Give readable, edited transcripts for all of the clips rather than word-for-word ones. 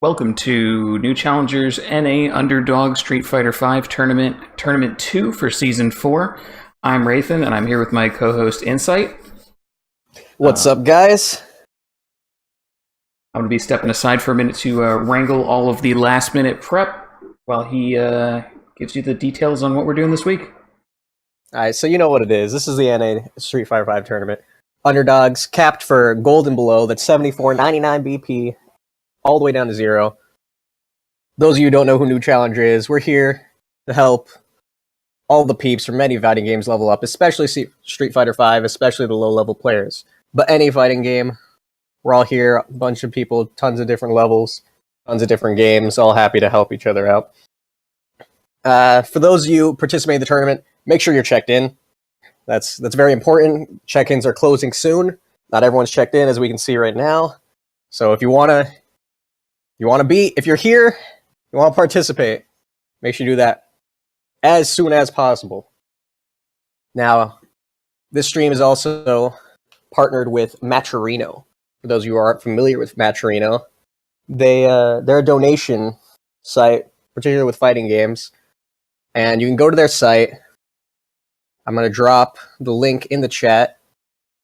Welcome to New Challengers NA Underdog Street Fighter V Tournament 2 for Season 4. I'm Rathan, and I'm here with my co-host Insight. What's up, guys? I'm going to be stepping aside for a minute to wrangle all of the last-minute prep while he gives you the details on what we're doing this week. Alright, so you know what it is. This is the NA Street Fighter V tournament. Underdogs, capped for gold and below. That's 74.99 BP, all the way down to 0. Those of you who don't know who New Challenger is, we're here to help all the peeps from many fighting games level up, especially Street Fighter V, especially the low-level players. But any fighting game, we're all here, a bunch of people, tons of different levels, tons of different games, all happy to help each other out. For those of you participating in the tournament, make sure you're checked in. That's very important. Check-ins are closing soon. Not everyone's checked in, as we can see right now. So if you're here, you want to participate, make sure you do that as soon as possible. Now, this stream is also partnered with Matcherino. For those of you who aren't familiar with Matcherino, they're a donation site, particularly with fighting games, and you can go to their site. I'm going to drop the link in the chat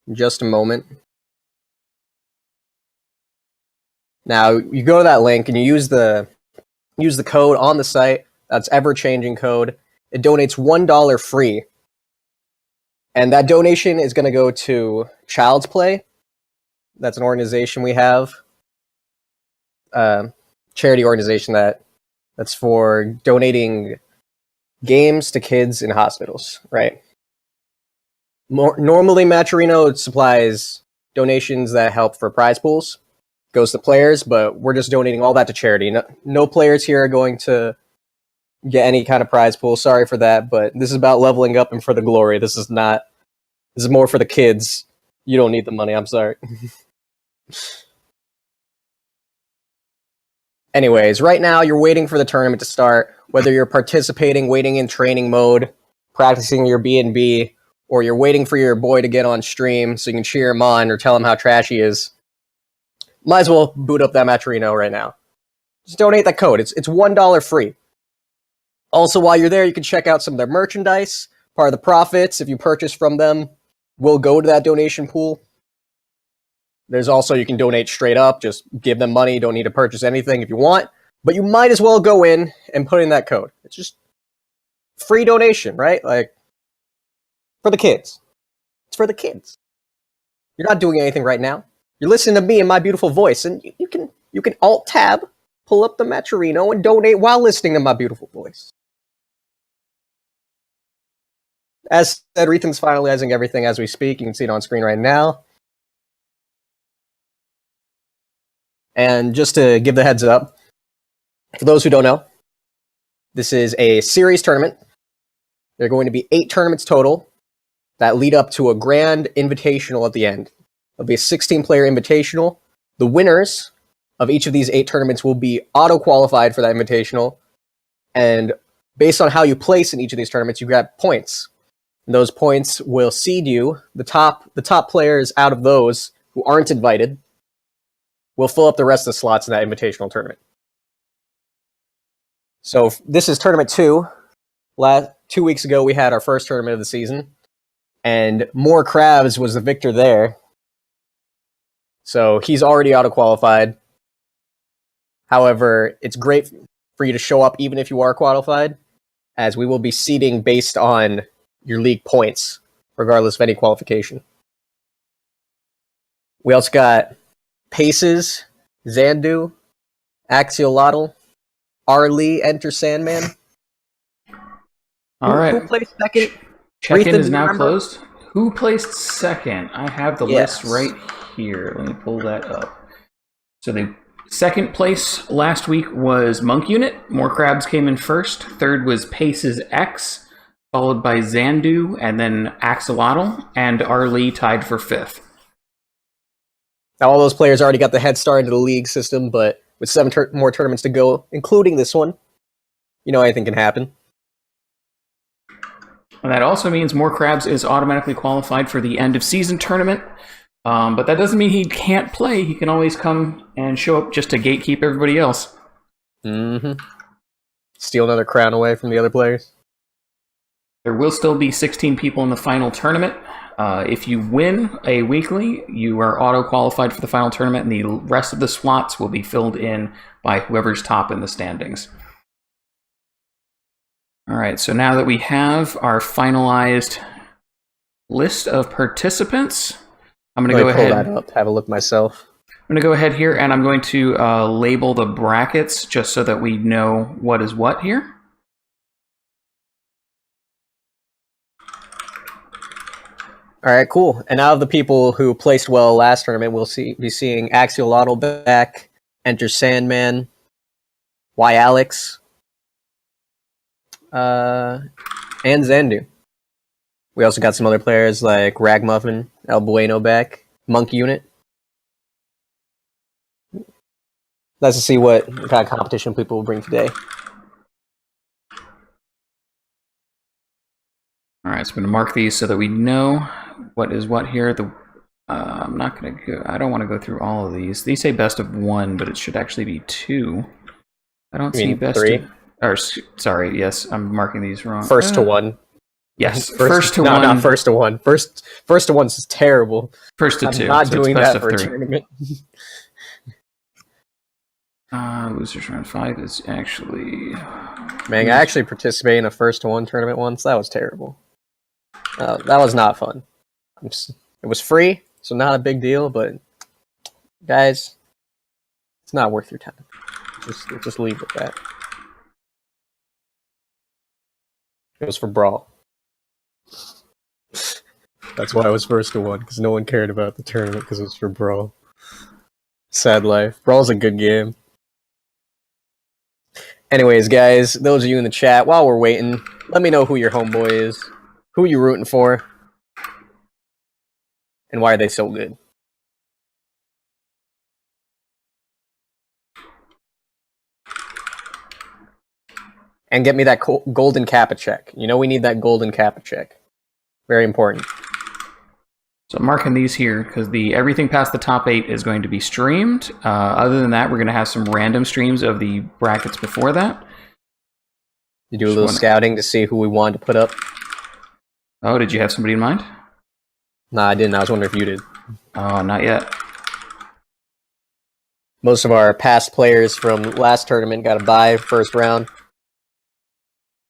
in just a moment. Now, you go to that link and you use the code on the site. That's ever-changing code. It donates $1 free. And that donation is going to go to Child's Play. That's an organization we have. Charity organization that's for donating games to kids in hospitals, right? Normally, Matcherino supplies donations that help for prize pools. Goes to players, but we're just donating all that to charity. No players here are going to get any kind of prize pool. Sorry for that, but this is about leveling up and for the glory. This is more for the kids. You don't need the money, I'm sorry. Anyways, right now you're waiting for the tournament to start. Whether you're participating, waiting in training mode, practicing your B&B, or you're waiting for your boy to get on stream so you can cheer him on or tell him how trash he is, might as well boot up that Matcherino right now. Just donate that code. It's $1 free. Also, while you're there, you can check out some of their merchandise. Part of the profits, if you purchase from them, will go to that donation pool. There's also, you can donate straight up. Just give them money. You don't need to purchase anything if you want. But you might as well go in and put in that code. It's just free donation, right? Like, for the kids. It's for the kids. You're not doing anything right now. You're listening to me and my beautiful voice, and you can Alt-Tab, pull up the Matcherino, and donate while listening to my beautiful voice. As said, Rethan's finalizing everything as we speak. You can see it on screen right now. And just to give the heads up, for those who don't know, this is a series tournament. There are going to be 8 tournaments total that lead up to a grand invitational at the end. It'll be a 16-player invitational. The winners of each of these 8 tournaments will be auto-qualified for that invitational. And based on how you place in each of these tournaments, you grab points. And those points will seed you. The top players out of those who aren't invited will fill up the rest of the slots in that invitational tournament. So this is tournament 2. 2 weeks ago, we had our first tournament of the season. And More Crabs was the victor there. So he's already auto-qualified. However, it's great for you to show up even if you are qualified, as we will be seeding based on your league points, regardless of any qualification. We also got Paces, Zandu, Axiolotl, Arlie, Enter Sandman. All right. Who placed second? Check-in is now closed. Who placed second? I have the list right here. Let me pull that up. So the second place last week was Monk Unit. More Crabs came in first. Third was Paces X, followed by Zandu, and then Axolotl, and Arlie tied for 5th. Now, all those players already got the head start into the league system, but with 7 more tournaments to go, including this one, you know anything can happen. And that also means More Crabs is automatically qualified for the end of season tournament. But that doesn't mean he can't play. He can always come and show up just to gatekeep everybody else. Mm-hmm. Steal another crown away from the other players. There will still be 16 people in the final tournament. If you win a weekly, you are auto-qualified for the final tournament, and the rest of the slots will be filled in by whoever's top in the standings. All right, so now that we have our finalized list of participants, I'm going to go ahead. Pull that up, have a look myself. I'm going to go ahead here, and I'm going to label the brackets just so that we know what is what here. All right, cool. And out of the people who placed well last tournament, we'll be seeing Axiolotl back, Enter Sandman, Y Alex, and Zandu. We also got some other players like Ragmuffin, El Bueno back, Monk Unit. Nice to see what kind of competition people will bring today. All right, so I'm going to mark these so that we know what is what here. I'm not going to go. I don't want to go through all of these. These say best of 1, but it should actually be 2. I don't see best 3? Or sorry, yes, I'm marking these wrong. First to 1. Yes, first to 1. No, not first to 1. First to 1 is terrible. First to 2. I'm not so doing best that of for 3. a tournament. Losers round 5 is actually. Man, I actually participated in a first to 1 tournament once. That was terrible. That was not fun. It was free, so not a big deal. But guys, it's not worth your time. Just leave with that. It was for Brawl. That's why I was first to 1, because no one cared about the tournament because it was for Brawl. Sad life. Brawl's a good game. Anyways, guys, those of you in the chat, while we're waiting, let me know who your homeboy is. Who are you rooting for? And why are they so good? And get me that golden Kappa check. You know we need that golden Kappa check. Very important. So I'm marking these here because everything past the top 8 is going to be streamed. Other than that, we're going to have some random streams of the brackets before that. You do a little scouting to see who we wanted to put up? Oh, did you have somebody in mind? Nah, I didn't. I was wondering if you did. Oh, not yet. Most of our past players from last tournament got a bye first round,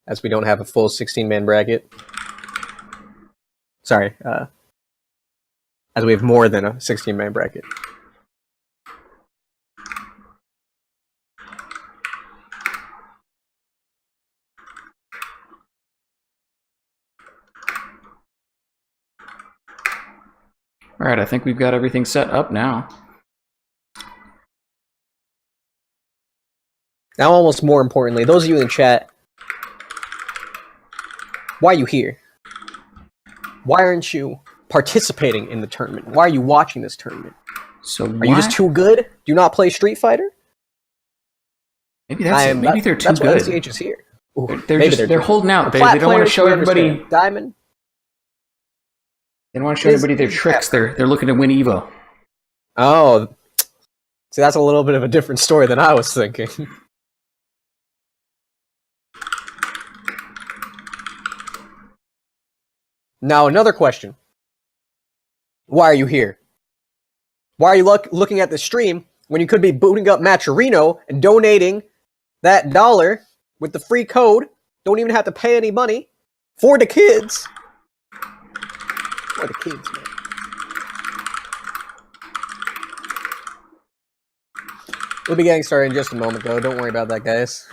as we don't have a full 16-man bracket. Sorry, as we have more than a 16-man bracket. All right, I think we've got everything set up now. Now, almost more importantly, those of you in the chat, why are you here? Why aren't you participating in the tournament? Why are you watching this tournament? So are you just too good? Do you not play Street Fighter? Maybe maybe they're too that's good. That's why NCH is here. Ooh, they're holding out. They don't want to show everybody. Diamond. They don't want to show everybody their tricks. They're looking to win Evo. Oh, see, that's a little bit of a different story than I was thinking. Now, another question. Why are you here? Why are you looking at the stream when you could be booting up Matcherino and donating that $1 with the free code? Don't even have to pay any money for the kids. For the kids, man. We'll be getting started in just a moment, though. Don't worry about that, guys.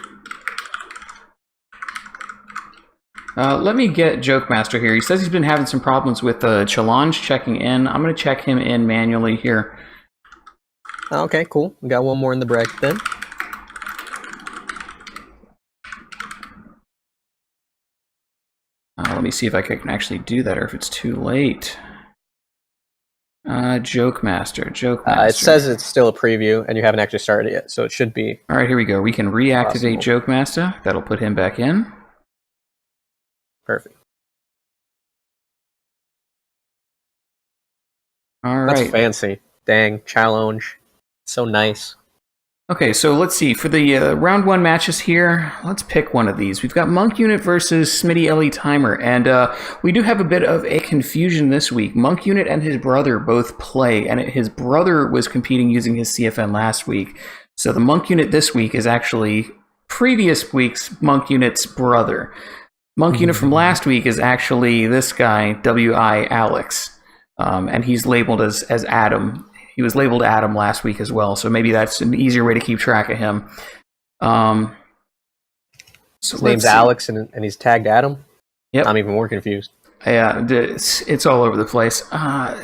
Let me get Joke Master here. He says he's been having some problems with Challenge checking in. I'm going to check him in manually here. Okay, cool. We got one more in the bracket then. Let me see if I can actually do that or if it's too late. Joke Master. It says it's still a preview and you haven't actually started it yet, so it should be. All right, here we go. We can reactivate possible. Joke Master. That'll put him back in. Perfect. All That's right. fancy. Dang, challenge. So nice. Okay, so let's see. For the round 1 matches here, let's pick one of these. We've got Monk Unit versus Smitty Ellie Timer, and we do have a bit of a confusion this week. Monk Unit and his brother both play, and his brother was competing using his CFN last week. So the Monk Unit this week is actually previous week's Monk Unit's brother. Monk Unit from last week is actually this guy, W.I. Alex, and he's labeled as Adam. He was labeled Adam last week as well, so maybe that's an easier way to keep track of him. So his name's Alex, and he's tagged Adam? Yep. I'm even more confused. Yeah, it's all over the place.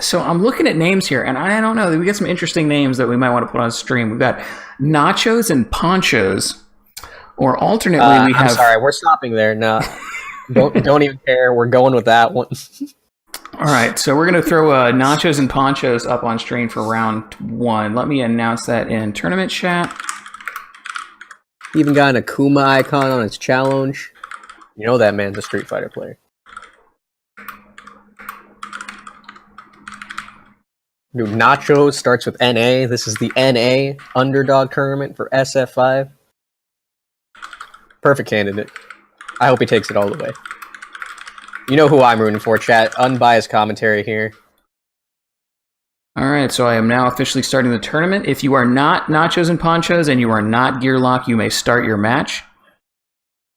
So I'm looking at names here, and I don't know. We got some interesting names that we might want to put on stream. We've got Nachos and Ponchos, or alternately we have... I'm sorry, we're stopping there. No, don't even care. We're going with that one. All right, so we're going to throw Nachos and Ponchos up on stream for round 1. Let me announce that in tournament chat. He even got an Akuma icon on his challenge. You know that man's a Street Fighter player. Dude, Nachos starts with NA. This is the NA Underdog tournament for SF5. Perfect candidate. I hope he takes it all the way. You know who I'm rooting for, chat. Unbiased commentary here. All right, so I am now officially starting the tournament. If you are not Nachos and Ponchos and you are not Gearlock, you may start your match.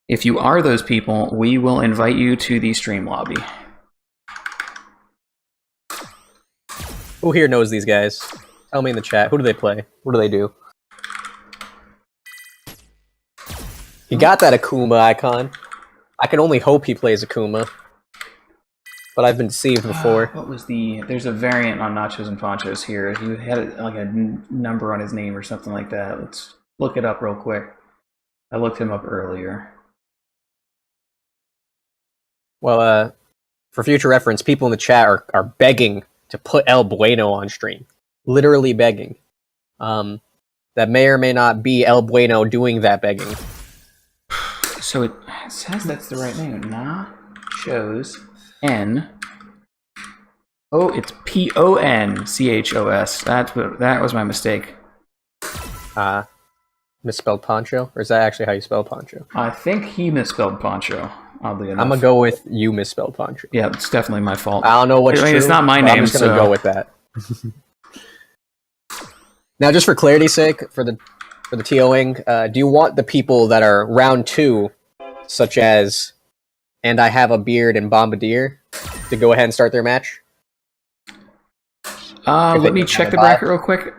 If you are those people, we will invite you to the stream lobby. Who here knows these guys? Tell me in the chat. Who do they play? What do they do? He got that Akuma icon. I can only hope he plays Akuma. But I've been deceived before. What was the... There's a variant on Nachos and Ponchos here. He had like a number on his name or something like that. Let's look it up real quick. I looked him up earlier. Well, for future reference, people in the chat are begging to put El Bueno on stream. Literally begging. That may or may not be El Bueno doing that begging. So it says that's the right name. Nachos N. Oh, it's Ponchos. That was my mistake. Misspelled Poncho? Or is that actually how you spell Poncho? I think he misspelled Poncho, oddly enough. I'm gonna go with you misspelled Poncho. Yeah, it's definitely my fault. I don't know what's true. It's not my name, I'm just gonna go with that. Now, just for clarity's sake, for the TOing, do you want the people that are round 2, such as And I Have a Beard and Bombardier, to go ahead and start their match? Let me check the bracket real quick.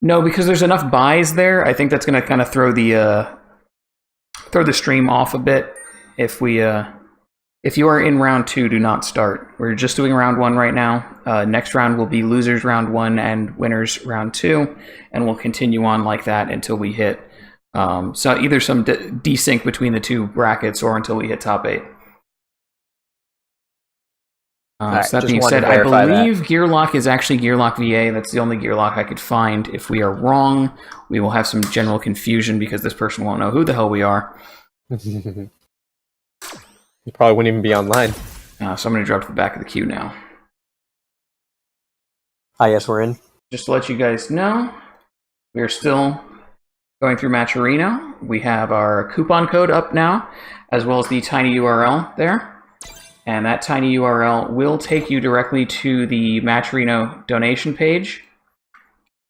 No, because there's enough buys there. I think that's going to kind of throw the stream off a bit. If you are in round 2, do not start. We're just doing round 1 right now. Next round will be losers round 1 and winners round 2, and we'll continue on like that until we hit so either some desync between the 2 brackets or until we hit top 8. Right, so that being said, I believe Gearlock is actually Gearlock VA. That's the only Gearlock I could find. If we are wrong, we will have some general confusion because this person won't know who the hell we are. You probably wouldn't even be online. So I'm going to drop to the back of the queue now. Ah, yes, we're in. Just to let you guys know, we are still going through Match Arena. We have our coupon code up now, as well as the tiny URL there. And that tiny URL will take you directly to the Match Arena donation page,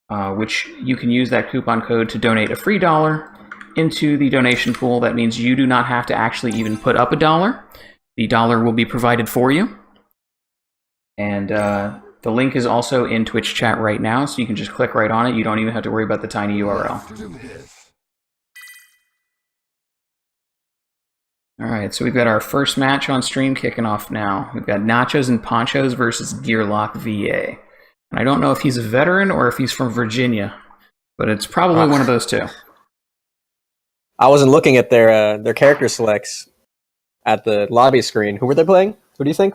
which you can use that coupon code to donate a free $1 into the donation pool. That means you do not have to actually even put up $1. The $1 will be provided for you. And the link is also in Twitch chat right now, so you can just click right on it. You don't even have to worry about the tiny URL. All right, so we've got our first match on stream kicking off now. We've got Nachos and Ponchos versus Gearlock VA. And I don't know if he's a veteran or if he's from Virginia, but it's probably one of those two. I wasn't looking at their character selects at the lobby screen. Who were they playing? Who do you think?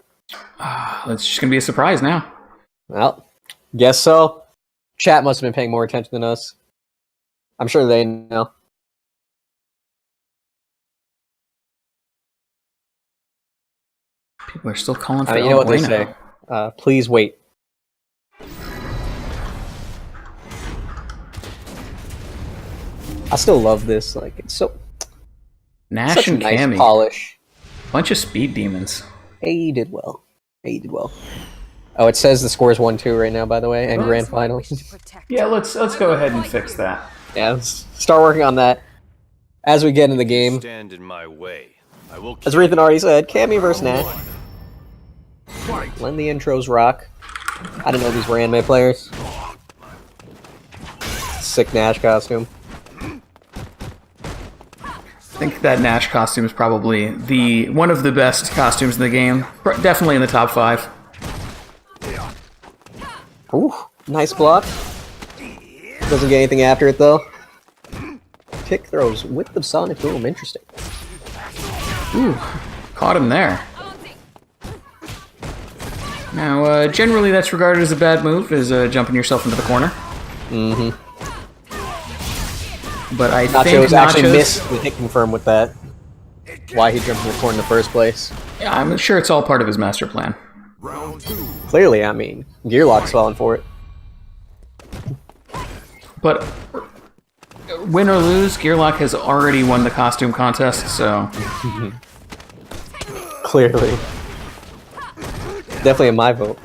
It's just going to be a surprise now. Well, guess so. Chat must have been paying more attention than us. I'm sure they know. People are still calling for I mean, you know what they Bueno. say. Please wait. I still love this. Like, it's Nash such and nice Cammy. polish. Bunch of speed demons. Hey, you did well. Hey, you did well. Oh, it says the score's 1-2 right now, by the way, and grand final. Yeah, let's go ahead and fix that. Yeah, let's start working on that as we get in the game. Stand in my way. I will As Rethan already said, Cammy versus Nash. Let the intros rock. I didn't know these were anime players. Sick Nash costume. I think that Nash costume is probably one of the best costumes in the game. Definitely in the top 5. Ooh, nice block. Doesn't get anything after it though. Kick throws with the Sonic Boom. Interesting. Ooh, caught him there. Now, generally that's regarded as a bad move, is jumping yourself into the corner. Mm-hmm. But I Nacho think Nachos actually missed the hit confirm with that. Why he jumped in the corner in the first place. Yeah, I'm sure it's all part of his master plan. Clearly, I mean, Gearlock's falling for it. But win or lose, Gearlock has already won the costume contest, so... Clearly. Definitely in my vote.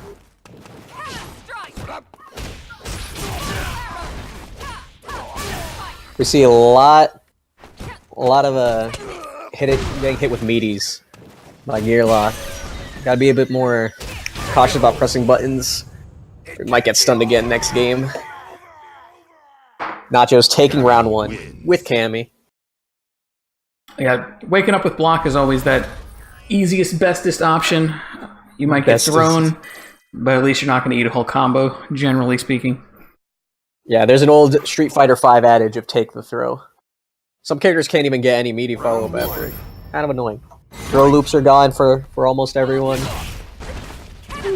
We see a lot of getting hit with meaties by Gearlock. Gotta be a bit more cautious about pressing buttons. We might get stunned again next game. Nacho's taking round 1 with Cammy. Yeah, waking up with block is always that easiest, bestest option. You might get thrown, but at least you're not going to eat a whole combo, generally speaking. Yeah, there's an old Street Fighter V adage of take the throw. Some characters can't even get any meaty follow-up after it. Kind of annoying. Throw loops are gone for almost everyone.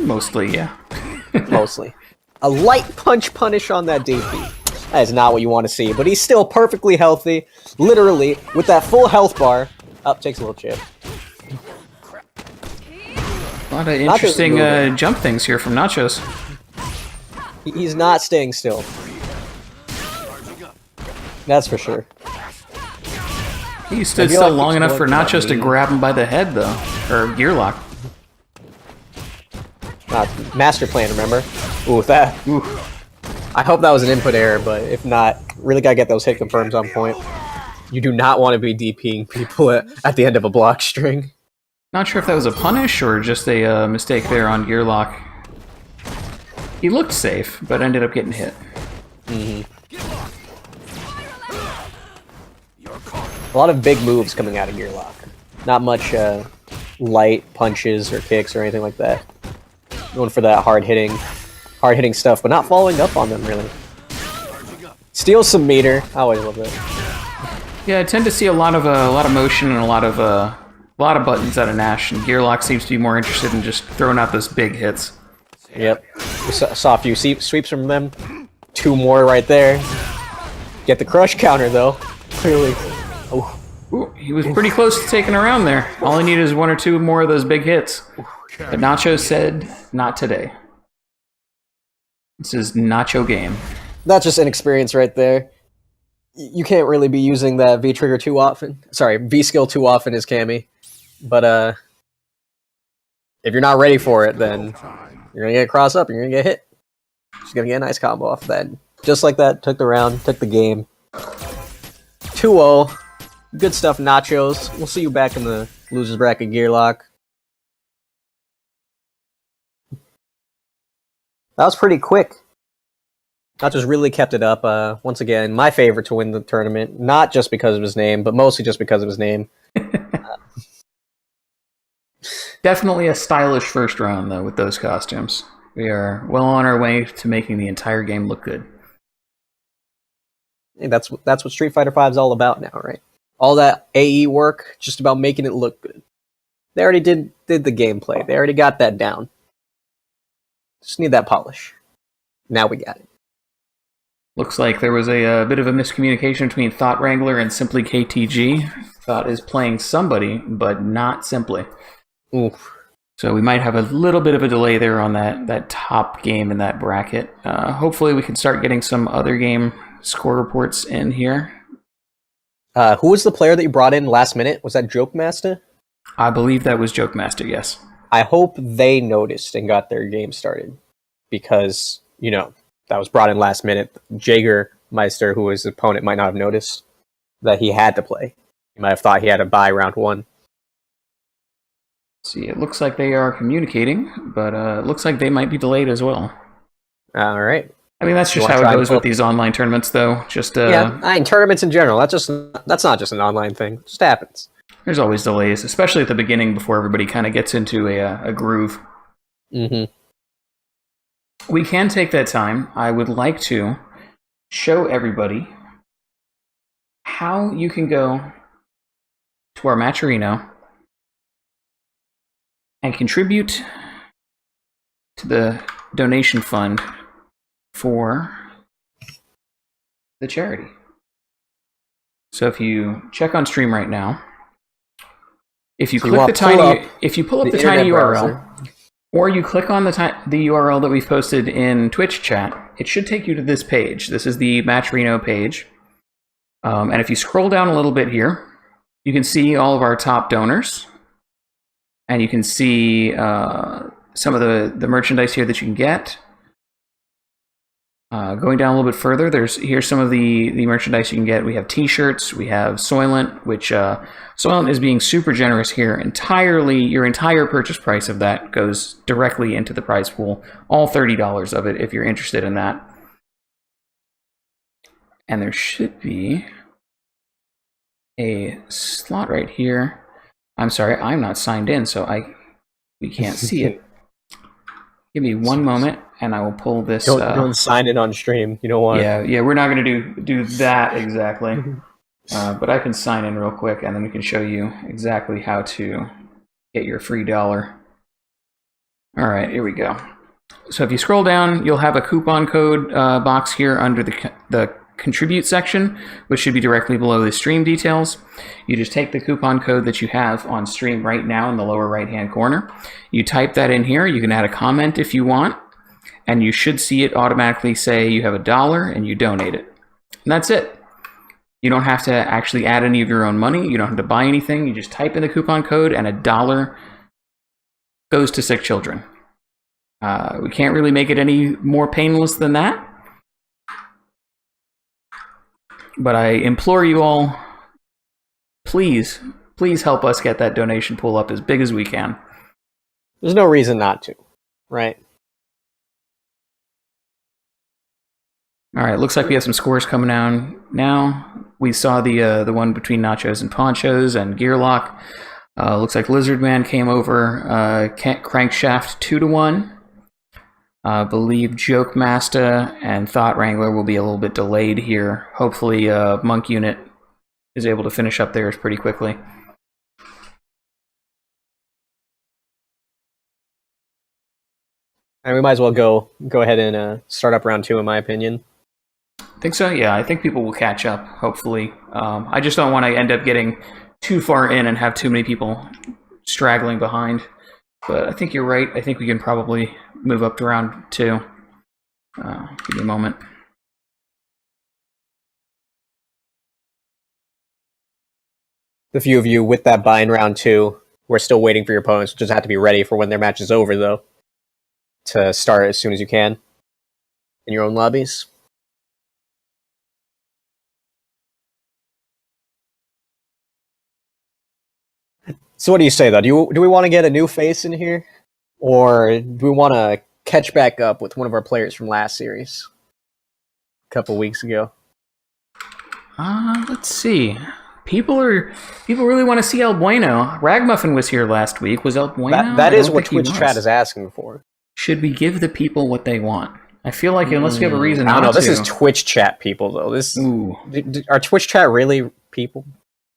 Mostly, yeah. Mostly. A light punch punish on that DP. That is not what you want to see, but he's still perfectly healthy. Literally, with that full health bar. Up, takes a little chip. A lot of interesting jump things here from Nachos. He's not staying still. That's for sure. He stood still long enough for Nachos to grab him by the head, though. Or Gearlock. Master plan, remember? Ooh, that. Ooh. I hope that was an input error, but if not, really gotta get those hit confirms on point. You do not want to be DPing people at the end of a block string. Not sure if that was a punish or just a mistake there on Gearlock. He looked safe, but ended up getting hit. Mm-hmm. A lot of big moves coming out of Gearlock. Not much light punches or kicks or anything like that. Going for that hard hitting stuff, but not following up on them really. Steals some meter. I always love that. Yeah, I tend to see a lot of motion and a lot of buttons out of Nash, and Gearlock seems to be more interested in just throwing out those big hits. Yep. We saw a few sweeps from them. 2 more right there. Get the crush counter though. Clearly. Oh. Ooh, he was pretty close to taking around there. All he needed is 1 or 2 more of those big hits. But Nacho said, not today. This is Nacho game. That's just inexperience right there. You can't really be using that V trigger too often. Sorry, V skill too often is Cammy. But if you're not ready for it, then you're gonna get cross up, you're gonna get hit. She's gonna get a nice combo off of that. Just like that, took the round, took the game. 2-0. Good stuff, Nachos. We'll see you back in the losers bracket, Gearlock. That was pretty quick. Nachos really kept it up. Once again, my favorite to win the tournament, not just because of his name, but mostly just because of his name. Definitely a stylish first round, though, with those costumes. We are well on our way to making the entire game look good. And that's what Street Fighter V is all about now, right? All that AE work, just about making it look good. They already did the gameplay. They already got that down. Just need that polish. Now we got it. Looks like there was a bit of a miscommunication between Thought Wrangler and Simply KTG. Thought is playing somebody, but not Simply. Oof. So we might have a little bit of a delay there on that top game in that bracket. Hopefully we can start getting some other game score reports in here. Who was the player that you brought in last minute? Was that Joke Master? I believe that was Joke Master, yes. I hope they noticed and got their game started because, that was brought in last minute. Jagermeister, who was his opponent, might not have noticed that he had to play. He might have thought he had to buy round 1. See, it looks like they are communicating, but it looks like they might be delayed as well. All right. I mean, that's just how it goes with these online tournaments, though. Just tournaments in general. That's not just an online thing. It just happens. There's always delays, especially at the beginning before everybody kind of gets into a groove. Mm-hmm. We can take that time. I would like to show everybody how you can go to our Matcherino and contribute to the donation fund for the charity. So if you check on stream right now, if you pull up the tiny URL, or you click on the URL that we've posted in Twitch chat, it should take you to this page. This is the Matcherino page. And if you scroll down a little bit here, you can see all of our top donors. And you can see some of the merchandise here that you can get. Going down a little bit further, here's some of the merchandise you can get. We have t-shirts, we have Soylent, which Soylent is being super generous here. Your entire purchase price of that goes directly into the prize pool. All $30 of it, if you're interested in that. And there should be a slot right here. I'm sorry, I'm not signed in, so we can't see it. Give me one moment, and I will pull this. Don't sign in on stream. You don't want. Yeah, we're not going to do that exactly, but I can sign in real quick, and then we can show you exactly how to get your free $1. All right, here we go. So if you scroll down, you'll have a coupon code box here under the contribute section, which should be directly below the stream details. You just take the coupon code that you have on stream right now in the lower right hand corner. You type that in here. You can add a comment if you want, and you should see it automatically say you have $1 and you donate it. And that's it. You don't have to actually add any of your own money. You don't have to buy anything. You just type in the coupon code and $1 goes to sick children. We can't really make it any more painless than that. But I implore you all, please help us get that donation pool up as big as we can. There's no reason not to, right? All right, looks like we have some scores coming down now. We saw the one between Nachos and Ponchos and Gearlock. Looks like Lizardman came over. Crankshaft 2-1. I believe Joke Master and Thought Wrangler will be a little bit delayed here. Hopefully, Monk Unit is able to finish up theirs pretty quickly. And we might as well go ahead and start up round 2, in my opinion. I think so, yeah. I think people will catch up, hopefully. I just don't want to end up getting too far in and have too many people straggling behind. But I think you're right. I think we can probably move up to round 2. Give me a moment. The few of you with that buy in round 2, we're still waiting for your opponents. Just have to be ready for when their match is over, though, to start as soon as you can in your own lobbies. So what do you say, though? Do we want to get a new face in here? Or do we want to catch back up with one of our players from last series a couple weeks ago? Let's see. People really want to see El Bueno. Ragmuffin was here last week. Was El Bueno? That is what Twitch chat is asking for. Should we give the people what they want? I feel like unless you have a reason I don't not know. This to. is Twitch chat people, though. Ooh. Are Twitch chat really people?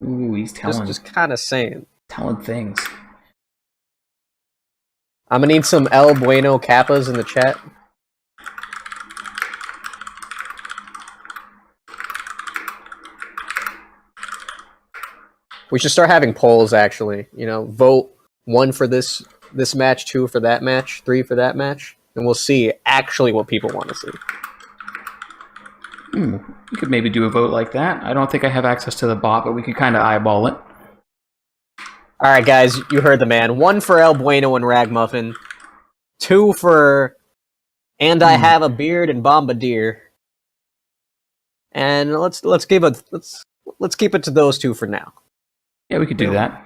Ooh, he's telling. Just kind of saying. Telling things. I'm gonna need some El Bueno Kappas in the chat. We should start having polls, actually. Vote one for this this match, 2 for that match, 3 for that match, and we'll see actually what people want to see. We could maybe do a vote like that. I don't think I have access to the bot, but we could kind of eyeball it. All right, guys, you heard the man. 1 for El Bueno and Ragmuffin. 2 for And I Have a Beard and Bombardier. And let's keep it to those 2 for now. Yeah, we could do that.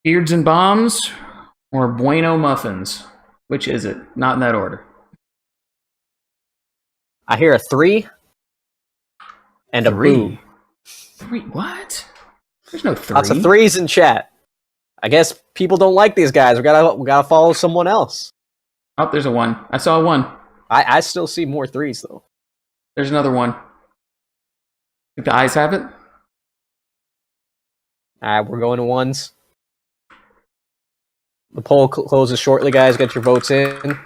Beards and Bombs or Bueno Muffins? Which is it? Not in that order. I hear a 3 and a 3. boo. 3? What? There's no 3. Lots of 3s in chat. I guess people don't like these guys. We gotta follow someone else. Oh, there's a 1. I saw a 1. I still see more 3s though. There's another 1. Think the eyes have it? Alright, we're going to 1s. The poll closes shortly, guys. Get your votes in.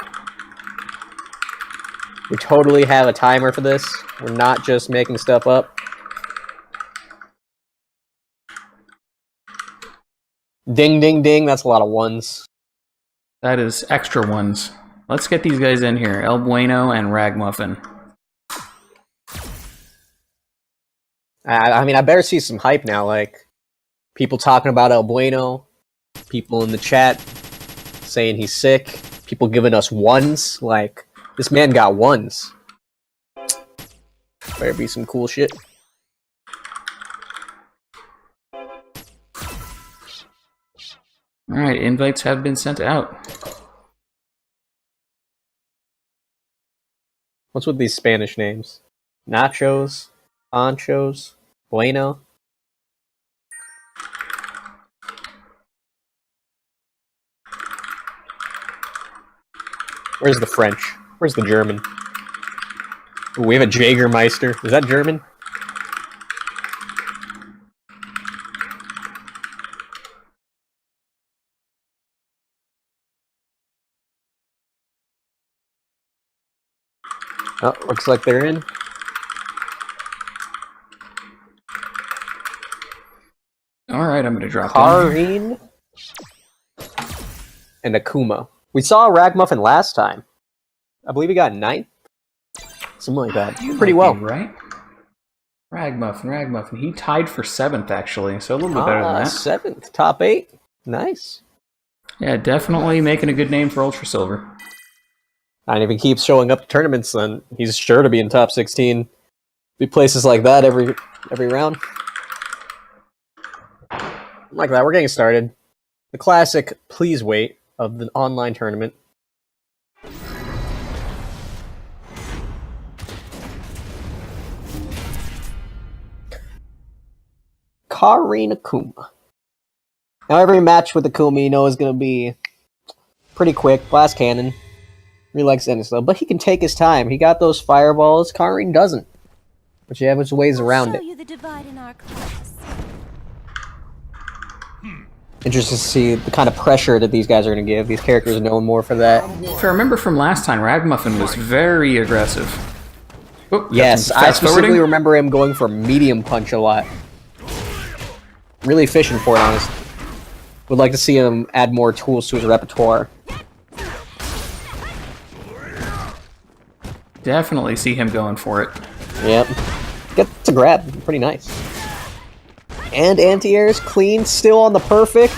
We totally have a timer for this. We're not just making stuff up. Ding, ding, ding. That's a lot of 1s. That is extra 1s. Let's get these guys in here. El Bueno and Ragmuffin. I mean, I better see some hype now. Like, people talking about El Bueno. People in the chat saying he's sick. People giving us 1s. Like, this man got 1s. Better be some cool shit. Alright, invites have been sent out. What's with these Spanish names? Nachos, Anchos, Bueno. Where's the French? Where's the German? Ooh, we have a Jägermeister. Is that German? Oh, looks like they're in. Alright, I'm going to drop Karine and Akuma. We saw Ragmuffin last time. I believe he got 9th. Something like that. Pretty well. Right? Ragmuffin. He tied for 7th, actually, so a little bit better than that. 7th. Top 8. Nice. Yeah, definitely making a good name for Ultra Silver. And if he keeps showing up to tournaments, then he's sure to be in top 16. Be places like that every round. Like that, we're getting started. The classic please wait of the online tournament. Karine Akuma. Now every match with Akuma, you know, is going to be pretty quick. Blast cannon. Really likes ending stuff, but he can take his time. He got those fireballs. Karine doesn't. But you have his ways around it. Interested to see the kind of pressure that these guys are going to give. These characters are known more for that. If I remember from last time, Ragmuffin was very aggressive. Oh, yes, I specifically remember him going for medium punch a lot. Really fishing for it, honestly. Would like to see him add more tools to his repertoire. Definitely see him going for it. Yep. Gets a grab. Pretty nice. And anti-air is clean. Still on the perfect.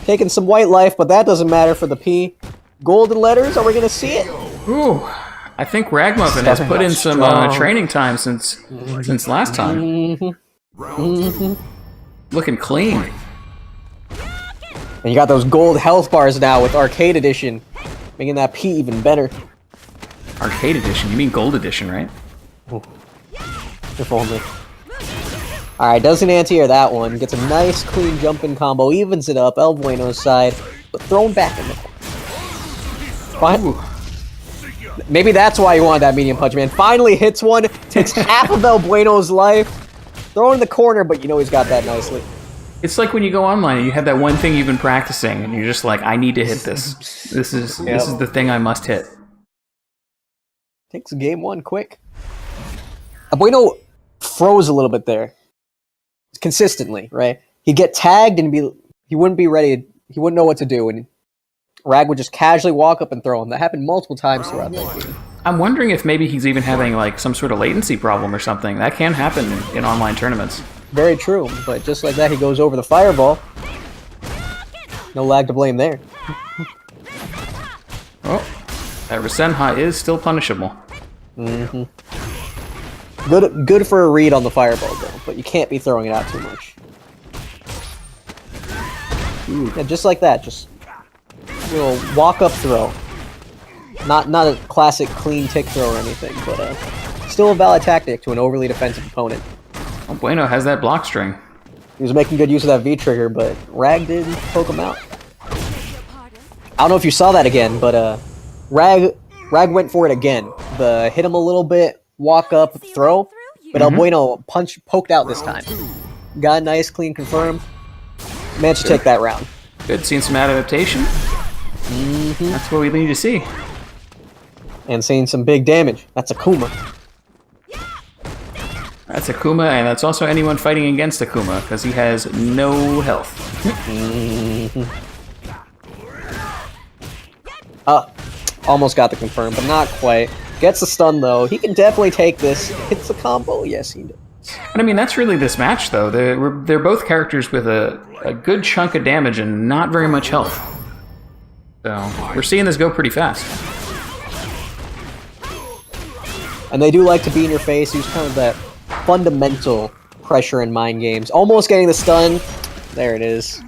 Taking some white life, but that doesn't matter for the P. Golden letters, are we going to see it? Ooh. I think Ragmuffin has put in some training time since last time. Looking clean. And you got those gold health bars now with Arcade Edition. Making that P even better. Arcade Edition? You mean Gold Edition, right? If only. Alright, doesn't anti-air that one. Gets a nice clean jumping combo. Evens it up. El Bueno's side. But thrown back in the corner. Fine. Maybe that's why you wanted that medium punch, man. Finally hits one. Takes half of El Bueno's life. Throw in the corner, but you know he's got that nicely. It's like when you go online and you have that one thing you've been practicing, and you're just like, I need to hit this. This is the thing I must hit. Takes game one quick. Bueno froze a little bit there. Consistently, right? He'd get tagged and he wouldn't be ready. he wouldn't know what to do, and Rag would just casually walk up and throw him. That happened multiple times throughout that game. I'm wondering if maybe he's even having like some sort of latency problem or something. That can happen in online tournaments. Very true, but just like that, he goes over the fireball. No lag to blame there. Oh, that Rasenha is still punishable. Mm-hmm. Good for a read on the fireball, though, but you can't be throwing it out too much. Yeah, just like that, just a little walk-up throw. Not a classic clean tick throw or anything, but still a valid tactic to an overly defensive opponent. Oh, Bueno has that block string. He was making good use of that V-trigger, but Rag did poke him out. I don't know if you saw that again, but Rag went for it again. Hit him a little bit, walk up, throw, but El Bueno poked out this time. Got a nice, clean confirm. Managed to take that round. Good, seeing some adaptation. That's what we need to see. And seeing some big damage. That's Akuma. That's Akuma, and that's also anyone fighting against Akuma, because he has no health. Almost got the confirm, but not quite. Gets the stun, though. He can definitely take this. Hits the combo. Yes, he does. And I mean, that's really this match, though. They're both characters with a good chunk of damage and not very much health. So, we're seeing this go pretty fast. And they do like to be in your face. Use kind of that fundamental pressure in mind games. Almost getting the stun. There it is.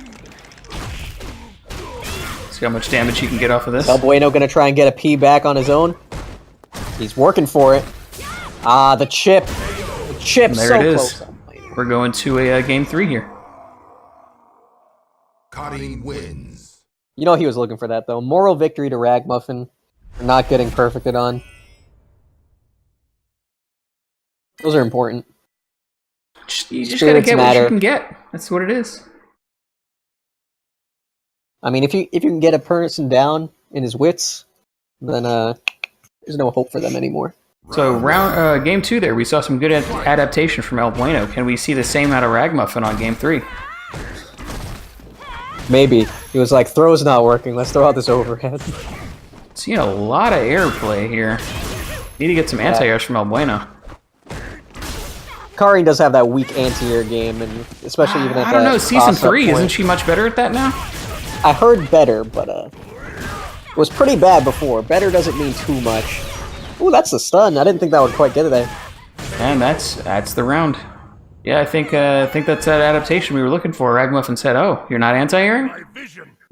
See how much damage he can get off of this. El Bueno gonna try and get a P back on his own. He's working for it. Ah, the chip. The chip, there so it is. close. We're going to a game 3 here. Cutting wins. You know he was looking for that, though. Moral victory to Ragmuffin for not getting perfected on. Those are important. You just gotta get what you can get. That's what it is. I mean, if you can get a person down in his wits, then there's no hope for them anymore. So game 2 there, we saw some good adaptation from El Bueno. Can we see the same out of Ragmuffin on game 3? Maybe. He was like, throw's not working, let's throw out this overhead. Seeing a lot of air play here. Need to get some anti-airs from El Bueno. Karin does have that weak anti-air game, and especially even at I don't know, Season 3, point. isn't she much better at that now? I heard better, but it was pretty bad before. Better doesn't mean too much. Ooh, that's the stun. I didn't think that would quite get it there. And that's the round. Yeah, I think that's that adaptation we were looking for. Ragmuffin said, "Oh, you're not anti-airing?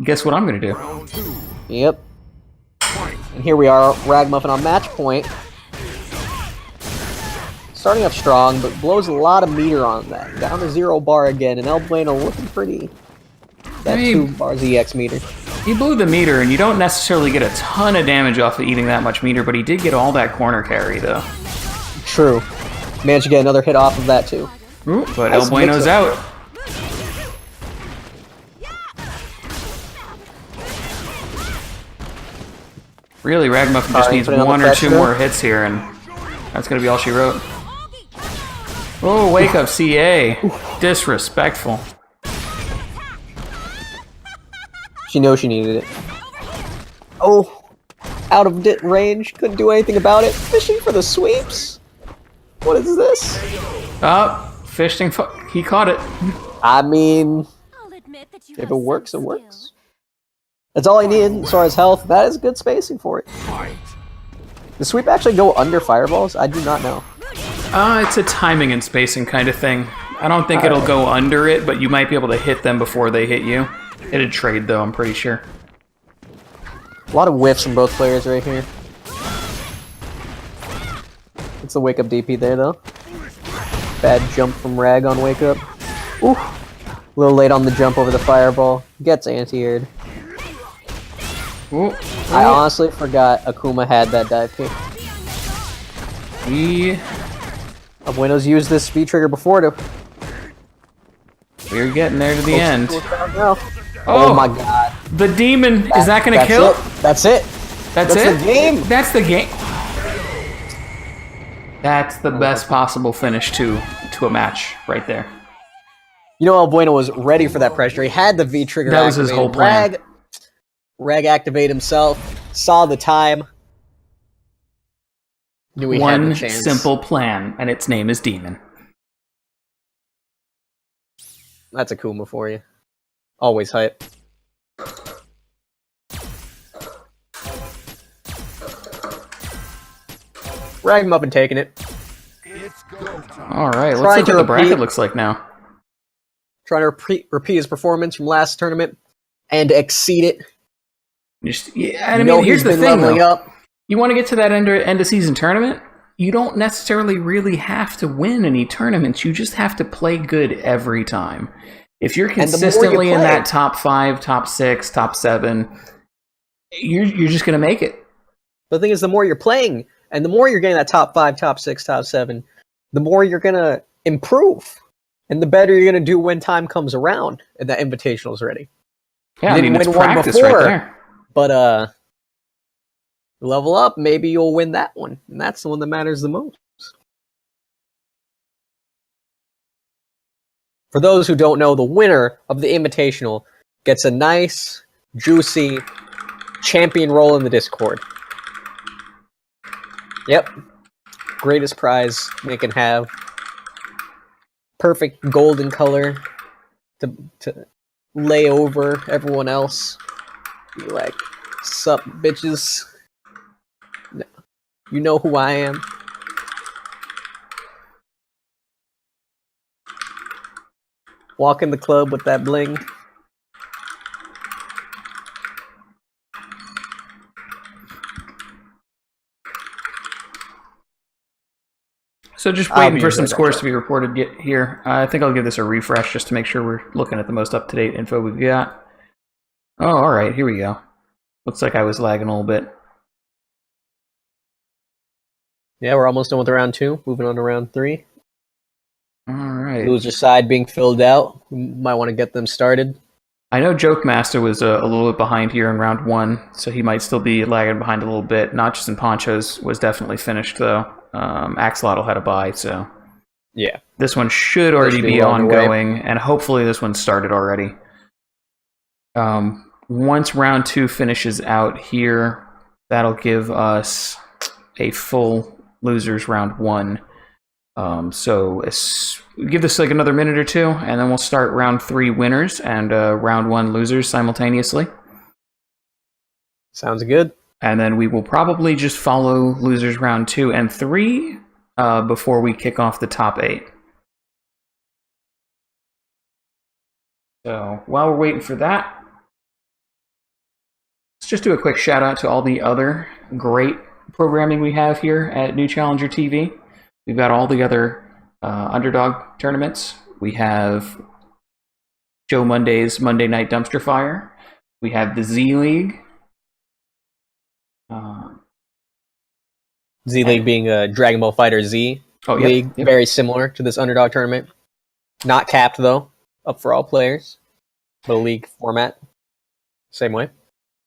Guess what I'm gonna do?" Yep. And here we are, Ragmuffin on match point. Starting off strong, but blows a lot of meter on that. Down to 0 bar again, and El Bueno looking pretty. That 2 bars EX meter. He blew the meter, and you don't necessarily get a ton of damage off of eating that much meter, but he did get all that corner carry, though. True. Managed to get another hit off of that, too. Ooh, but El Bueno's out. Really, Ragmuffin just needs 1 or 2 more hits here, and that's going to be all she wrote. Oh, wake up, CA. Disrespectful. She knows she needed it. Oh, out of range. Couldn't do anything about it. Fishing for the sweeps? What is this? Fishing. He caught it. I mean, if it works, it works. That's all I needed as far as health. That is good spacing for it. Does sweep actually go under fireballs? I do not know. It's a timing and spacing kind of thing. I don't think it'll go under it, but you might be able to hit them before they hit you. It'd trade, though, I'm pretty sure. A lot of whiffs from both players right here. It's the wake up DP there, though. Bad jump from Rag on wake up. Ooh. A little late on the jump over the fireball. Gets anti-aired. I honestly forgot Akuma had that dive kick. Bueno's used this speed trigger before to... We're getting there to the end. Oh my god. The demon, is that gonna kill? That's it. That's it? The game. That's the game. That's the best possible finish to a match right there. You know, El Bueno was ready for that pressure. He had the V trigger. That was his whole plan. Rag activate himself. Saw the time. Knew he had One the chance. simple plan, and its name is Demon. That's a Kuma for you. Always hype. Rag him up and taking it. It's go time. All right, let's Trying look to what the bracket repeat- looks like now. Trying to repeat his performance from last tournament and exceed it. I mean, here's the been thing, leveling though. up. You want to get to that end of season tournament, you don't necessarily really have to win any tournaments. You just have to play good every time. If you're the more you consistently in play- that top 5, top 6, top 7, you're just going to make it. The thing is, the more you're playing, and the more you're getting that top 5, top 6, top 7, the more you're going to improve. And the better you're going to do when time comes around and that invitational's ready. Yeah, You I mean, didn't it's win one practice before. right there. But level up, maybe you'll win that one. And that's the one that matters the most. For those who don't know, the winner of the Invitational gets a nice, juicy champion role in the Discord. Yep. Greatest prize they can have. Perfect golden color to lay over everyone else. Be like, sup, bitches? No. You know who I am. Walk in the club with that bling. So just I'll waiting be for some enjoying that scores shot. to be reported here. I think I'll give this a refresh just to make sure we're looking at the most up-to-date info we've got. Oh, all right, here we go. Looks like I was lagging a little bit. Yeah, we're almost done with round 2. Moving on to round 3. All right. Loser side being filled out. We might want to get them started. I know Joke Master was a little bit behind here in round 1, so he might still be lagging behind a little bit. Notches and Ponchos was definitely finished, though. Axolotl had a bye, so Yeah. this one should already Should be be on the way. ongoing, and hopefully this one started already. Once round 2 finishes out here, that'll give us a full losers round 1. So give this like another minute or 2, and then we'll start round 3 winners and round 1 losers simultaneously. Sounds good. And then we will probably just follow losers round 2 and 3 before we kick off the top 8. So while we're waiting for that, let's just do a quick shout out to all the other great programming we have here at New Challenger TV. We've got all the other Underdog tournaments. We have Joe Monday's Monday Night Dumpster Fire. We have the Z League. Z League being a Dragon Ball Fighter Z league, yep. very similar to this Underdog tournament. Not capped though, up for all players, but a league format, same way.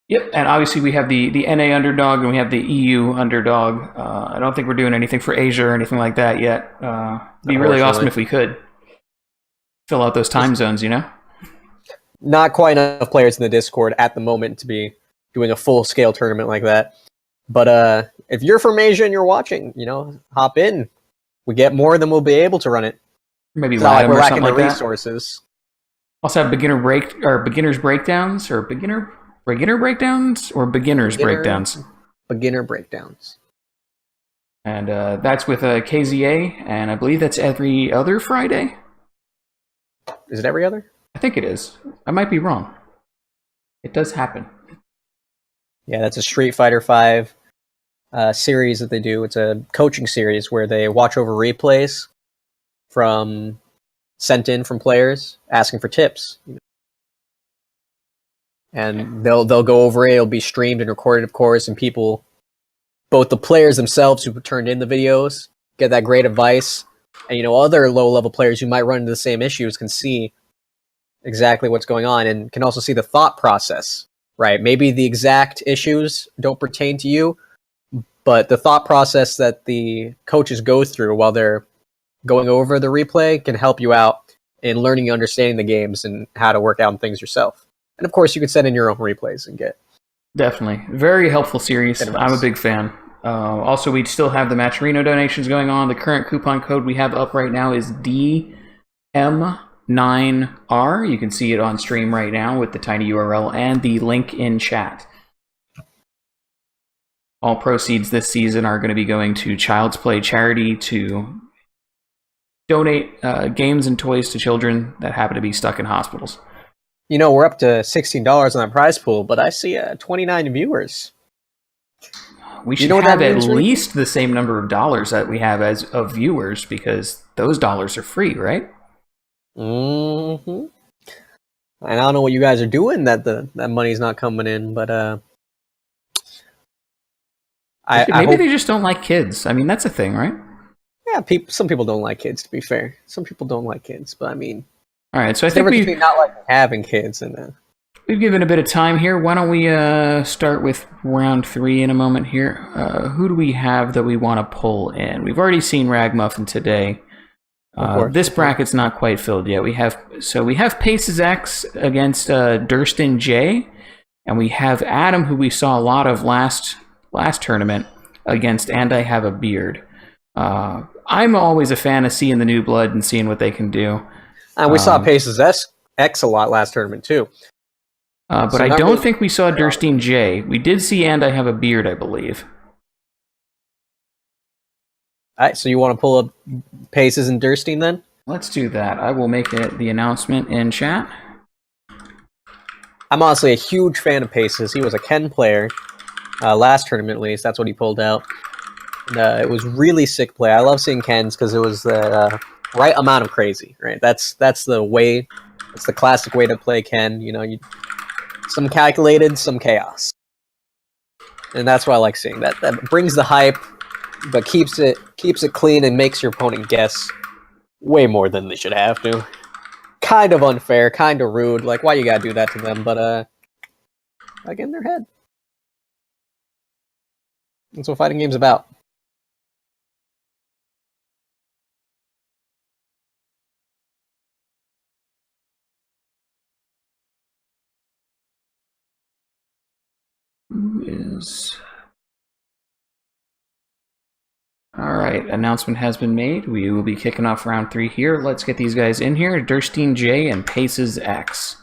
Yep, and obviously we have the NA Underdog and we have the EU Underdog. I don't think we're doing anything for Asia or anything like that yet. It'd be really awesome if we could fill out those time zones, you know? Not quite enough players in the Discord at the moment to be doing a full-scale tournament like that. But if you're from Asia and you're watching, hop in. We get more than we'll be able to run it. Maybe It's not like LATAM we're or lacking something the like that. resources. Also have beginners breakdowns or beginner breakdowns or beginners breakdowns. Beginner breakdowns. And that's with KZA, and I believe that's every other Friday. Is it every other? I think it is. I might be wrong. It does happen. Yeah, that's a Street Fighter V series that they do. It's a coaching series where they watch over replays sent in from players asking for tips. And they'll go over it. It'll be streamed and recorded, of course, and people, both the players themselves who turned in the videos, get that great advice, and other low-level players who might run into the same issues can see exactly what's going on and can also see the thought process. Right? Maybe the exact issues don't pertain to you, but the thought process that the coaches go through while they're going over the replay can help you out in learning and understanding the games and how to work out things yourself. And of course, you can send in your own replays and get. Definitely. Very helpful series. I'm a big fan. Also, we still have the Matcherino donations going on. The current coupon code we have up right now is DM9R. You can see it on stream right now with the tiny URL and the link in chat. All proceeds this season are going to be going to Child's Play charity to donate games and toys to children that happen to be stuck in hospitals. You know, we're up to $16 on that prize pool, but I see 29 viewers. We should have at least the same number of dollars that we have as of viewers, because those dollars are free, right? Mm-hmm. And I don't know what you guys are doing that that money's not coming in, but maybe they just don't like kids. I mean, that's a thing, right? Yeah, some people don't like kids, to be fair. Some people don't like kids, but I mean... All right, so I think we not like having kids and we've given a bit of time here. Why don't we start with round 3 in a moment here? Who do we have that we want to pull in? We've already seen Ragmuffin today. This bracket's not quite filled yet. We have Paces X against Durston J, and we have Adam, who we saw a lot of last tournament, against And I Have a Beard. I'm always a fan of seeing the new blood and seeing what they can do. And we saw Paces X a lot last tournament, too. But I don't think we saw Durstein J. We did see And I Have a Beard, I believe. All right, so you want to pull up Paces and Durstein, then? Let's do that. I will make the announcement in chat. I'm honestly a huge fan of Paces. He was a Ken player. Last tournament, at least. That's what he pulled out. And, it was really sick play. I love seeing Kens because it was the... right amount of crazy, right? That's the way. It's the classic way to play Ken. You know, some calculated, some chaos, and that's what I like seeing. That brings the hype, but keeps it clean and makes your opponent guess way more than they should have to. Kind of unfair, kind of rude. Like, why you gotta do that to them? But like in their head. That's what fighting game's about. Alright, announcement has been made. We will be kicking off round 3 here. Let's get these guys in here. Durstein J and Paces X.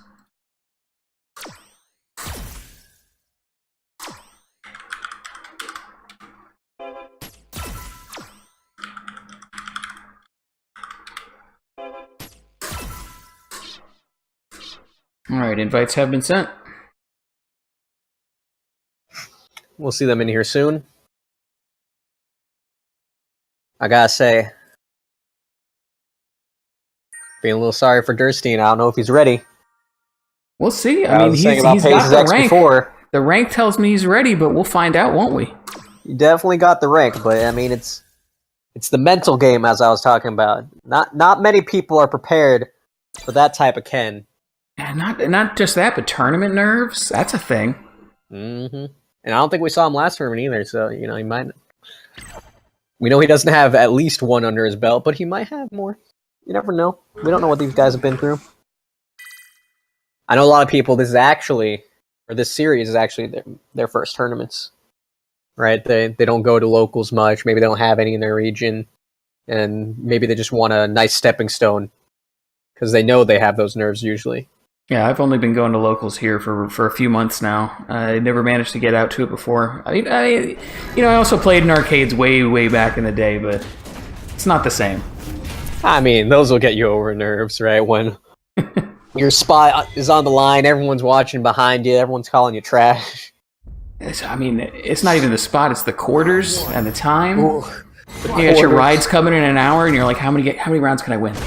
Alright, invites have been sent. We'll see them in here soon. I gotta say, being a little sorry for Durstein. I don't know if he's ready. We'll see. I mean, he's got the rank. Before. The rank tells me he's ready, but we'll find out, won't we? You definitely got the rank, but I mean, it's the mental game, as I was talking about. Not many people are prepared for that type of Ken. And not just that, but tournament nerves. That's a thing. Mm-hmm. And I don't think we saw him last tournament either, so, you know, he might... We know he doesn't have at least one under his belt, but he might have more. You never know. We don't know what these guys have been through. I know a lot of people, this series is actually their first tournaments. Right? They don't go to locals much. Maybe they don't have any in their region. And maybe they just want a nice stepping stone. Because they know they have those nerves usually. Yeah, I've only been going to locals here for a few months now. I never managed to get out to it before. I also played in arcades way back in the day, but it's not the same. I mean, those will get you over nerves, right? When your spot is on the line, everyone's watching behind you, everyone's calling you trash. It's not even the spot; it's the quarters and the time. Ooh, you got your rides coming in an hour, and you're like, how many rounds can I win?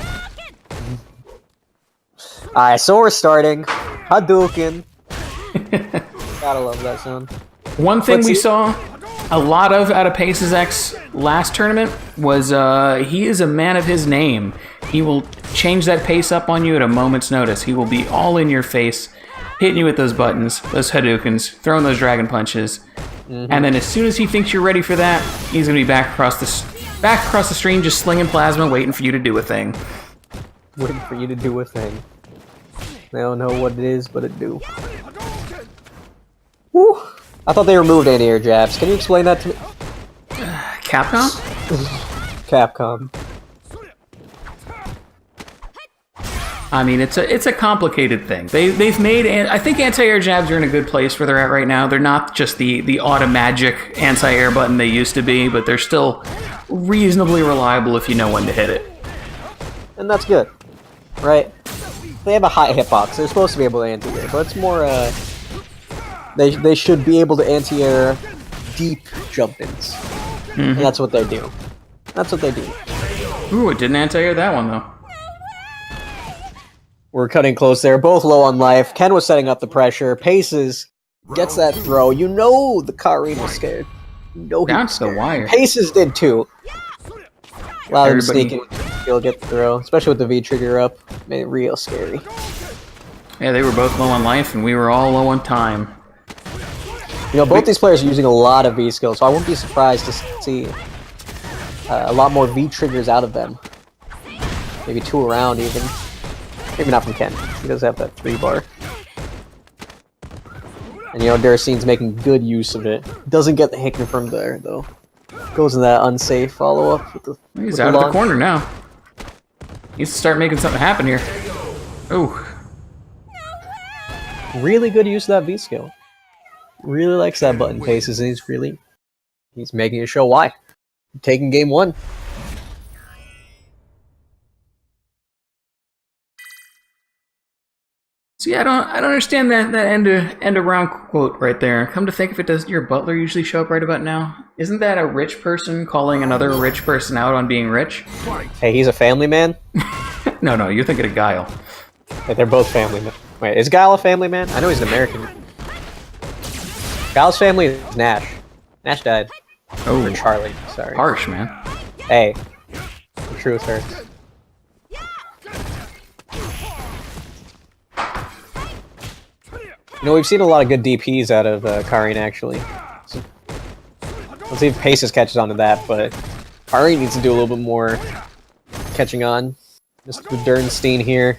Alright, so we're starting. Hadouken. Gotta love that sound. One thing we saw a lot of out of Paces X last tournament was he is a man of his name. He will change that pace up on you at a moment's notice. He will be all in your face, hitting you with those buttons, those Hadoukens, throwing those dragon punches. Mm-hmm. And then as soon as he thinks you're ready for that, he's going to be back across the stream just slinging plasma, waiting for you to do a thing. Waiting for you to do a thing. They don't know what it is, but it do. Woo! I thought they removed anti-air jabs. Can you explain that to me? Capcom? Capcom. I mean, it's a complicated thing. They've made, I think anti-air jabs are in a good place where they're at right now. They're not just the automagic anti-air button they used to be, but they're still reasonably reliable if you know when to hit it. And that's good, right? They have a high hitbox. They're supposed to be able to anti-air, but it's more, they should be able to anti-air deep jump-ins. And that's what they do. That's what they do. Ooh, it didn't anti-air that one, though. We're cutting close there. Both low on life. Ken was setting up the pressure. Paces gets that throw. You know the Karin was scared. You know he Down was to the scared. wire. Paces did too. Allowed him to Everybody- sneak in. He'll get the throw, especially with the V trigger up. Made it real scary. Yeah, they were both low on life, and we were all low on time. You know, both these players are using a lot of V skills, so I wouldn't be surprised to see a lot more V triggers out of them. Maybe 2 around even. Maybe not from Ken. He does have that 3-bar. And you know, Duracine's making good use of it. Doesn't get the hit confirmed there, though. Goes in that unsafe follow-up with the He's with out of the launch. corner now. Needs to start making something happen here. Ooh. Really good use of that V skill. Really likes that button paces, and he's making it show why. Taking game 1. See, I don't understand that end around quote right there. Come to think of it, doesn't your butler usually show up right about now? Isn't that a rich person calling another rich person out on being rich? Hey, he's a family man? No, you're thinking of Guile. Hey, they're both family men. Wait, is Guile a family man? I know he's an American. Guile's family is Nash. Nash died. Oh, Or Charlie, sorry. harsh, man. Hey, the truth hurts. You know, we've seen a lot of good DPs out of Karin, actually. So, let's see if Paces catches on to that, but Karin needs to do a little bit more catching on. Just with Dernstein here.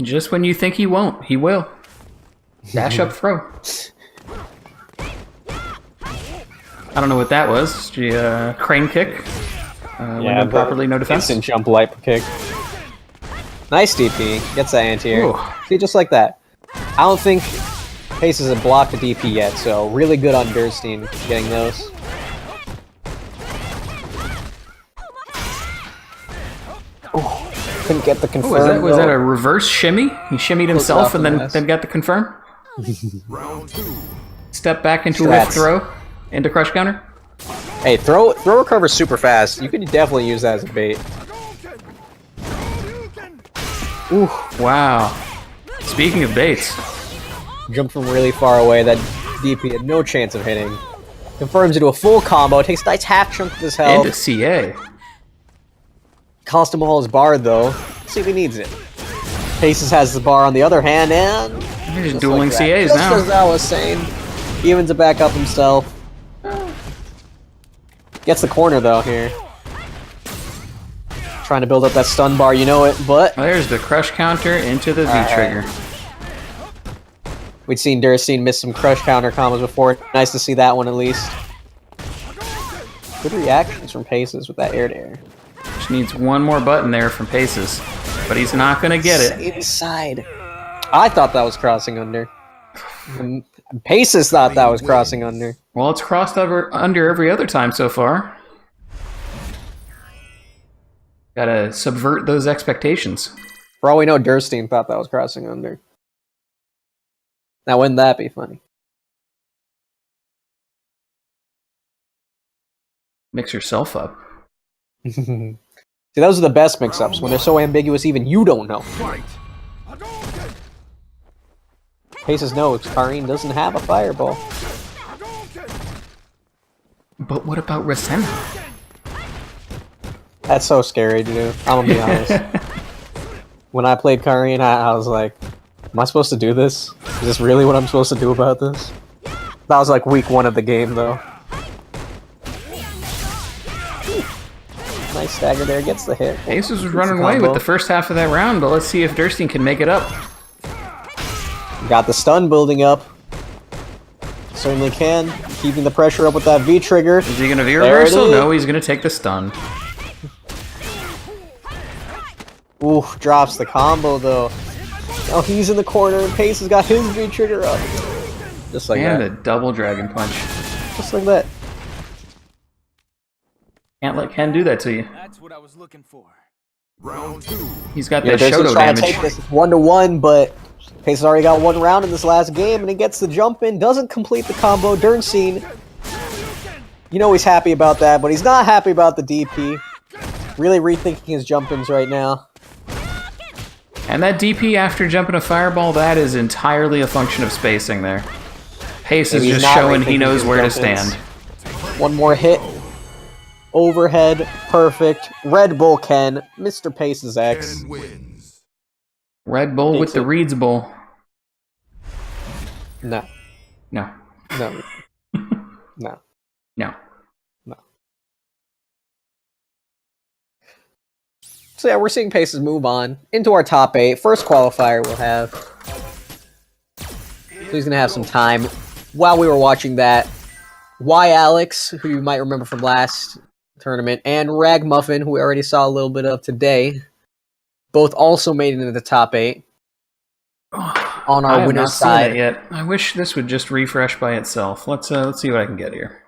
Just when you think he won't, he will. Dash up throw. I don't know what that was. Crane kick. When properly, no defense. Instant jump light kick. Nice DP. Gets that anti-air. Ooh. See, just like that. I don't think Paces have blocked a DP yet, so really good on Dernstein getting those. Ooh, couldn't get the confirm. Oh, was that a reverse shimmy? He shimmied himself off and the then glass. got the confirm? Round 2. Step back into Strats. whiff throw. Into crush counter. Hey, throw recovers super fast. You can definitely use that as a bait. Ooh, Wow. Speaking of baits. jumped from really far away. That DP had no chance of hitting. Confirms into a full combo. Takes a nice half chunk of his health. Into CA. Cost him all his bar, though. Let's see if he needs it. Paces has the bar on the other hand, and... You're just just dueling like that. CAs Just now. as I was saying. Evens it back up himself. Gets the corner, though, here. Trying to build up that stun bar, you know it, but... There's the crush counter into the Alright. V-trigger. We'd seen Duracine's miss some crush counter combos before. Nice to see that one, at least. Good reactions from Paces with that air-to-air. Just needs one more button there from Paces. But he's not going to get it. Inside. I thought that was crossing under. And Paces thought that was crossing under. Well, it's crossed under every other time so far. Gotta subvert those expectations. For all we know, Durstein thought that was crossing under. Now, wouldn't that be funny? Mix yourself up. See, those are the best mix-ups, when they're so ambiguous even you don't know. Fight. Paces knows Karin doesn't have a fireball. But what about Rasenna? That's so scary to do, I'm gonna be honest. When I played Karin, I was like, am I supposed to do this? Is this really what I'm supposed to do about this? That was like week 1 of the game, though. Nice stagger there, gets the hit. Aces was running away with the first half of that round, but let's see if Durstein can make it up. Got the stun building up. Certainly can. Keeping the pressure up with that V-trigger. Is he going to V-reversal? No, he's going to take the stun. Ooh, drops the combo though. Now he's in the corner and Pace has got his V-trigger up. Just like that. And a double dragon punch. Just like that. Can't let Ken do that to you. That's what I was looking for. Round 2. He's got Yeah, that Durstein's Shoto trying to damage. take this 1-1, but Pace has already got one round in this last game, and he gets the jump in, doesn't complete the combo. Durstein, you know he's happy about that, but he's not happy about the DP. Really rethinking his jump-ins right now. And that DP after jumping a fireball, that is entirely a function of spacing there. Pace is Maybe he's just not showing he rethinking knows his where to jump-ins. stand. One more hit. Overhead, perfect. Red Bull Ken, Mr. Pace's X. Ken wins. Red Bull with Takes the it. Reeds Bowl. No, No. no, no. No. So yeah, we're seeing Paces move on into our top 8. First qualifier we'll have. So he's going to have some time. While we were watching that, Alex, who you might remember from last tournament, and Ragmuffin, who we already saw a little bit of today, both also made it into the top 8 on I our have winner's not seen side. it yet. I wish this would just refresh by itself. Let's see what I can get here.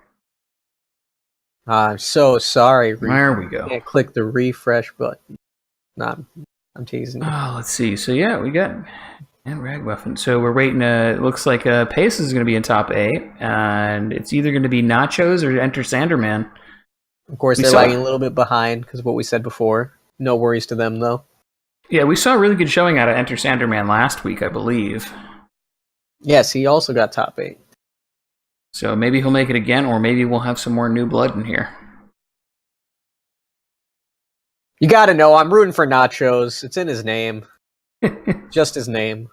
I'm so sorry. There we go. Can't click the refresh button. Nah, I'm teasing you. Oh, let's see. So yeah, we got and Ragmuffin. So we're waiting. It looks like Pace is going to be in top 8, and it's either going to be Nachos or Enter Sanderman. Of course, we they're saw- lagging a little bit behind because of what we said before. No worries to them, though. Yeah, we saw a really good showing out of Enter Sanderman last week, I believe. Yes, he also got top 8. So maybe he'll make it again, or maybe we'll have some more new blood in here. You gotta know, I'm rooting for Nachos. It's in his name. Just his name.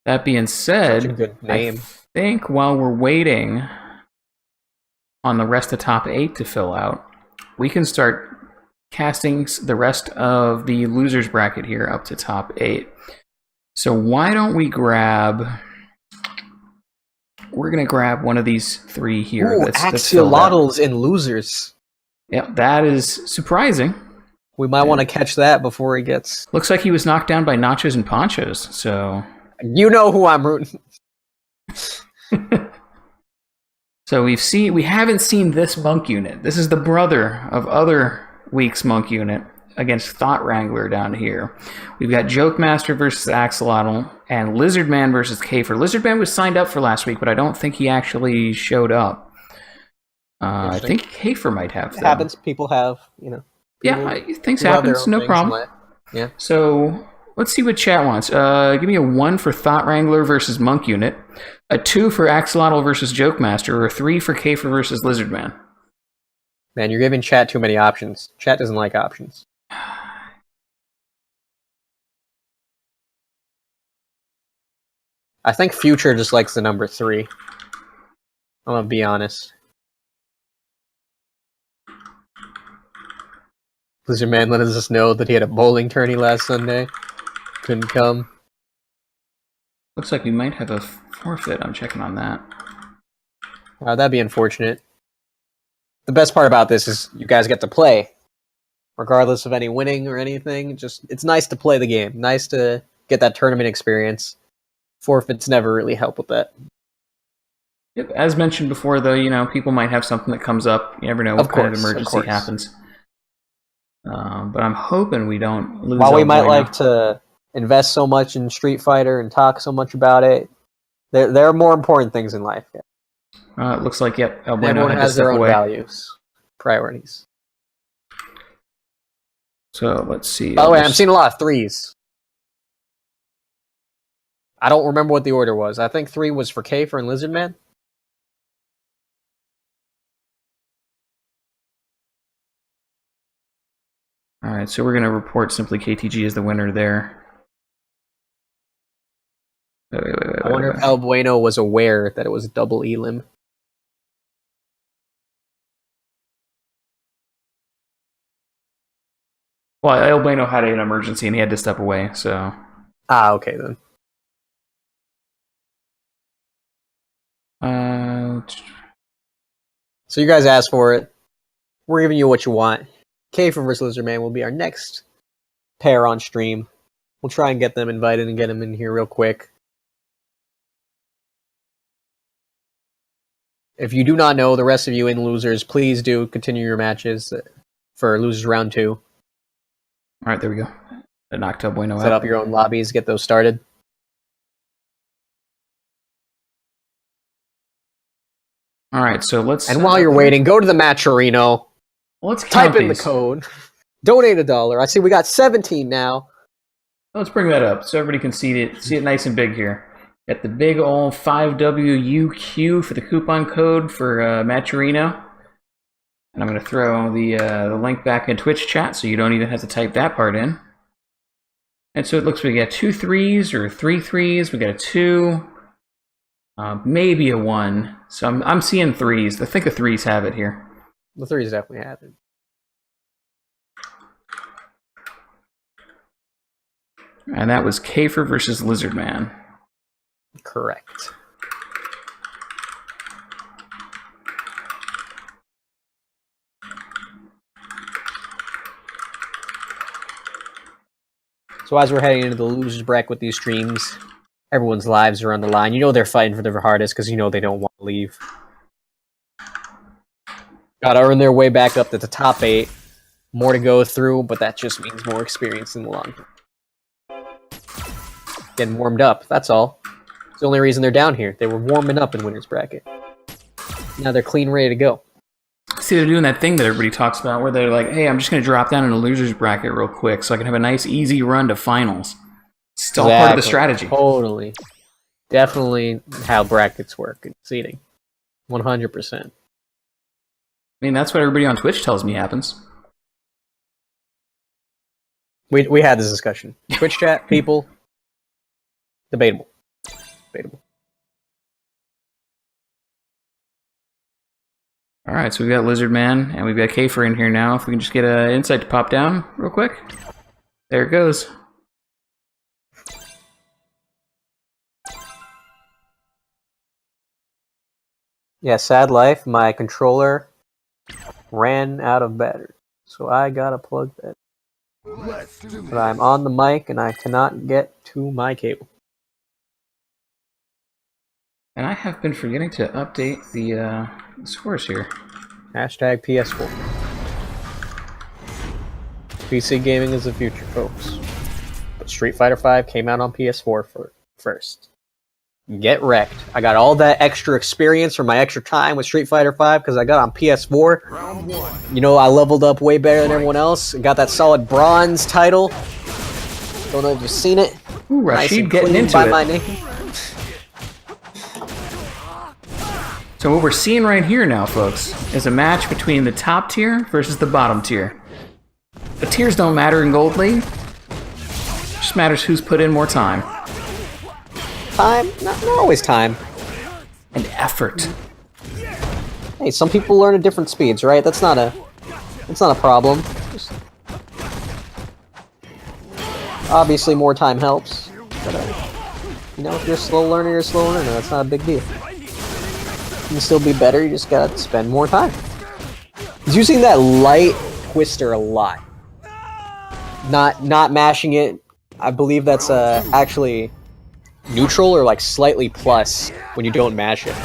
That being said, Such a good name. I think while we're waiting on the rest of top 8 to fill out, we can start casting the rest of the losers bracket here up to top 8. So why don't we grab... We're going to grab one of these 3 here. Ooh, that's filled out. Axolotls and losers. Yep, that is surprising. We might want to catch that before he gets... Looks like he was knocked down by Nachos and Ponchos, so... You know who I'm rooting. So we haven't seen this monk unit. This is the brother of other week's monk unit against Thought Wrangler down here. We've got Joke Master versus Axolotl and Lizard Man versus Kafer. Lizard Man was signed up for last week, but I don't think he actually showed up. I think Kafer might have. It happens. People have, you know... Yeah, things people have their happens. own No things in problem. life. Yeah. So let's see what chat wants. Give me a 1 for Thought Wrangler versus Monk Unit, a 2 for Axolotl versus Joke Master, or a 3 for Kafer versus Lizard Man. Man, you're giving chat too many options. Chat doesn't like options. I think Future just likes the number 3. I'm gonna be honest. Lizard Man let us know that he had a bowling tourney last Sunday. Couldn't come. Looks like we might have a forfeit. I'm checking on that. That'd be unfortunate. The best part about this is you guys get to play. Regardless of any winning or anything. Just it's nice to play the game. Nice to get that tournament experience. Forfeits never really help with that. Yep. As mentioned before, though, you know, people might have something that comes up. You never know what kind of emergency happens. But I'm hoping we don't lose. While we might like to invest so much in Street Fighter and talk so much about it, there are more important things in life. Yeah. It looks like, yep, El Bueno Everyone had to has step their own away. values, priorities. So let's see. By the way, I'm seeing a lot of 3s. I don't remember what the order was. I think 3 was for Kafer and Lizard Man. All right, so we're going to report simply KTG as the winner there. I wonder if El Bueno was aware that it was double Elim. Well, El Bueno had an emergency and he had to step away, so... Okay then. So you guys asked for it. We're giving you what you want. Kafer vs. Lizard Man will be our next pair on stream. We'll try and get them invited and get them in here real quick. If you do not know, the rest of you in Losers, please do continue your matches for Losers Round 2. All right, there we go. I knocked El Bueno Set out. up your own lobbies, get those started. All right, so let's... And while you're waiting, go to the Matcherino. Let's count Type in the these. code. Donate $1. I see we got 17 now. Let's bring that up so everybody can see it nice and big here. Got the big old 5WUQ for the coupon code for Matcherino. And I'm going to throw the link back in Twitch chat so you don't even have to type that part in. And so it looks like we got 2 3s or 3 3s. We got a 2, maybe a 1. So I'm seeing 3s. I think the 3s have it here. The 3s definitely have it. And that was Kafer versus Lizard Man. Correct. So as we're heading into the losers bracket with these streams, everyone's lives are on the line. You know they're fighting for their hardest because you know they don't want to leave. Gotta earn their way back up to the top 8. More to go through, but that just means more experience in the long run. Getting warmed up, that's all. It's the only reason they're down here. They were warming up in winner's bracket. Now they're clean, ready to go. See, they're doing that thing that everybody talks about where they're like, hey, I'm just going to drop down in a loser's bracket real quick so I can have a nice, easy run to finals. It's still part of the strategy. Totally. Definitely how brackets work in seeding. 100%. I mean, that's what everybody on Twitch tells me happens. We had this discussion. Twitch chat, people, debatable. Debatable. All right, so we've got Lizard Man, and we've got Kafer in here now. If we can just get an insight to pop down real quick. There it goes. Yeah, sad life. My controller ran out of battery, so I gotta plug that. But I'm on the mic, and I cannot get to my cable. And I have been forgetting to update the scores here. Hashtag PS4. PC gaming is the future, folks. But Street Fighter V came out on PS4 first. Get wrecked. I got all that extra experience from my extra time with Street Fighter V because I got on PS4. Round 1. You know, I leveled up way better than everyone else. Got that solid bronze title. Don't know if you've seen it. Ooh, Nice Rashid and getting clean into by it. my name. So what we're seeing right here now, folks, is a match between the top tier versus the bottom tier. The tiers don't matter in Gold League. It just matters who's put in more time. Time? Not always time. And effort. Hey, some people learn at different speeds, right? That's not a problem. Obviously, more time helps. But, you know, if you're a slow learner, you're a slow learner. That's not a big deal. You can still be better. You just gotta spend more time. He's using that light twister a lot. Not mashing it. I believe that's actually neutral or like slightly plus when you don't mash it.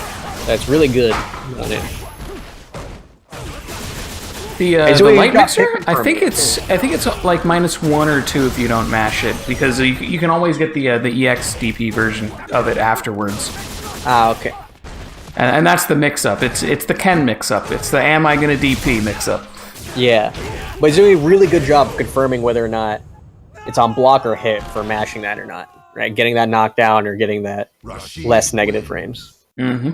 That's really good on it. The light mixer, I think it's like -1 or 2 if you don't mash it, because you can always get the EX DP version of it afterwards. Ah, okay. And that's the mix-up. It's the Ken mix-up. It's the am I gonna DP mix-up. Yeah, but he's doing a really good job of confirming whether or not it's on block or hit for mashing that or not. Right, getting that knockdown or getting that less negative frames. Mm-hmm.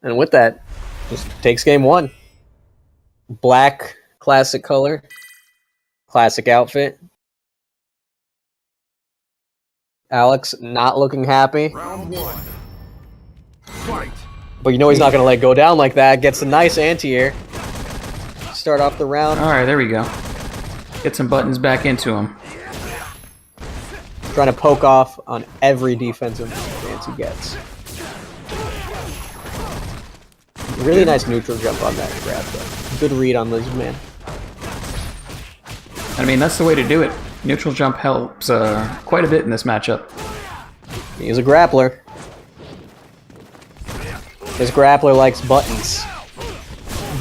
And with that, just takes game 1. Black, classic color, classic outfit. Alex not looking happy. Round 1. Fight. But you know he's not going to let go down like that. Gets a nice anti-air. Start off the round. All right, there we go. Get some buttons back into him. Trying to poke off on every defensive advance he gets. Really nice neutral jump on that grab, though. Good read on Lizard Man. I mean, that's the way to do it. Neutral jump helps quite a bit in this matchup. He's a grappler. His grappler likes buttons.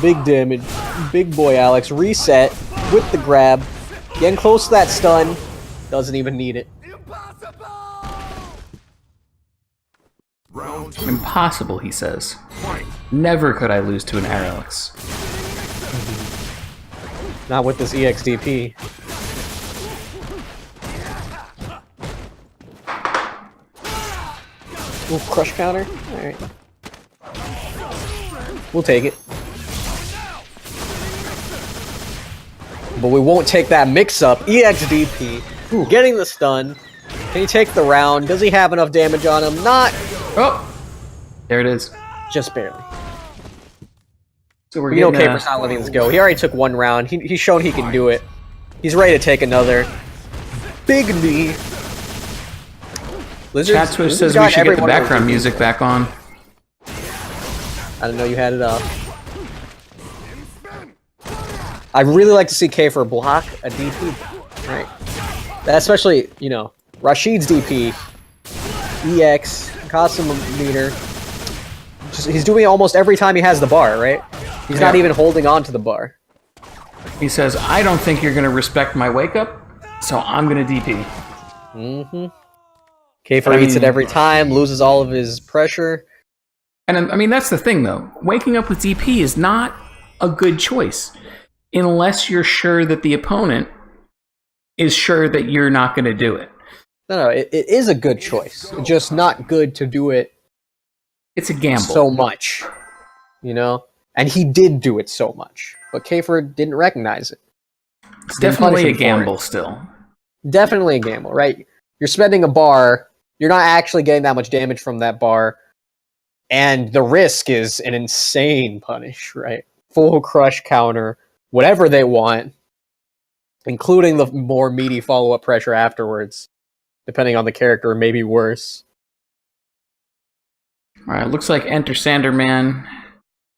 Big damage. Big boy Alex. Reset with the grab. Getting close to that stun. Doesn't even need it. Impossible, he says. Never could I lose to an Alex. Not with this EXDP. Ooh, crush counter? Alright. We'll take it. But we won't take that mix-up. EXDP. Ooh, getting the stun. Can he take the round? Does he have enough damage on him? Not. Oh! There it is. Just barely. So we're Be getting, okay for not letting this go. He already took one round. He's shown he can do it. He's ready to take another. Big knee. Chat Swish says we should get the background music back on. I didn't know you had it up. I'd really like to see Kfir block a DP. Right. That especially, you know, Rashid's DP. EX. Cost him a meter. He's doing it almost every time he has the bar, right? He's not even holding on to the bar. He says, I don't think you're going to respect my wake-up, so I'm going to DP. Mm-hmm. Kfir eats it every time, loses all of his pressure. And I mean, that's the thing, though. Waking up with DP is not a good choice unless you're sure that the opponent is sure that you're not going to do it. No, it is a good choice. It's just not good to do it. It's a gamble. So much, you know? And he did do it so much. But Kfir didn't recognize it. It's definitely a gamble still. Definitely a gamble, right? You're spending a bar, you're not actually getting that much damage from that bar, and the risk is an insane punish, right? Full crush counter, whatever they want, including the more meaty follow-up pressure afterwards, depending on the character, maybe worse. Alright, looks like Enter Sanderman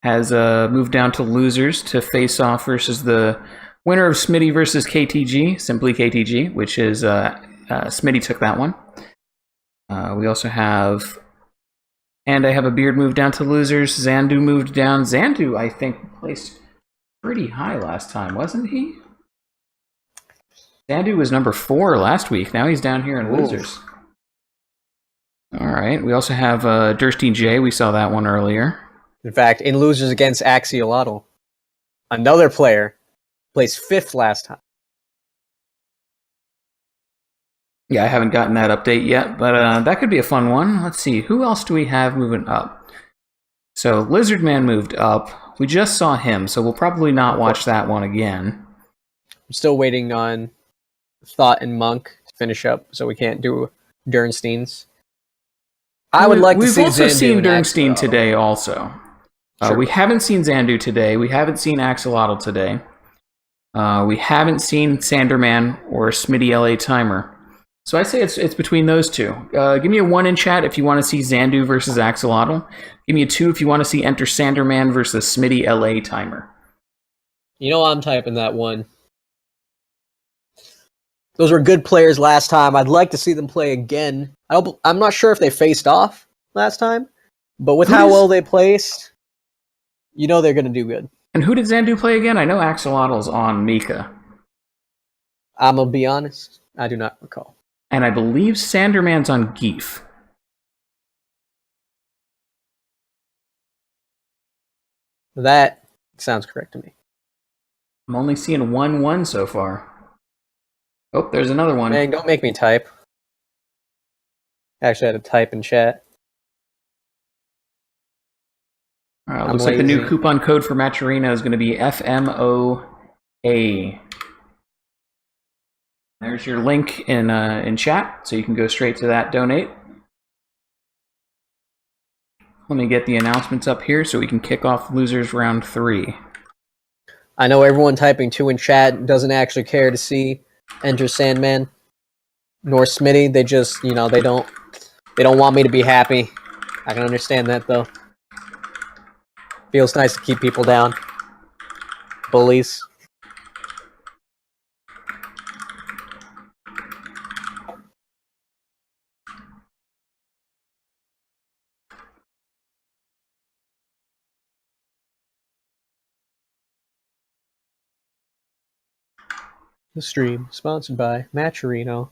has moved down to losers to face off versus the winner of Smitty versus KTG, simply KTG, which is Smitty took that one. We also have, and I have a beard moved down to losers. Zandu moved down. Zandu, I think, placed pretty high last time, wasn't he? Zandu was number 4 last week. Now he's down here in losers. All right. We also have Dursty J. We saw that one earlier. In fact, in losers against Axiolotl, another player placed 5th last time. Yeah, I haven't gotten that update yet, but that could be a fun one. Let's see. Who else do we have moving up? So Lizardman moved up. We just saw him, so we'll probably not watch that one again. I'm still waiting on Thought and Monk to finish up, so we can't do Dernstein's. I would like to see Zandu. We've also seen Dernstein today also. Sure. We haven't seen Zandu today. We haven't seen Axolotl today. We haven't seen Sanderman or Smitty LA Timer. So I say it's between those two. Give me a 1 in chat if you want to see Zandu versus Axolotl. Give me a 2 if you want to see Enter Sanderman versus Smitty LA Timer. You know I'm typing that 1. Those were good players last time. I'd like to see them play again. I'm not sure if they faced off last time, but with how well they placed, you know they're going to do good. And who did Zandu play again? I know Axolotl's on Mika. I'm going to be honest. I do not recall. And I believe Sanderman's on Geef. That sounds correct to me. I'm only seeing 1-1 so far. Oh, there's another one. Man, don't make me type. Actually, I had to type in chat. Looks like the new coupon code for Maturina is going to be FMOA. There's your link in chat, so you can go straight to that donate. Let me get the announcements up here so we can kick off losers round 3. I know everyone typing 2 in chat doesn't actually care to see Enter Sandman nor Smitty. They just, you know, they don't want me to be happy. I can understand that though. Feels nice to keep people down. Bullies. The stream, sponsored by Matcherino,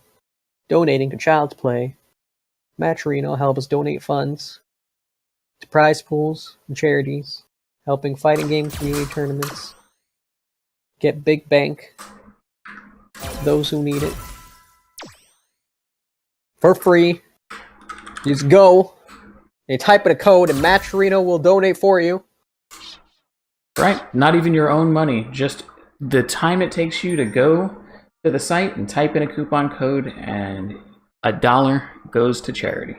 donating to Child's Play. Matcherino help us donate funds to prize pools and charities, helping fighting game community tournaments, get big bank to those who need it. For free. Just go, you type in a code, and Matcherino will donate for you. Right, not even your own money, just the time it takes you to go to the site and type in a coupon code, and $1 goes to charity.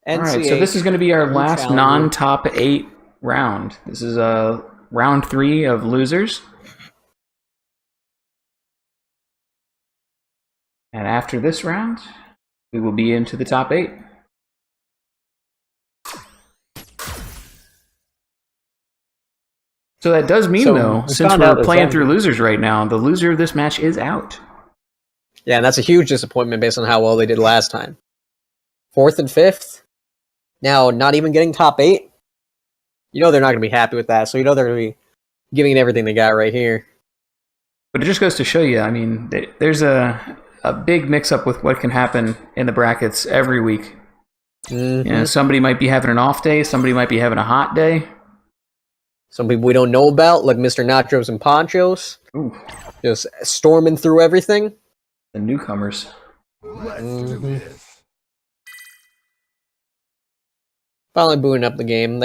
Alright, so this is going to be our last non-top 8 round. This is round 3 of losers. And after this round, we will be into the top 8. So that does mean, though, since we're playing through losers right now, the loser of this match is out. Yeah, and that's a huge disappointment based on how well they did last time. 4th and 5th. Now, not even getting top 8. You know they're not going to be happy with that, so you know they're going to be giving it everything they got right here. But it just goes to show you, I mean, there's a big mix-up with what can happen in the brackets every week. You know, somebody might be having an off day, somebody might be having a hot day. Some people we don't know about, like Mr. Nachos and Ponchos. Ooh. Just storming through everything. The newcomers. Let's do this. Finally booting up the game.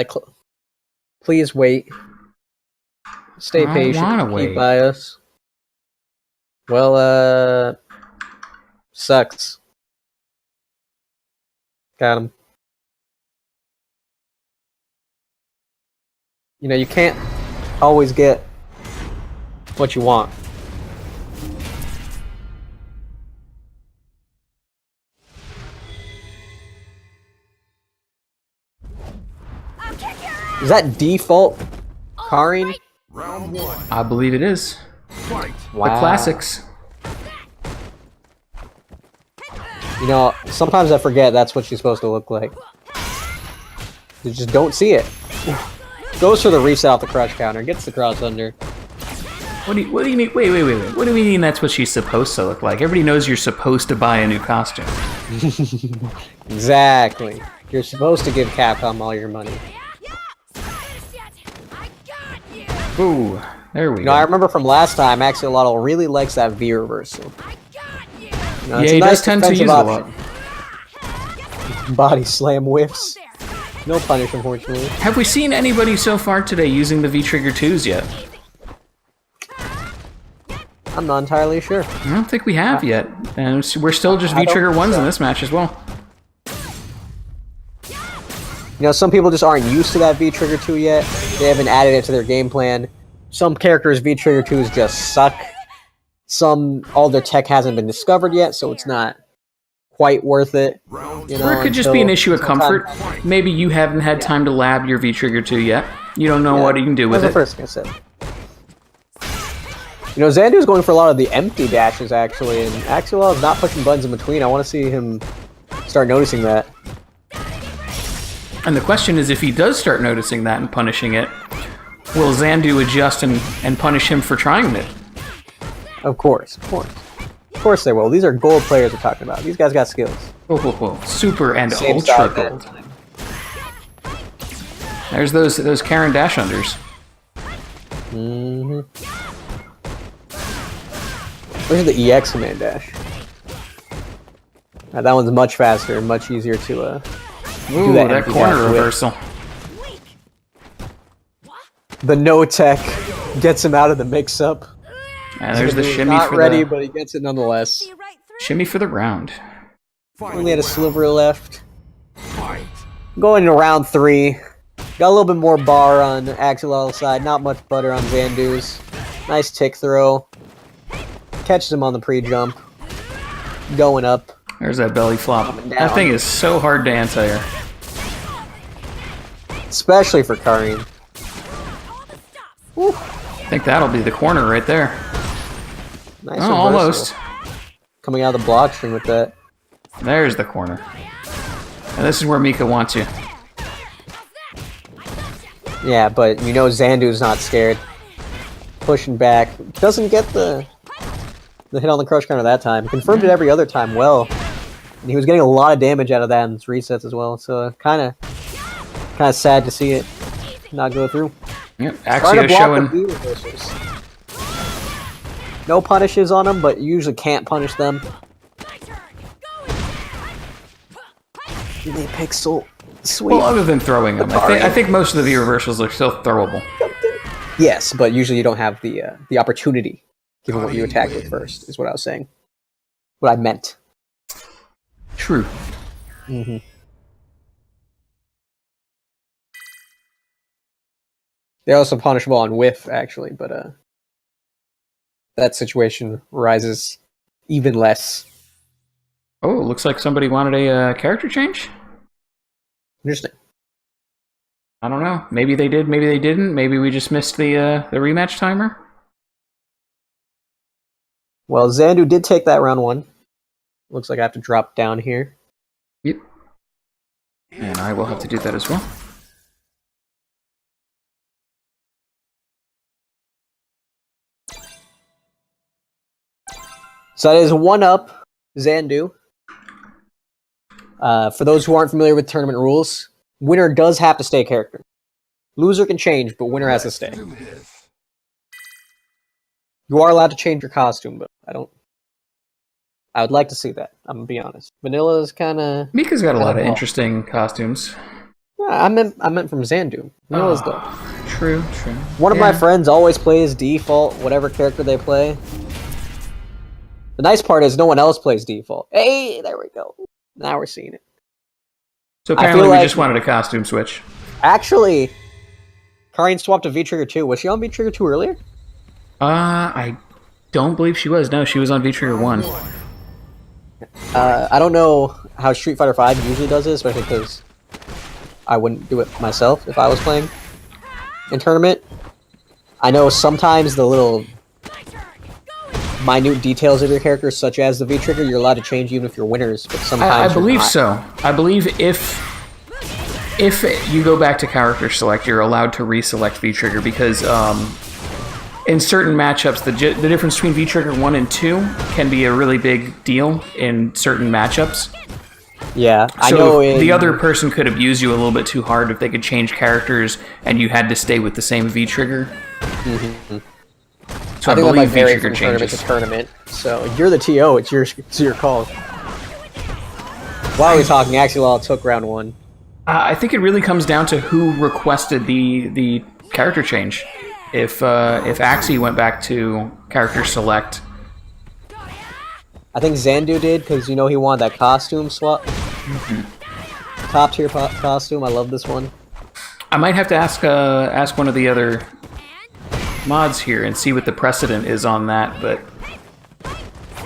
Please wait. Stay patient. Keep by us. Well, sucks. Got him. You know, you can't always get what you want. Is that default Karin? Round 1. I believe it is. Fight. Wow. The classics. You know, sometimes I forget that's what she's supposed to look like. You just don't see it. Goes for the reset off the crush counter, gets the cross under. What do you mean? Wait. What do you mean that's what she's supposed to look like? Everybody knows you're supposed to buy a new costume. Exactly. You're supposed to give Capcom all your money. Ooh, there we go. You know, I remember from last time, Axolotl really likes that V reversal. You know, yeah, he does tend to use it a lot. Body slam whiffs. No punish, unfortunately. Have we seen anybody so far today using the V-Trigger 2s yet? I'm not entirely sure. I don't think we have yet. And we're still just V-Trigger 1s in this match as well. You know, some people just aren't used to that V-Trigger 2 yet. They haven't added it to their game plan. Some characters' V-Trigger 2s just suck. Some, all their tech hasn't been discovered yet, so it's not quite worth it. You know, or it could just be an issue of comfort. Maybe you haven't had time to lab your V-Trigger 2 yet. You don't know what you can do with it. That's the first thing I said. You know, Xandu's going for a lot of the empty dashes, actually, and Axolotl is not pushing buttons in between. I want to see him start noticing that. And the question is, if he does start noticing that and punishing it, will Xandu adjust and punish him for trying it? Of course, of course. Of course they will. These are gold players we're talking about. These guys got skills. Whoa. Super and Same ultra gold. There's those Karen dash unders. Where's the EX command dash? That one's much faster and much easier to Ooh, do that corner reversal. The no tech gets him out of the mix-up. And there's the shimmy not for ready, the but he gets it nonetheless. shimmy for the round. Only had a sliver left. Going into round 3. Got a little bit more bar on Axolotl's side, not much butter on Xandu's. Nice tick throw. Catches him on the pre-jump. Going up. There's that belly flop. That thing is so hard to anti-air. Especially for Karin. I think that'll be the corner right there. Nice oh, almost. Coming out of the block string with that. There's the corner. And this is where Mika wants you. Yeah, but you know Xandu's not scared. Pushing back. Doesn't get the hit on the crush counter that time. Confirmed it every other time well. And he was getting a lot of damage out of that in his resets as well. So kind of sad to see it not go through. Yep, Axio showing. No punishes on him, but you usually can't punish them. They pixel. Sweet. Well, other than throwing them, I think most of the V reversals are still throwable. Yes, but usually you don't have the opportunity, given what you attacked with first, is what I was saying. What I meant. True. Mm-hmm. They're also punishable on whiff, actually, but that situation rises even less. Oh, looks like somebody wanted a character change? Interesting. I don't know. Maybe they did, maybe they didn't. Maybe we just missed the rematch timer? Well, Xandu did take that round 1. Looks like I have to drop down here. Yep. And I will have to do that as well. So that is 1-up Xandu. For those who aren't familiar with tournament rules, winner does have to stay character. Loser can change, but winner has to stay. You are allowed to change your costume, but I would like to see that. I'm gonna be honest. Vanilla's kind of. Mika's got a lot of interesting costumes. Yeah, I meant from Xandu. Vanilla's though. True. One of my friends always plays default, whatever character they play. The nice part is no one else plays default. Hey, there we go. Now we're seeing it. So apparently we just wanted a costume switch. Actually, Karin swapped to V-Trigger 2. Was she on V-Trigger 2 earlier? I don't believe she was. No, she was on V-Trigger 1. I don't know how Street Fighter V usually does it, especially because I wouldn't do it myself if I was playing in tournament. I know sometimes the little minute details of your character, such as the V-Trigger, you're allowed to change even if you're winners, but sometimes I believe so. I believe if you go back to character select, you're allowed to reselect V-Trigger because in certain matchups, the difference between V-Trigger 1 and 2 can be a really big deal in certain matchups. Yeah, I so know. The other person could abuse you a little bit too hard if they could change characters and you had to stay with the same V-Trigger. Mm-hmm. So I think believe that might vary V-Trigger from tournament changes. to tournament. So you're the TO. It's your call. Why are we talking? Axolotl took round 1. I think it really comes down to who requested the character change. If Axie went back to character select, I think Xandu did because he wanted that costume swap. Mm-hmm. Top tier costume. I love this one. I might have to ask one of the other mods here and see what the precedent is on that, but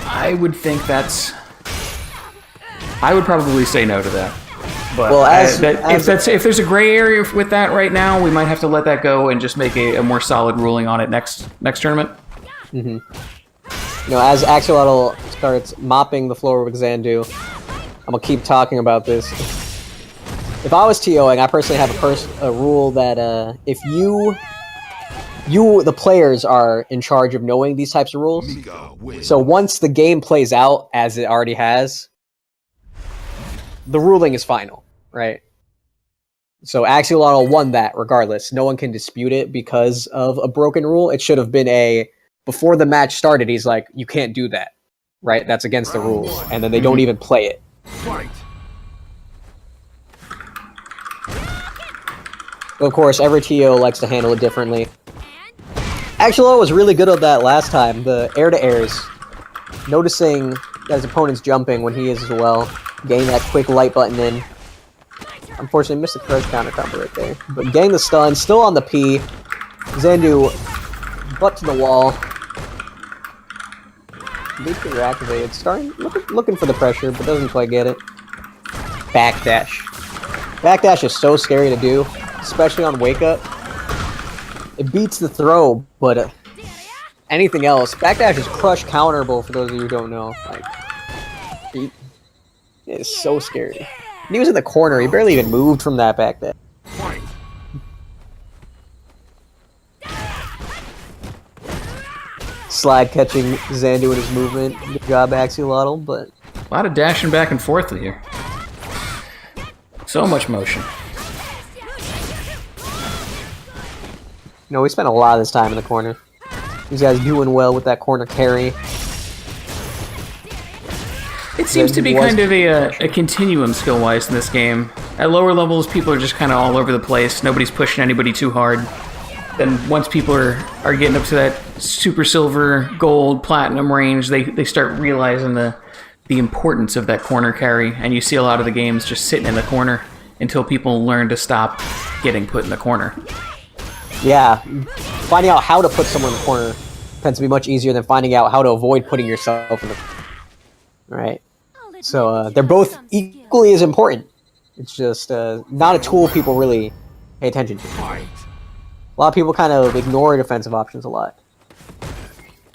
I would think I would probably say no to that. But well, if there's a gray area with that right now, we might have to let that go and just make a more solid ruling on it next tournament. Mm-hmm. As Axolotl starts mopping the floor with Xandu, I'm gonna keep talking about this. If I was TOing, I personally have a rule that if the players are in charge of knowing these types of rules. So once the game plays out as it already has, the ruling is final, right? So Axolotl won that regardless. No one can dispute it because of a broken rule. It should have been before the match started, he's like, you can't do that, right? That's against the rules. And then they don't even play it. Of course, every TO likes to handle it differently. Axolotl was really good at that last time, the air-to-airs. Noticing that his opponent's jumping when he is as well. Getting that quick light button in. Unfortunately, missed the crush counter combo right there. But getting the stun, still on the P. Xandu, butt to the wall. Leap finger activated. Starting, looking for the pressure, but doesn't quite get it. Backdash. Backdash is so scary to do, especially on Wake Up. It beats the throw, but anything else. Backdash is crush counterable for those of you who don't know. Like, it is so scary. And he was in the corner. He barely even moved from that backdash. Slide catching Xandu in his movement. Good job, Axolotl, but... A lot of dashing back and forth here. So much motion. No, we spent a lot of this time in the corner. These guys doing well with that corner carry. It seems to be kind of a continuum skill-wise in this game. At lower levels, people are just kind of all over the place. Nobody's pushing anybody too hard. Then once people are getting up to that super silver, gold, platinum range, they start realizing the importance of that corner carry, and you see a lot of the games just sitting in the corner until people learn to stop getting put in the corner. Yeah, finding out how to put someone in the corner tends to be much easier than finding out how to avoid putting yourself in the corner. Right? So they're both equally as important. It's just not a tool people really pay attention to. A lot of people kind of ignore defensive options a lot.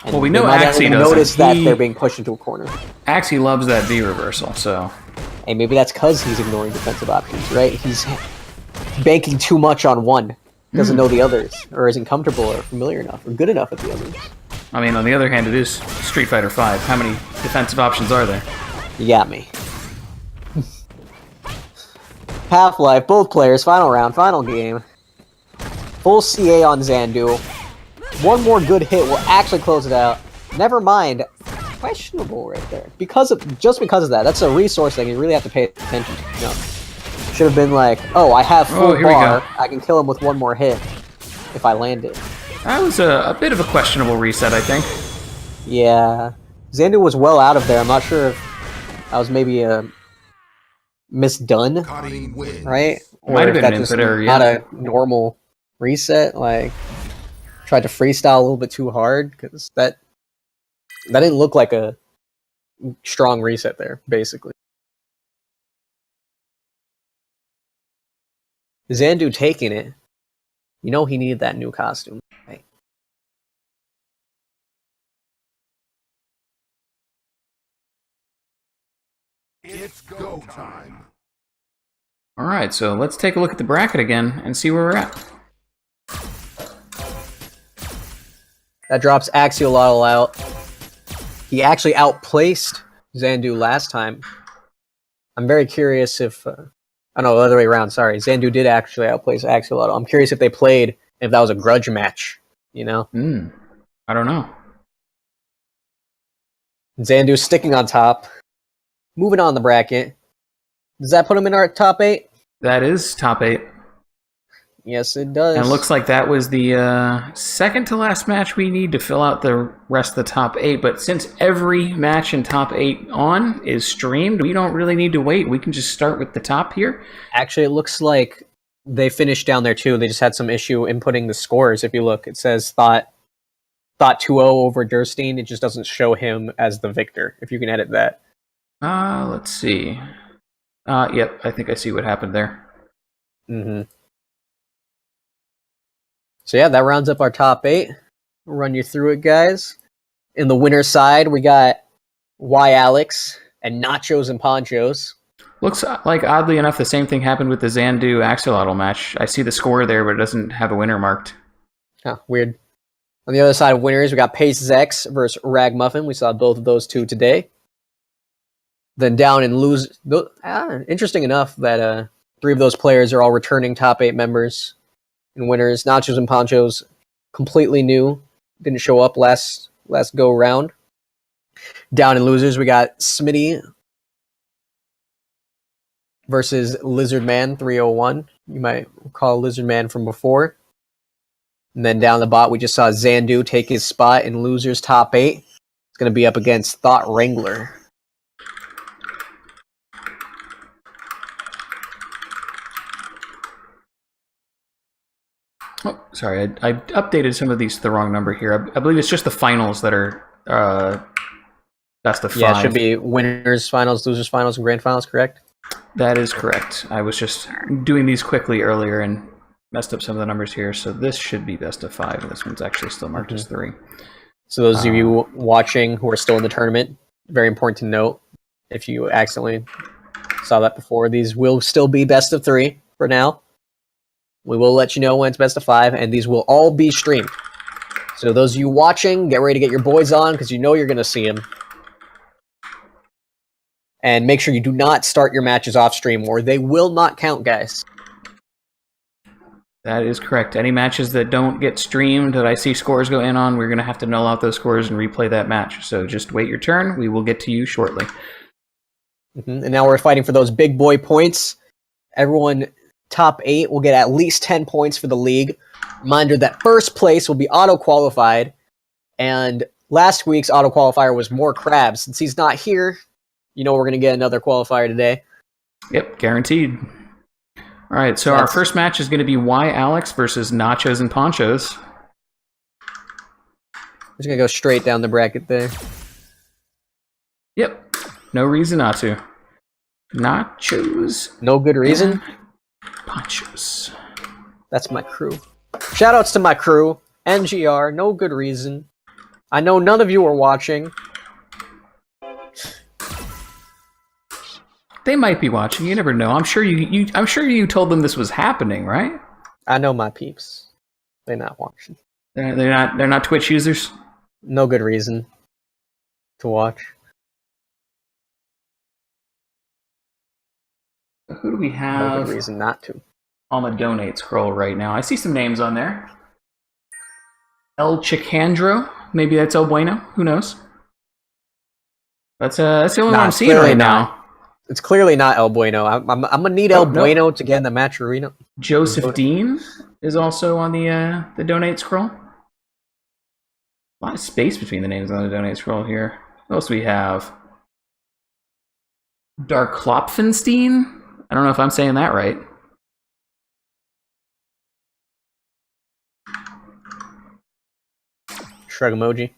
And well, we know Axie doesn't. Notice that they're being pushed into a corner. Axie loves that V reversal, so... Hey, maybe that's because he's ignoring defensive options, right? He's banking too much on one. Doesn't know the others, or isn't comfortable or familiar enough, or good enough with the others. I mean, on the other hand, it is Street Fighter V. How many defensive options are there? You got me. Half-Life, both players, final round, final game. Full CA on Xandu. One more good hit will actually close it out. Never mind. Questionable right there. Just because of that. That's a resource that you really have to pay attention to. No. Should have been like, oh, I have full bar. I can kill him with one more hit if I land it. That was a bit of a questionable reset, I think. Yeah. Xandu was well out of there. I'm not sure if that was maybe a misdone, right? Or might have if been that an just inputter, not a normal reset. Like, tried to freestyle a little bit too hard because that didn't look like a strong reset there, basically. Xandu taking it. You know he needed that new costume, right? It's go time. Alright, so let's take a look at the bracket again and see where we're at. That drops Axolotl out. He actually outplaced Xandu last time. I'm very curious if... oh no, the other way around, sorry. Xandu did actually outplace Axolotl. I'm curious if they played, if that was a grudge match, you know? I don't know. Xandu sticking on top. Moving on the bracket. Does that put him in our top 8? That is top 8. Yes, it does. And it looks like that was the second to last match we need to fill out the rest of the top 8. But since every match in top 8 on is streamed, we don't really need to wait. We can just start with the top here. Actually, it looks like they finished down there too. They just had some issue inputting the scores. If you look, it says Thought 2-0 over Durstein. It just doesn't show him as the victor. If you can edit that. Let's see. Yep, I think I see what happened there. Mm-hmm. So yeah, that rounds up our top 8. We'll run you through it, guys. In the winner's side, we got Y Alex and Nachos and Ponchos. Looks like, oddly enough, the same thing happened with the Xandu Axolotl match. I see the score there, but it doesn't have a winner marked. Huh, weird. On the other side of winners, we got Pace Zex versus Ragmuffin. We saw both of those two today. Then down in lose... interesting enough that 3 of those players are all returning top 8 members and winners. Nachos and Ponchos, completely new. Didn't show up last go round. Down in losers, we got Smitty versus Lizard Man 301. You might recall Lizard Man from before. And then down the bot, we just saw Xandu take his spot in losers top 8. It's going to be up against Thought Wrangler. Oh, sorry, I updated some of these to the wrong number here. I believe it's just the finals that are best of 5. Yeah, it should be winners, finals, losers, finals, and grand finals, correct? That is correct. I was just doing these quickly earlier and messed up some of the numbers here, so this should be best of 5, and this one's actually still marked as 3. So those of you watching who are still in the tournament, very important to note, if you accidentally saw that before, these will still be best of 3 for now. We will let you know when it's best of 5, and these will all be streamed. So those of you watching, get ready to get your boys on, because you know you're going to see them. And make sure you do not start your matches off stream, or they will not count, guys. That is correct. Any matches that don't get streamed that I see scores go in on, we're going to have to null out those scores and replay that match. So just wait your turn. We will get to you shortly. And now we're fighting for those big boy points. Everyone top 8 will get at least 10 points for the league. Reminder that first place will be auto-qualified. And last week's auto-qualifier was more Crabs. Since he's not here, you know we're going to get another qualifier today. Yep, guaranteed. All right, so our first match is going to be Y Alex versus Nachos and Ponchos. I'm just going to go straight down the bracket there. Yep, no reason not to. Nachos. No good reason. Ponchos. That's my crew. Shoutouts to my crew. NGR, no good reason. I know none of you are watching. They might be watching. You never know. I'm sure you told them this was happening, right? I know my peeps. They're not watching. They're not Twitch users. No good reason to watch. Who do we have? No good reason not to. On the donate scroll right now. I see some names on there. El Chicandro. Maybe that's El Bueno. Who knows? That's the only one I'm seeing right now. It's clearly not El Bueno. I'm gonna need El Bueno to get in the match arena. Joseph Dean is also on the donate scroll. A lot of space between the names on the donate scroll here. What else do we have? Dark Klopfenstein? I don't know if I'm saying that right. Shrug emoji.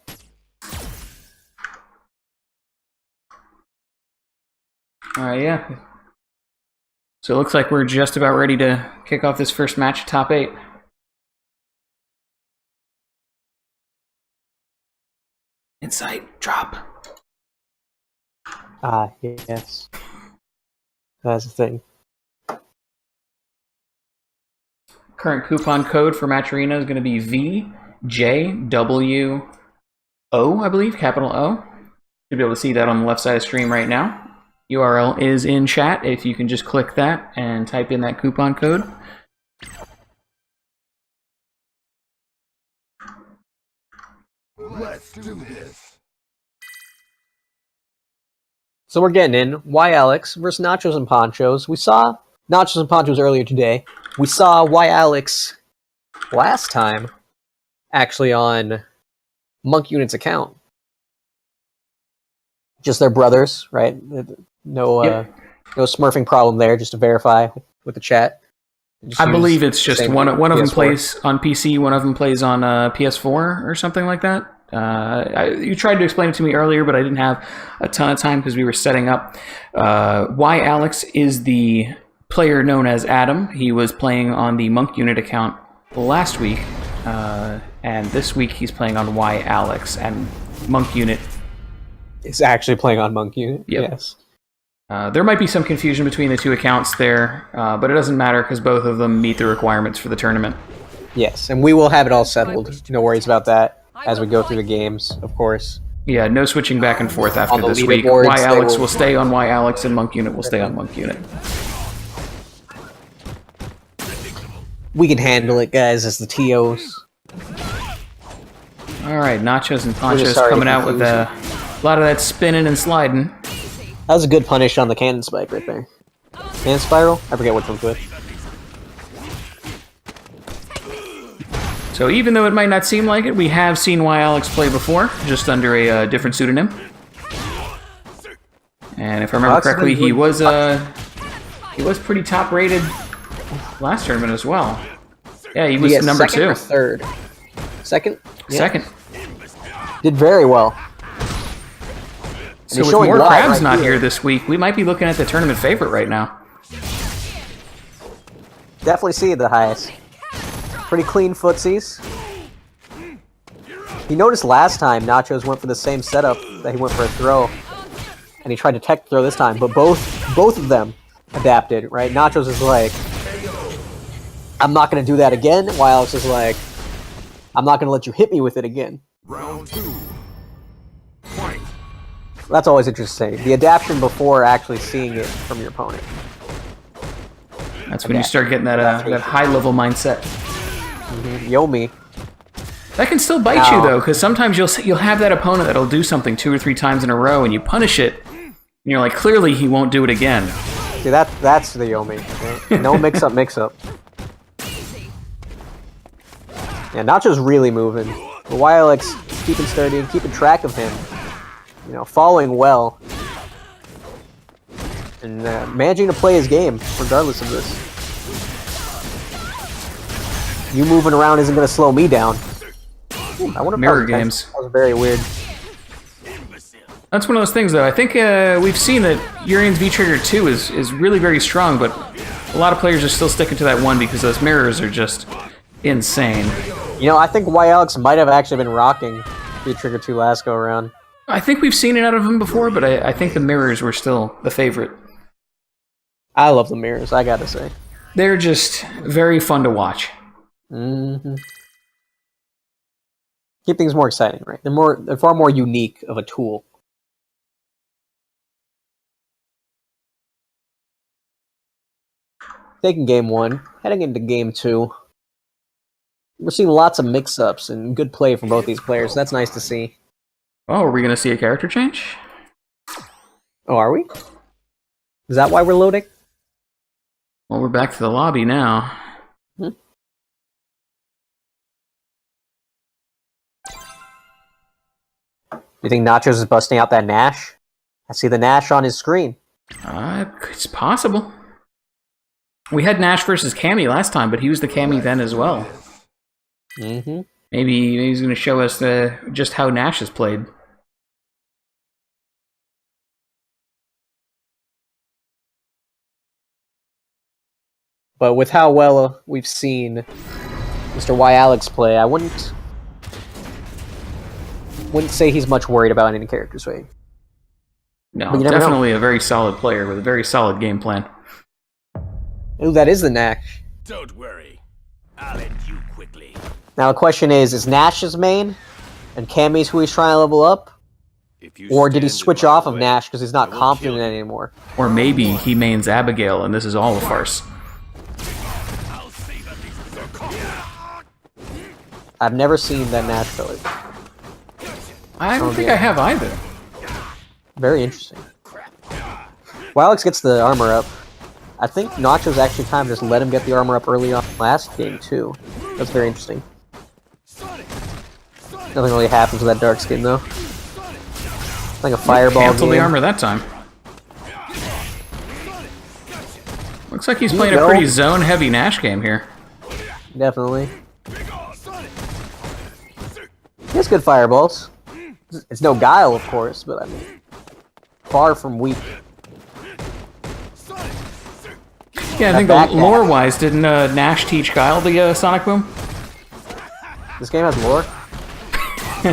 Alright, yeah. So it looks like we're just about ready to kick off this first match, top 8. Insight, drop. Ah, yes. That's the thing. Current coupon code for Match Arena is going to be VJWO, I believe, capital O. Should be able to see that on the left side of the stream right now. URL is in chat if you can just click that and type in that coupon code. Let's do this. So we're getting in. Y Alex versus Nachos and Ponchos. We saw Nachos and Ponchos earlier today. We saw Y Alex last time, actually on Monk Unit's account. Just their brothers, right? No, no smurfing problem there. Just to verify with the chat. I believe it's just one of them plays on PC, one of them plays on PS4 or something like that. You tried to explain it to me earlier, but I didn't have a ton of time because we were setting up. Y Alex is the player known as Adam. He was playing on the Monk Unit account last week, and this week he's playing on Y Alex, and Monk Unit is actually playing on Monk Unit. Yep. Yes. There might be some confusion between the two accounts there, but it doesn't matter because both of them meet the requirements for the tournament. Yes, and we will have it all settled. No worries about that as we go through the games, of course. Yeah, no switching back and forth after this week. Leaderboards, Y Alex will stay on Y Alex, and Monk Unit will stay on Monk Unit. We can handle it, guys, as the TOs. All right, Nachos and Ponchos coming out with a lot of that spinning and sliding. That was a good punish on the cannon spike right there. Cannon spiral? I forget which one's which. So even though it might not seem like it, we have seen Y Alex play before, just under a different pseudonym. And if I remember correctly, he was pretty top rated last tournament as well. Yeah, he Did was get number second 2. or third? Second? Yeah. Second. Did very well. So with more crabs not here this week, we might be looking at the tournament favorite right now. Definitely see the highest. Pretty clean footsies. You noticed last time Nachos went for the same setup that he went for a throw. And he tried to tech throw this time, but both of them adapted, right? Nachos is like, I'm not going to do that again, while Alex is like, I'm not going to let you hit me with it again. Round 2. Fight. That's always interesting. The adaptation before actually seeing it from your opponent. That's when you start getting that high-level mindset. Yomi. That can still bite you, though, because sometimes you'll have that opponent that'll do something 2 or 3 times in a row, and you punish it, and you're like, clearly he won't do it again. See, that's the Yomi. Right? No mix-up, mix-up. Yeah, Nacho's really moving. But Alex keeping sturdy and keeping track of him. You know, following well. And managing to play his game, regardless of this. You moving around isn't going to slow me down. Ooh, I wonder if Mirror games. That was very weird. That's one of those things, though. I think we've seen that Urian's V-Trigger 2 is really very strong, but a lot of players are still sticking to that one because those mirrors are just insane. You know, I think Alex might have actually been rocking V-Trigger 2 last go around. I think we've seen it out of him before, but I think the mirrors were still the favorite. I love the mirrors, I gotta say. They're just very fun to watch. Keep things more exciting, right? They're far more unique of a tool. Taking game 1, heading into game 2. We're seeing lots of mix-ups and good play from both these players. That's nice to see. Oh, are we going to see a character change? Oh, are we? Is that why we're loading? Well, we're back to the lobby now. You think Nachos is busting out that Nash? I see the Nash on his screen. It's possible. We had Nash versus Cammy last time, but he was the Cammy then as well. Maybe he's going to show us just how Nash is played. But with how well we've seen Mr. Alex play, I wouldn't say he's much worried about any characters, right? No, definitely a very solid player with a very solid game plan. Ooh, that is the Nash. Don't worry. I'll end you quickly. Now the question is Nash his main? And Cammy's who he's trying to level up? Or did he switch off of Nash because he's not confident anymore? Or maybe he mains Abigail and this is all a farce. I've never seen that Nash village. I don't think I have either. Very interesting. Alex gets the armor up. I think Nacho's actually kind of just let him get the armor up early on last game, too. That's very interesting. Nothing really happens with that dark skin, though. Like a fireball Cancel the game. armor that time. Looks like he's playing a pretty zone-heavy Nash game here. Definitely. He has good fireballs. It's no Guile, of course, but I mean, far from weak. Yeah, I think lore-wise, didn't Nash teach Guile the Sonic Boom? This game has lore? I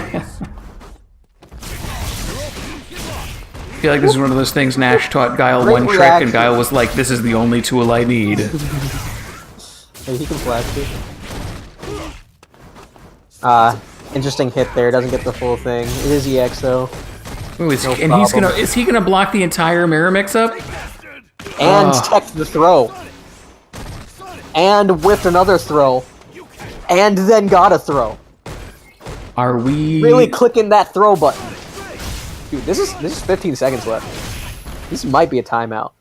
feel like this is one of those things Nash taught Guile one trick, and Guile was like, this is the only tool I need. Hey, he can flash too. Interesting hit there, doesn't get the full thing. It is EX though. Ooh, is he gonna block the entire mirror mix-up? And teched the throw. And whipped another throw. And then got a throw. Are we really clicking that throw button? Dude, this is 15 seconds left. This might be a timeout.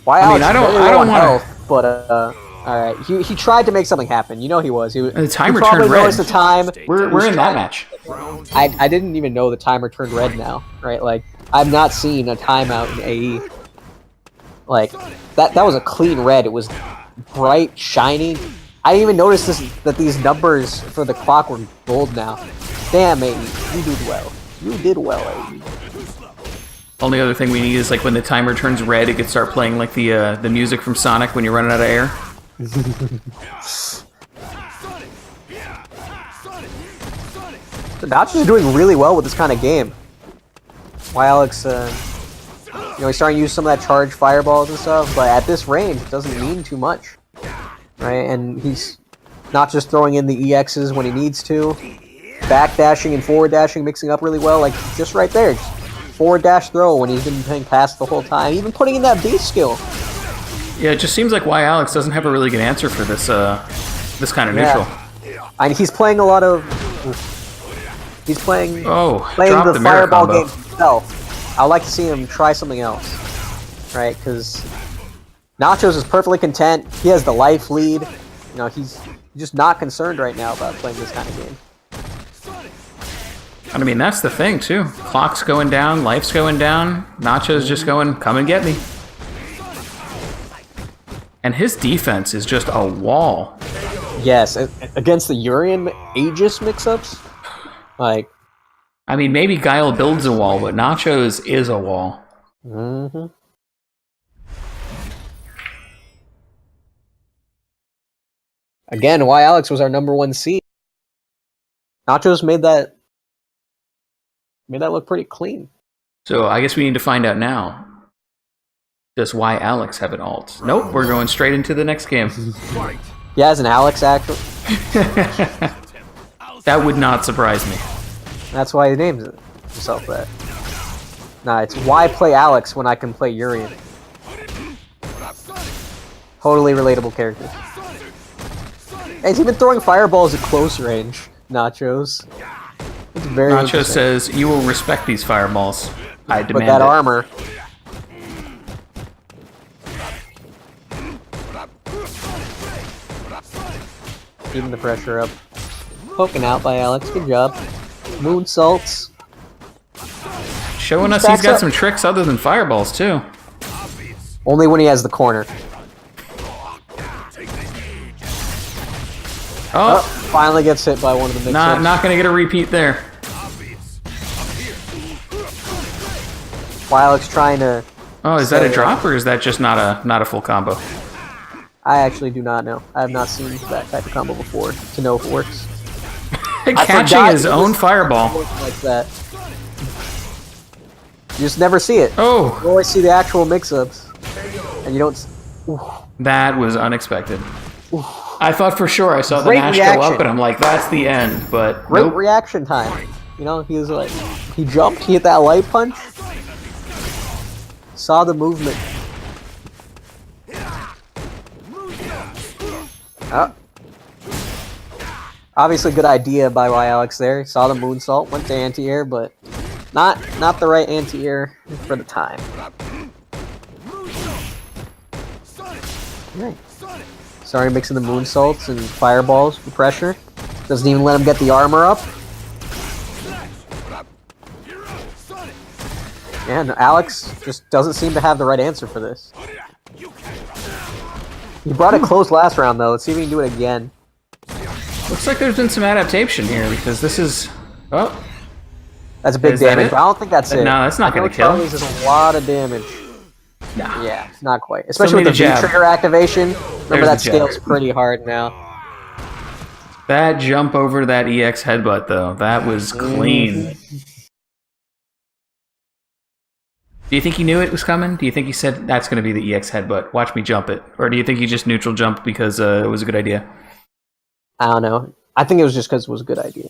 I mean, I don't want to. But all right, he tried to make something happen. You know he was. The timer he turned red. Noticed the time. We're in that match. I didn't even know the timer turned red now. Right, like I've not seen a timeout in AE. Like that was a clean red. It was bright, shiny. I didn't even notice that these numbers for the clock were gold now. Damn, mate, you did well. You did well, mate. Only other thing we need is like when the timer turns red, it could start playing like the music from Sonic when you're running out of air. So Nacho's is doing really well with this kind of game. Why Alex, he's starting to use some of that charged fireballs and stuff, but at this range, it doesn't mean too much, right? And he's not just throwing in the EXs when he needs to, back dashing and forward dashing, mixing up really well, like just right there, just forward dash throw when he's been playing pass the whole time, even putting in that B skill. Yeah, it just seems like why Alex doesn't have a really good answer for this this kind of neutral. And he's playing a lot of. He's playing the fireball game himself. I'd like to see him try something else, right? Because Nachos is perfectly content. He has the life lead. You know, he's just not concerned right now about playing this kind of game. I mean, that's the thing too. Clock's going down, life's going down. Nacho's just going, come and get me. And his defense is just a wall. Yes, against the Urian Aegis mix-ups. Like, I mean, maybe Guile builds a wall, but Nachos is a wall. Mm-hmm. Again, why Alex was our #1 seed. Nachos made that look pretty clean. So I guess we need to find out now. Does why Alex have an alt? Nope, we're going straight into the next game. He has an Alex actually. That would not surprise me. That's why he names it himself that. Nah, it's why play Alex when I can play Urian. Totally relatable characters. Hey, he's even throwing fireballs at close range, Nachos. It's very Nacho says, you will respect these fireballs. I demand but that it. armor. Keeping the pressure up. Poking out by Alex. Good job. Moonsaults. Showing us he's got some tricks other than fireballs, too. Only when he has the corner. Oh, finally gets hit by one of the mix-ups. not going to get a repeat there. Why Alex trying to... Oh, is that a drop, or is that just not a full combo? I actually do not know. I have not seen that type of combo before to know if it works. Catching his own fireball. Like that. You just never see it. Oh! You always see the actual mix-ups. And you don't... That was unexpected. I thought for sure I saw the Great Nash reaction. go up, and I'm like, that's the end, but Great nope. reaction time. You know, he was like... He jumped, he hit that light punch. Saw the movement. Oh. Obviously good idea by Y Alex there. Saw the moonsault, went to anti-air, but not the right anti-air for the time. Right. Sorry, mixing the moonsaults and fireballs for pressure. Doesn't even let him get the armor up. And Alex just doesn't seem to have the right answer for this. He brought it close last round, though. Let's see if we can do it again. Looks like there's been some adaptation here, because this is... Oh. That's a big damage, but I don't think that's it. No, that's not going to kill. Charlie's is a lot of damage. Nah. Yeah, not quite. Especially with the V-trigger activation. Remember, that scales pretty hard now. That jump over that EX headbutt, though, that was clean. Do you think he knew it was coming? Do you think he said, that's going to be the EX headbutt, watch me jump it? Or do you think he just neutral jumped because it was a good idea? I don't know. I think it was just because it was a good idea.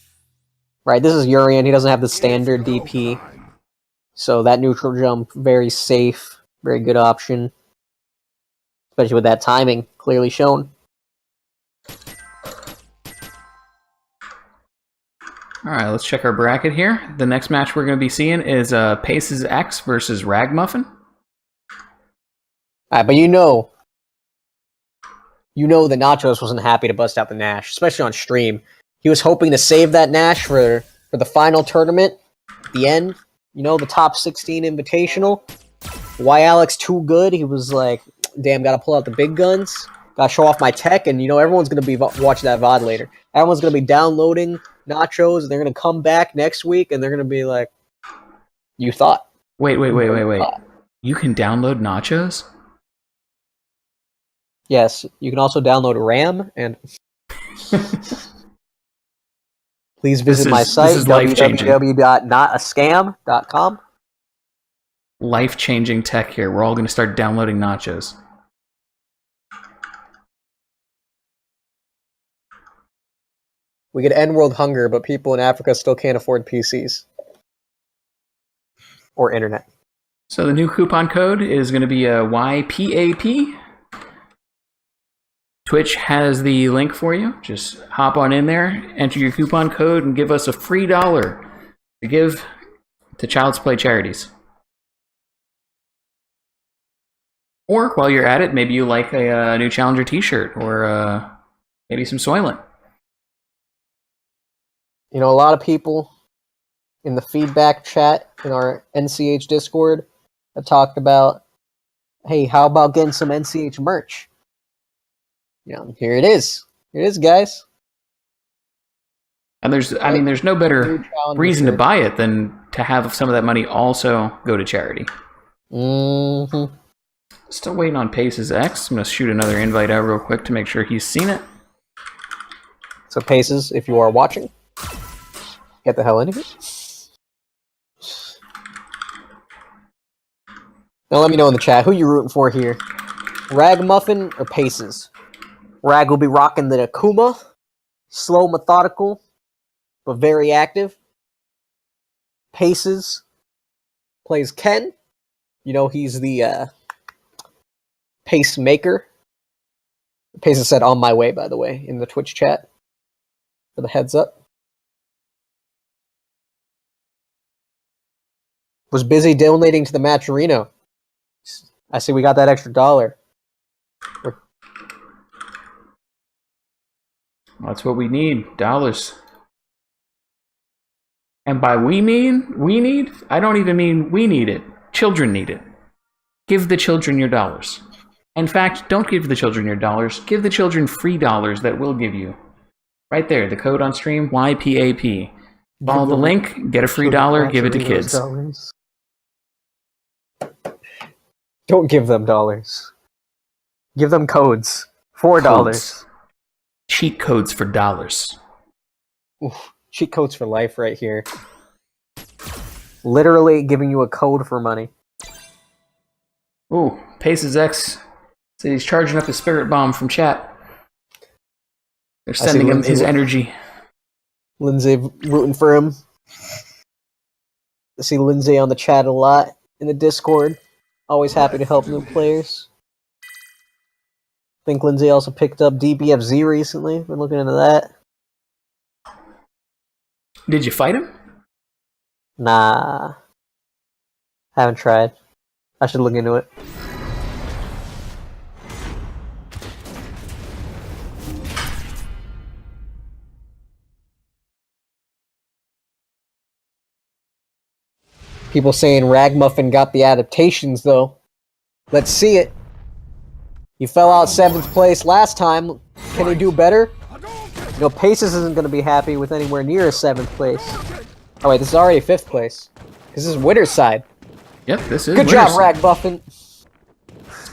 Right, this is Urian. He doesn't have the standard DP. So that neutral jump, very safe, very good option. Especially with that timing clearly shown. Alright, let's check our bracket here. The next match we're going to be seeing is Paces X versus Ragmuffin. Alright, but you know that Nachos wasn't happy to bust out the Nash, especially on stream. He was hoping to save that Nash for the final tournament, the end. You know, the top 16 invitational. Why Alex too good? He was like, damn, gotta pull out the big guns. Gotta show off my tech, and you know everyone's gonna be watching that VOD later. Everyone's gonna be downloading nachos, and they're gonna come back next week, and they're gonna be like, "You thought?" Wait. You can download nachos? Yes, you can also download RAM, and please visit my site, www.notascam.com. Life-changing tech here. We're all going to start downloading nachos. We could end world hunger, but people in Africa still can't afford PCs. Or internet. So the new coupon code is going to be YPAP. Twitch has the link for you. Just hop on in there, enter your coupon code, and give us a free $1 to give to Child's Play charities. Or while you're at it, maybe you like a new Challenger t-shirt or maybe some Soylent. You know, a lot of people in the feedback chat in our NCH Discord have talked about, hey, how about getting some NCH merch? You know, here it is. Here it is, guys. And there's no better reason to buy it than to have some of that money also go to charity. Mm-hmm. Still waiting on Paces X. I'm going to shoot another invite out real quick to make sure he's seen it. So Paces, if you are watching, get the hell in here. Now let me know in the chat, who you rooting for here? Ragamuffin or Paces? Rag will be rocking the Akuma. Slow, methodical, but very active. Paces plays Ken. You know, he's the pacemaker. Paces said, on my way, by the way, in the Twitch chat. For the heads up. Was busy donating to the Matcherino. I see we got that extra $1. That's what we need, dollars. And by we need, I don't even mean we need it. Children need it. Give the children your dollars. In fact, don't give the children your dollars. Give the children free dollars that we'll give you. Right there, the code on stream, YPAP. Follow the link, get a free $1, give it to kids. Dollars. Don't give them dollars. Give them codes. $4. Codes. Cheat codes for dollars. Oof, cheat codes for life right here. Literally giving you a code for money. Ooh, Paces X said he's charging up his spirit bomb from chat. They're sending him his energy. Lindsay rooting for him. I see Lindsay on the chat a lot in the Discord. Always happy to help new players. I think Lindsay also picked up DBFZ recently. Been looking into that. Did you fight him? Nah. Haven't tried. I should look into it. People saying Ragmuffin got the adaptations, though. Let's see it. He fell out 7th place last time. Can he do better? You know, Paces isn't going to be happy with anywhere near a 7th place. Oh wait, this is already 5th place. This is Winter's side. Yep, this is Good job, Ragmuffin.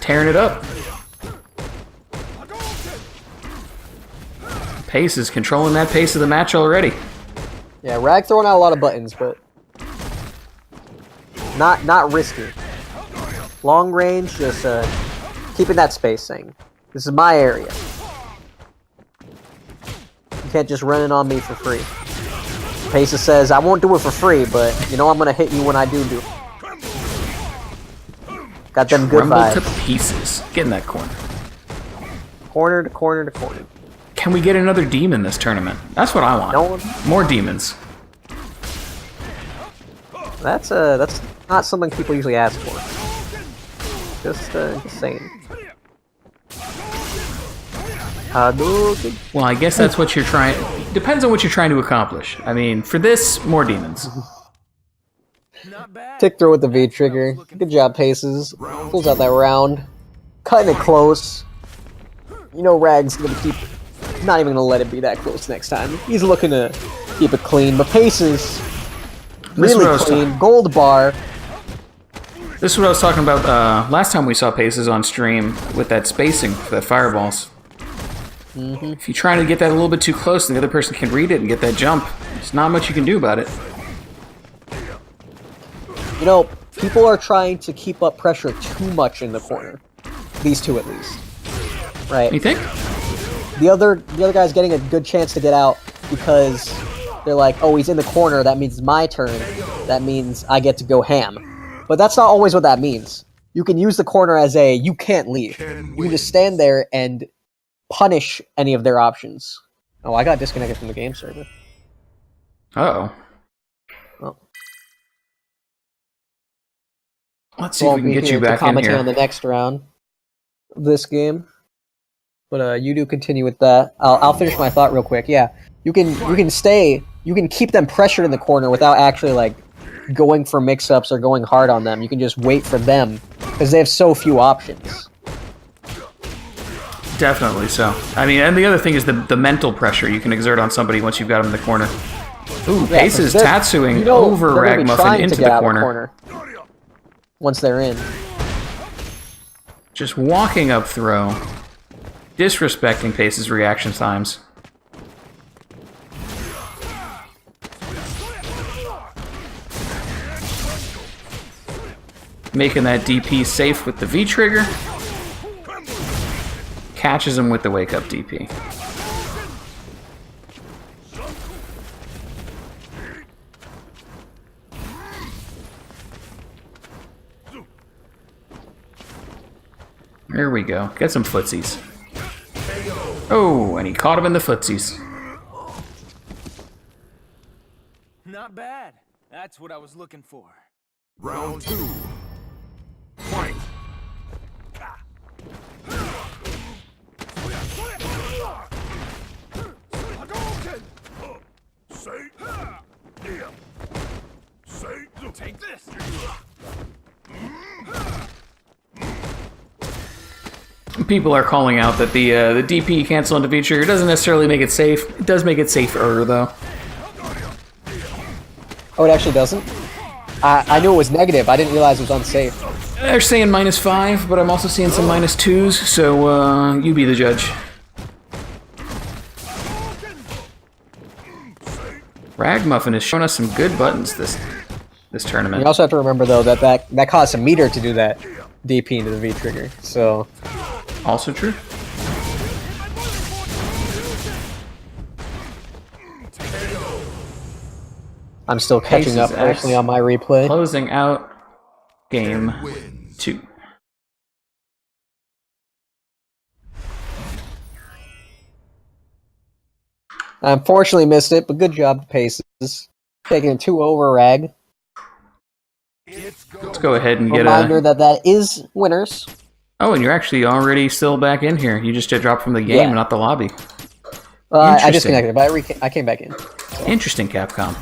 Tearing it up. Pace is controlling that pace of the match already. Yeah, Rag throwing out a lot of buttons, but not risky. Long range, just keeping that space thing. This is my area. You can't just run in on me for free. Paces says, I won't do it for free, but you know I'm gonna hit you when I do it. Got them good vibes. To pieces. Get in that corner. Corner to corner to corner. Can we get another demon this tournament? That's what I want. No one. More demons. That's not something people usually ask for. Just saying. Well, I guess that's what you're trying. Depends on what you're trying to accomplish. I mean, for this, more demons. Tick throw with the V trigger. Good job, Paces. Pulls out that round. Cutting it close. you know Rag's gonna keep, not even gonna let it be that close next time. He's looking to keep it clean, but Paces, really clean, gold bar. This is what I was talking about last time we saw Paces on stream with that spacing for the fireballs. If you're trying to get that a little bit too close, the other person can read it and get that jump. There's not much you can do about it. You know, people are trying to keep up pressure too much in the corner. These two, at least. Right? You think? The other guy's getting a good chance to get out because they're like, oh, he's in the corner, that means it's my turn. That means I get to go ham. But that's not always what that means. You can use the corner as a, you can't leave. You can just stand there and punish any of their options. Oh, I got disconnected from the game server. Uh-oh. Oh. Let's see if we can get you back in commenting here. On the next round of this game. But you do continue with that. I'll finish my thought real quick. Yeah, you can keep them pressured in the corner without actually like going for mix-ups or going hard on them. You can just wait for them because they have so few options. Definitely so. I mean, and the other thing is the mental pressure you can exert on somebody once you've got them in the corner. Ooh, Pace is tattooing over Ragmuffin into the corner. Once they're in. Just walking up throw. Disrespecting Pace's reaction times. Making that DP safe with the V-trigger. Catches him with the wake-up DP. There we go. Get some footsies. Oh, and he caught him in the footsies. Not bad. That's what I was looking for. Round 2. Fight. Take this. People are calling out that the DP cancel into V-trigger doesn't necessarily make it safe. It does make it safer, though. Oh, it actually doesn't? I knew it was negative. I didn't realize it was unsafe. They're saying -5, but I'm also seeing some -2s, so you be the judge. Ragmuffin has shown us some good buttons this tournament. You also have to remember, though, that costs a meter to do that DP into the V-trigger, so... Also true. I'm still catching up actually on my replay. Closing out game 2. I unfortunately missed it, but good job, Paces. Taking a 2 over Rag. Let's go ahead and get a reminder that is winners. Oh, and you're actually already still back in here. You just dropped from the game, not the lobby. I disconnected, but I came back in. So. Interesting, Capcom.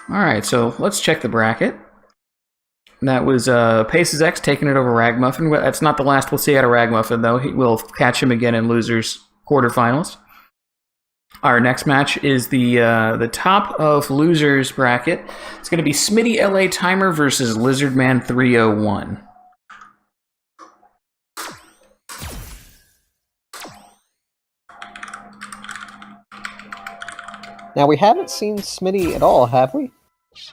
Alright, so let's check the bracket. That was Paces X taking it over Ragmuffin. That's not the last we'll see out of Ragmuffin, though. We'll catch him again in losers quarterfinals. Our next match is the top of losers bracket. It's going to be Smitty LA Timer versus Lizardman 301. Now, we haven't seen Smitty at all, have we?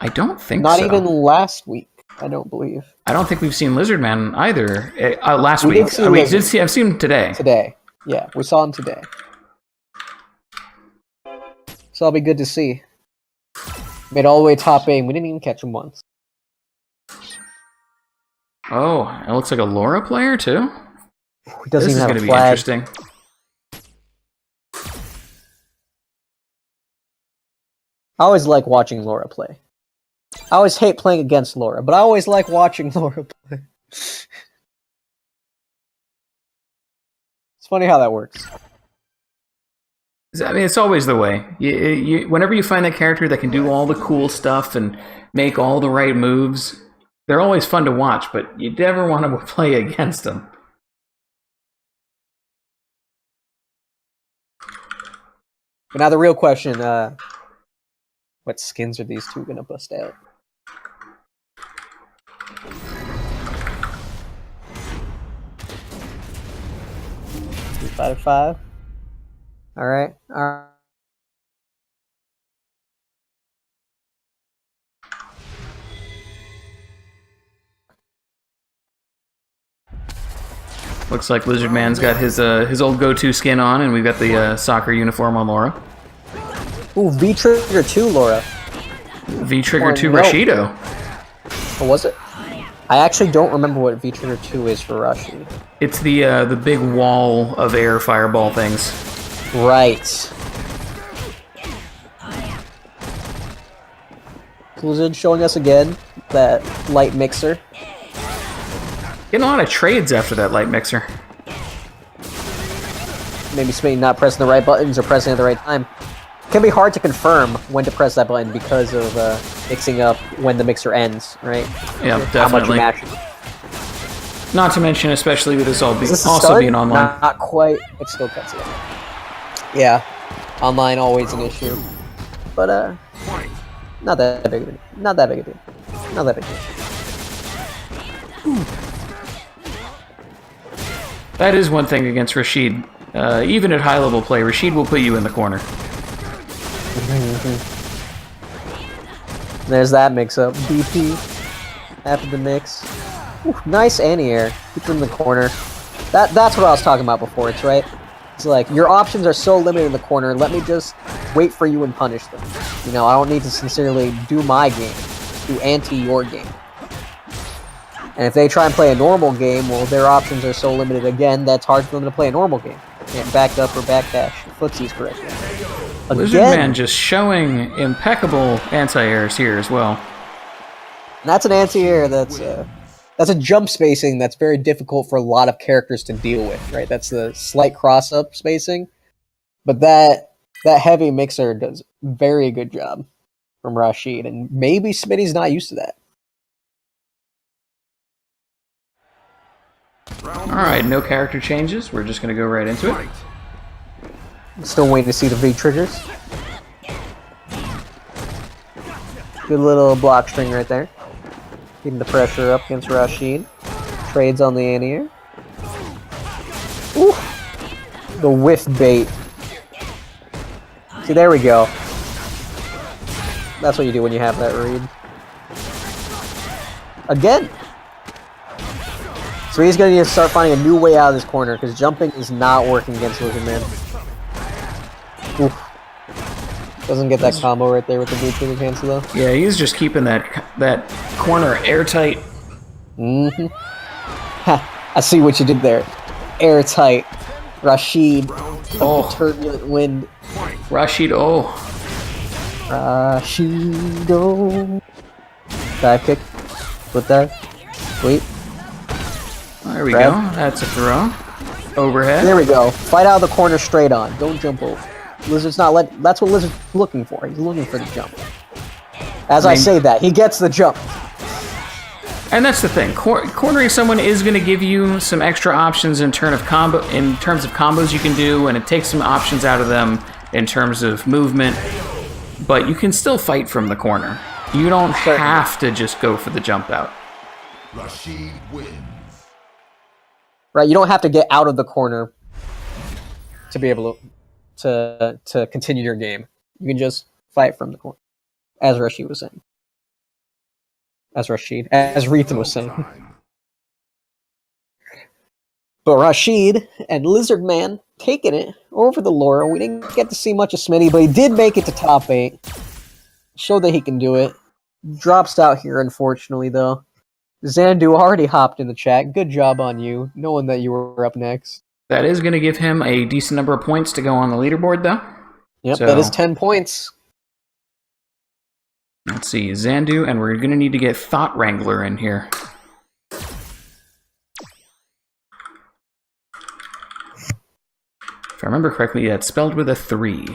I don't think Not so. even last week, I don't believe. I don't think we've seen Lizardman either. Last week. I've seen him today. Today. Yeah, we saw him today. So that'll be good to see. Made all the way top 8, we didn't even catch him once. Oh, it looks like a Laura player, too? He doesn't This is even have going a to be flag. interesting. I always like watching Laura play. I always hate playing against Laura, but I always like watching Laura play. It's funny how that works. I mean, it's always the way. Whenever you find that character that can do all the cool stuff and make all the right moves, They're always fun to watch, but you never want to play against them. But now the real question, what skins are these two going to bust out? Five to five. All right. Looks like Lizard Man's got his old go-to skin on, and we've got the soccer uniform on Laura. Ooh, V-Trigger 2, Laura. V-Trigger 2 no. Rashido. What was it? I actually don't remember what V-Trigger 2 is for Rashid. It's the big wall of air fireball things. Right. Blizzard showing us again that light mixer. Getting a lot of trades after that light mixer. Maybe somebody not pressing the right buttons or pressing at the right time. It can be hard to confirm when to press that button because of mixing up when the mixer ends, right? Yeah, How much you definitely. match. Not to mention, especially with this all Is this also start? being online. Not quite. It still cuts it. Yeah, online always an issue, but not that big of a deal. Not that big of a deal. Not that big of a deal. That is one thing against Rashid. Even at high level play, Rashid will put you in the corner. There's that mix-up. BP after the mix. Ooh, nice anti-air. Keep them in the corner. That's what I was talking about before. It's right. It's like your options are so limited in the corner. Let me just wait for you and punish them. You know, I don't need to sincerely do my game. Do anti your game. And if they try and play a normal game, well, their options are so limited again, that's hard for them to play a normal game. Can't back up or backdash footsies correctly. Lizard Man just showing impeccable anti-airs here as well. That's an anti-air that's a jump spacing that's very difficult for a lot of characters to deal with, right? That's the slight cross-up spacing. But that heavy mixer does a very good job from Rashid, and maybe Smitty's not used to that. Alright, no character changes. We're just going to go right into it. Still waiting to see the V-triggers. Good little block string right there. Keeping the pressure up against Rashid. Trades on the anti-air. Ooh! The whiff bait. See, there we go. That's what you do when you have that read. Again! So he's going to need to start finding a new way out of this corner, because jumping is not working against Lizard Man. Oof. Doesn't get that combo right there with the boot trigger cancel though. Yeah, he's just keeping that corner airtight. Mm-hmm. Ha! I see what you did there. Airtight. Rashid. Oh, turbulent wind. Rashid, oh. Rashido. Dive kick. Foot dive. Sweet. There we Grab. go. That's a throw. Overhead. There we go. Fight out of the corner straight on. Don't jump over. Lizard's not let. That's what Lizard's looking for. He's looking for the jump. As I say that, he gets the jump. And that's the thing. Cornering someone is going to give you some extra options in terms of combos you can do, and it takes some options out of them in terms of movement. But you can still fight from the corner. You don't have to just go for the jump out. Rashid wins. Right, you don't have to get out of the corner to be able to continue your game. You can just fight from the corner, as Rashid was saying. As Rethan was saying. But Rashid and Lizard Man taking it over the Laura. We didn't get to see much of Smitty, but he did make it to top 8. Showed that he can do it. Drops out here, unfortunately, though. Zandu already hopped in the chat. Good job on you, knowing that you were up next. That is going to give him a decent number of points to go on the leaderboard, though. Yep, So, that is 10 points. Let's see, Zandu, and we're going to need to get Thought Wrangler in here. If I remember correctly, yeah, it's spelled with a 3.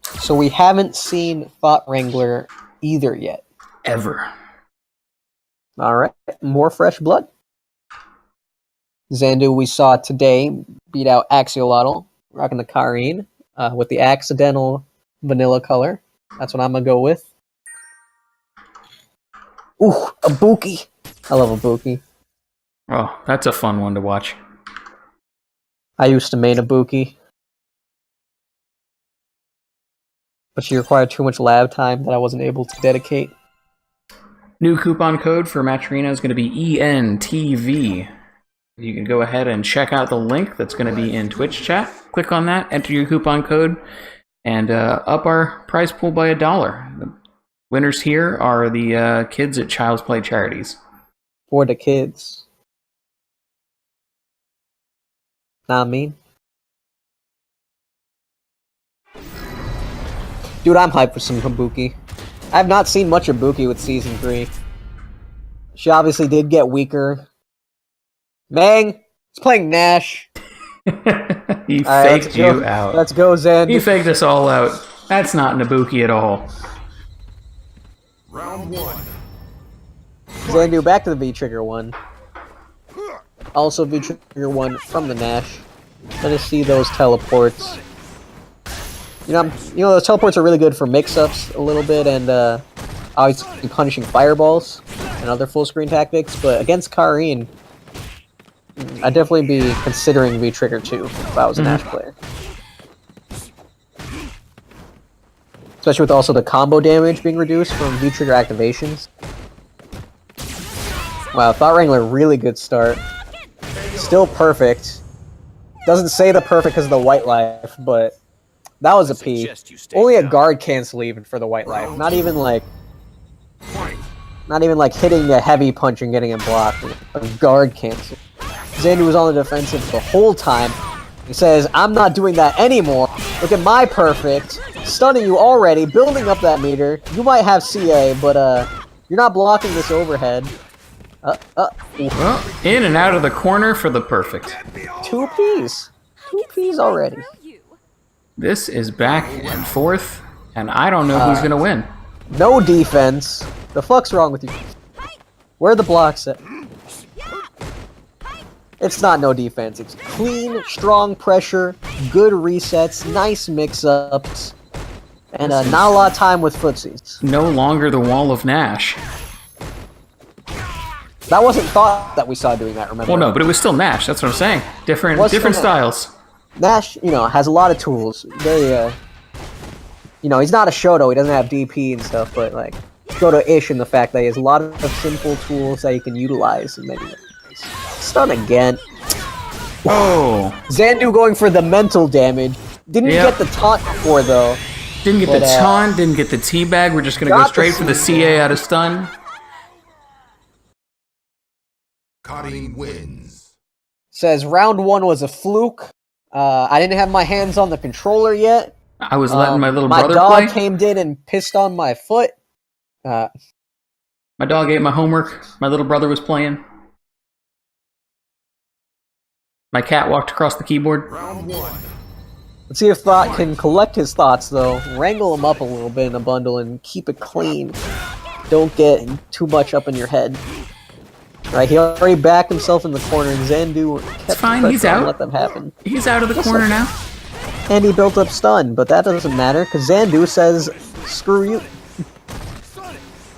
So we haven't seen Thought Wrangler either yet. Ever. Alright, more fresh blood. Xandu, we saw today, beat out Axolotl, rocking the Karine, with the accidental vanilla color. That's what I'm gonna go with. Ooh, a Buki. I love a Buki. Oh, that's a fun one to watch. I used to main a Buki. But she required too much lab time that I wasn't able to dedicate. New coupon code for Matcherino is going to be ENTV. You can go ahead and check out the link that's going to be in Twitch chat. Click on that, enter your coupon code, and up our prize pool by $1. The winners here are the kids at Child's Play Charities. For the kids. Nah, I mean. Dude, I'm hyped for some Buki. I have not seen much of Buki with Season 3. She obviously did get weaker. Mang! He's playing Nash. He faked you out. Let's go, Xandu. He faked us all out. That's not Nabuki at all. Round 1. Xandu, back to the V-Trigger one. Also V-Trigger one from the Nash. Gonna see those teleports. You know, those teleports are really good for mix-ups a little bit, and obviously punishing fireballs and other full-screen tactics. But against Karine, I'd definitely be considering V-Trigger 2 if I was a Nash player. Especially with also the combo damage being reduced from V-Trigger activations. Wow, Thought Wrangler, really good start. Still perfect. Doesn't say the perfect because of the white life, but that was a P. Only a guard cancel even for the white life. Not even like hitting a heavy punch and getting it blocked. A guard cancel. Xandu was on the defensive the whole time. He says, I'm not doing that anymore. Look at my perfect. Stunning you already, building up that meter. You might have CA, but you're not blocking this overhead. Well, in and out of the corner for the perfect. 2 Ps. 2 Ps already. This is back and forth, and I don't know who's going to win. No defense. The fuck's wrong with you? Where are the blocks at? It's not no defense. It's clean, strong pressure, good resets, nice mix-ups, and not a lot of time with footsies. No longer the wall of Nash. That wasn't Thought that we saw doing that, remember? Well, no, but it was still Nash. That's what I'm saying. Different styles. Nash, has a lot of tools. Very, he's not a Shoto. He doesn't have DP and stuff, but like Shoto-ish in the fact that he has a lot of simple tools that he can utilize in many ways. Stun again. Oh. Xandu going for the mental damage. Didn't get the taunt before though. Didn't get the taunt. Didn't get the teabag. We're just gonna go straight for the CA out of stun. Karine wins. Says round 1 was a fluke. I didn't have my hands on the controller yet. I was letting my little brother play. My dog came in and pissed on my foot. My dog ate my homework. My little brother was playing. My cat walked across the keyboard. Round 1. Let's see if Thought can collect his thoughts, though. Wrangle him up a little bit in a bundle and keep it clean. Don't get too much up in your head. Right, he already backed himself in the corner, and Xandu kept fine, he's out. Let them happen. He's out of the corner now. And he built up stun, but that doesn't matter, because Xandu says, screw you.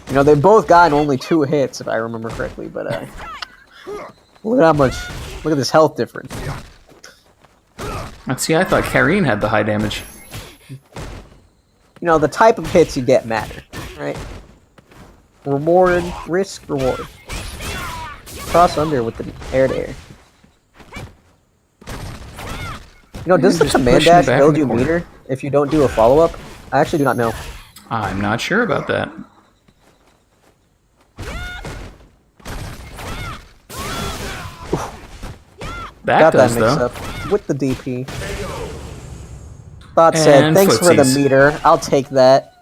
They've both gotten only 2 hits, if I remember correctly, but look at this health difference. Let's see, I thought Karine had the high damage. The type of hits you get matter, right? Reward, risk, reward. Cross under with the air-to-air. Does the command dash build you meter if you don't do a follow-up? I actually do not know. I'm not sure about that. That does, though. With the DP. Thought said, thanks for the meter. I'll take that.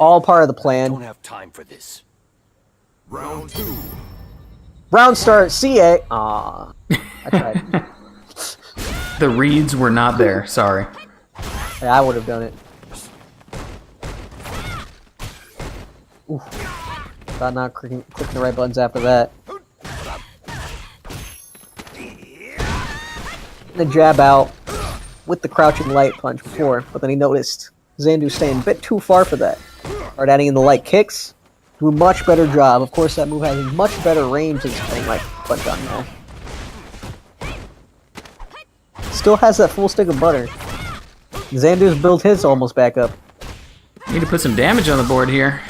All part of the plan. Don't have time for this. Round 2. Round start, CA. Aw. I tried. The reads were not there, sorry. Yeah, I would have done it. Oof. Thought not clicking the right buttons after that. The jab out with the crouching light punch before, but then he noticed Xandu staying a bit too far for that. Started adding in the light kicks. Do a much better job. Of course, that move has a much better range than something like punch on there. Still has that full stick of butter. Xandu's built his almost back up. Need to put some damage on the board here.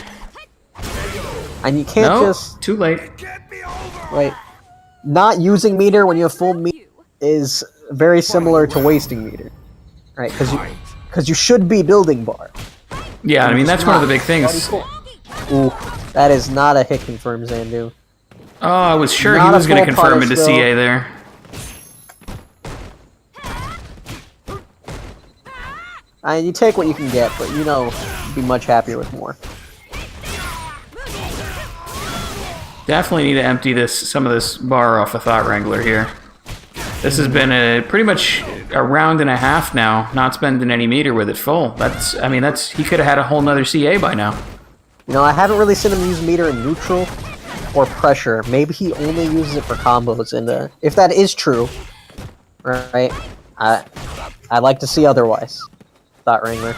And you can't just... too late. Right. Not using meter when you have full meter is very similar to wasting meter. Right? Because you should be building bar. Yeah, I mean, that's one of the big things. Ooh, that is not a hit confirm, Xandu. Oh, I was sure he Not was a going to full confirm punish, into though. CA there. You take what you can get, but you know, you'd be much happier with more. Definitely need to empty some of this bar off a Thought Wrangler here. This has been pretty much a round and a half now, not spending any meter with it full. He could have had a whole nother CA by now. You know, I haven't really seen him use meter in neutral or pressure. Maybe he only uses it for combos, and if that is true, right, I'd like to see otherwise. Thought Wrangler.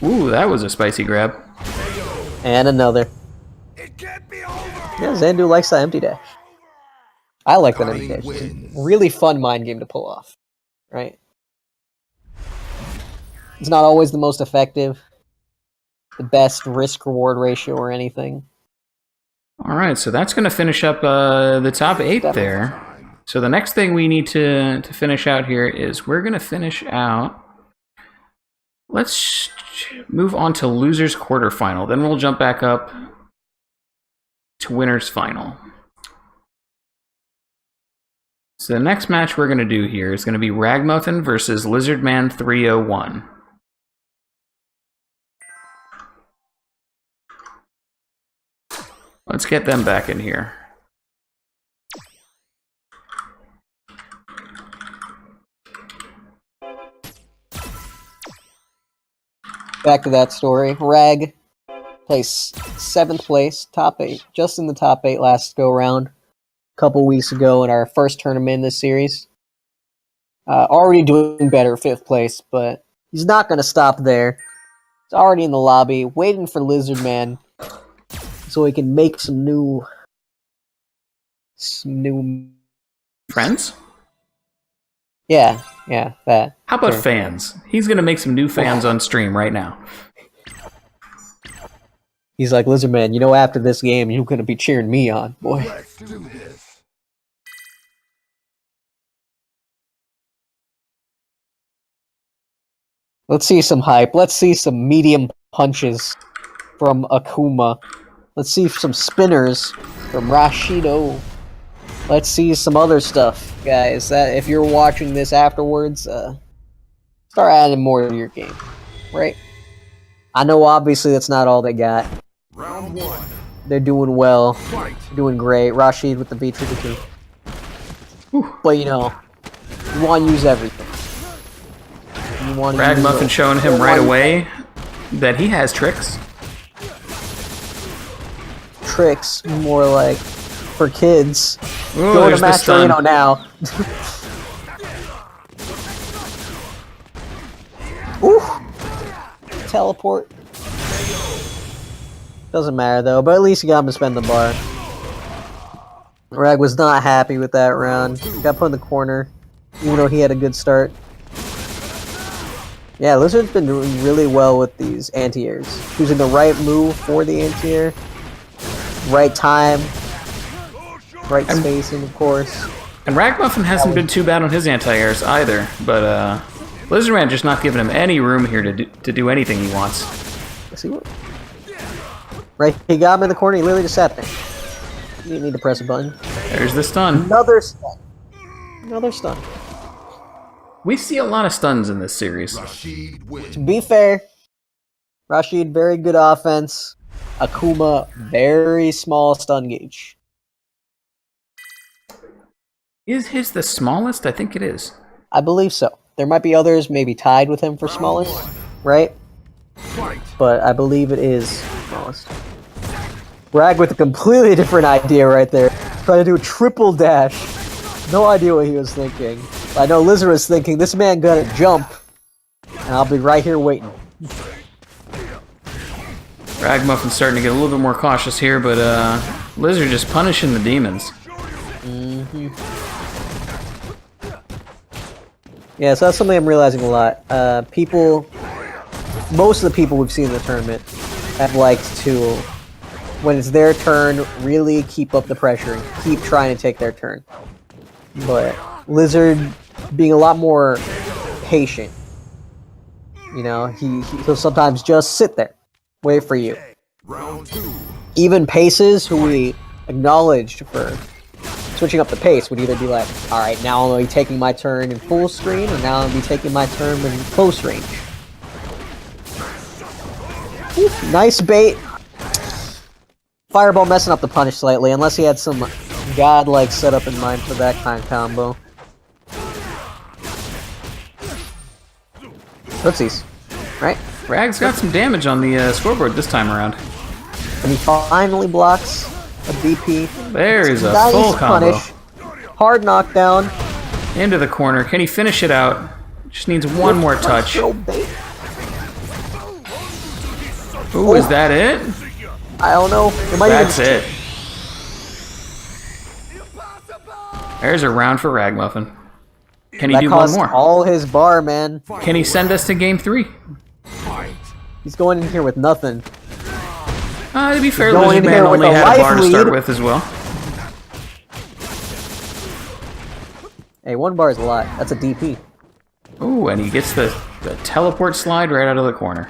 Ooh, that was a spicy grab. And another. Yeah, Xandu likes that empty dash. I like that empty dash. It's a really fun mind game to pull off, right? It's not always the most effective, the best risk-reward ratio or anything. All right, so that's going to finish up the top 8 Definitely. there. So the next thing we need to finish out here is we're going to finish out... Let's move on to losers quarterfinal. Then we'll jump back up to winners final. So the next match we're going to do here is going to be Ragmuffin versus Lizardman 301. Let's get them back in here. Back to that story. Rag placed 7th place, top 8, just in the top 8 last go round. A couple weeks ago in our first tournament in this series. Already doing better, 5th place, but he's not going to stop there. He's already in the lobby, waiting for Lizardman, so he can make some new Friends? Yeah, that. How about Sure. fans? He's going to make some new fans on stream right now. He's like, Lizardman, you know, after this game, you're going to be cheering me on, boy. Let's do this. Let's see some hype. Let's see some medium punches from Akuma. Let's see some spinners from Rashido. Let's see some other stuff, guys. That if you're watching this afterwards, start adding more to your game, right? I know obviously that's not all they got. Round 1. They're doing well, Fight. doing great. Rashid with the V2. But you know, you want to use everything. You want to Ragmuffin showing him right away that he has tricks. Tricks, more like for kids. Ooh, Go to there's the stun. Mascherino now. Ooh! Teleport. Doesn't matter though, but at least you got him to spend the bar. Rag was not happy with that round. Got put in the corner, even though he had a good start. Yeah, Lizard's been doing really well with these anti-airs. Choosing the right move for the anti-air. Right time. Right spacing, of course. And Ragmuffin hasn't been too bad on his anti-airs either, but Lizardman just not giving him any room here to do anything he wants. Let's see what... Right, he got him in the corner, he literally just sat there. You didn't need to press a button. There's the stun. Another stun. Another stun. We see a lot of stuns in this series. Rashid wins. To be fair, Rashid, very good offense. Akuma, very small stun gauge. Is his the smallest? I think it is. I believe so. There might be others maybe tied with him for smallest, right? Fight. But I believe it is smallest. Bragg with a completely different idea right there. Trying to do a triple dash. No idea what he was thinking. I know Lizard was thinking, this man gotta jump, and I'll be right here waiting. Ragmuffin's starting to get a little bit more cautious here, but Lizard just punishing the demons. Yeah, so that's something I'm realizing a lot. Most of the people we've seen in the tournament have liked to, when it's their turn, really keep up the pressure and keep trying to take their turn. But Lizard being a lot more patient. You know, he'll sometimes just sit there, wait for you. Round 2. Even Paces, who we acknowledged for switching up the pace, would either be like, alright, now I'm going to be taking my turn in full screen, or now I'm going to be taking my turn in close range. Ooh, nice bait. Fireball messing up the punish slightly, unless he had some godlike setup in mind for that kind of combo. Oopsies. Right? Rag's got some damage on the scoreboard this time around. And he finally blocks a DP. There's a Nice full combo. punish. Hard knockdown. Into the corner. Can he finish it out? Just needs one more touch. Throw bait. Ooh, is that it? I don't know. It might That's even... it. There's a round for Ragmuffin. Can he That do one cost more? all his bar, man. Can he send us to game 3? He's going in here with nothing. To be fair, going Lizard in Man here with only a had a bar life to start lead. with as well. Hey, 1 bar is a lot. That's a DP. Ooh, and he gets the teleport slide right out of the corner.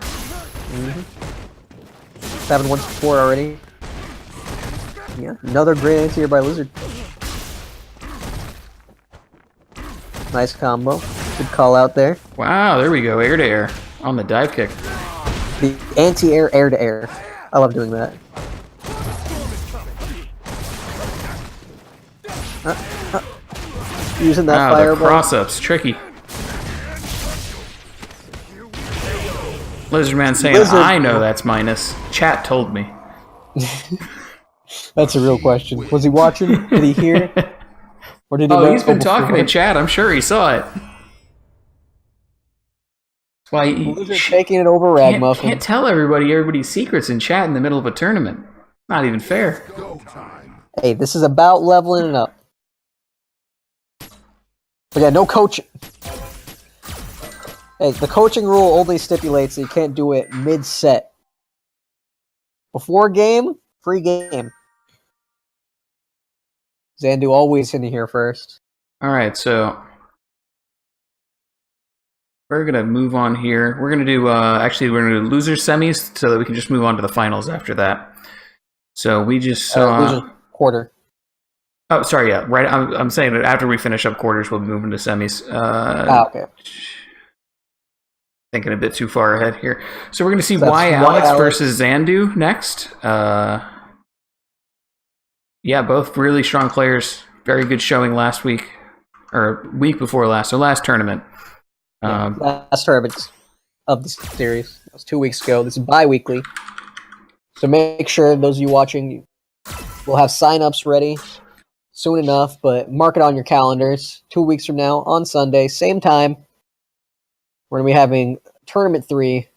It's happened once before already. Yeah, another great anti-air by Lizard. Nice combo. Good call out there. Wow, there we go. Air to air on the dive kick. The anti-air, air-to-air. I love doing that. Using that Wow, the fireball. cross-ups. Tricky. Lizard Man saying, Lizard- I know that's minus. Chat told me. That's a real question. Was he watching? Did he hear? Or did he Oh, know he's been talking before? in chat. I'm sure he saw it. That's why he Lizard taking it over can't Ragmuffin. tell everybody's secrets in chat in the middle of a tournament. Not even fair. Go time. Hey, this is about leveling it up. But yeah, no coaching. Hey, the coaching rule only stipulates that you can't do it mid-set. Before game, free game. Zandu always in here first. All right, so we're gonna move on here. We're gonna do actually we're gonna do loser semis so that we can just move on to the finals after that. So we just saw. Loser quarter. Oh, sorry. Yeah, right. I'm saying that after we finish up quarters, we'll move into semis. Okay. Thinking a bit too far ahead here. So we're going to see That's Y Y Alex Alex. versus Zandu next. Yeah, both really strong players. Very good showing last week, or week before last. So last tournament. Last tournament of the series. That was 2 weeks ago. This is bi-weekly. So make sure those of you watching will have sign-ups ready soon enough, but mark it on your calendars. 2 weeks from now, on Sunday, same time, we're going to be having Tournament 3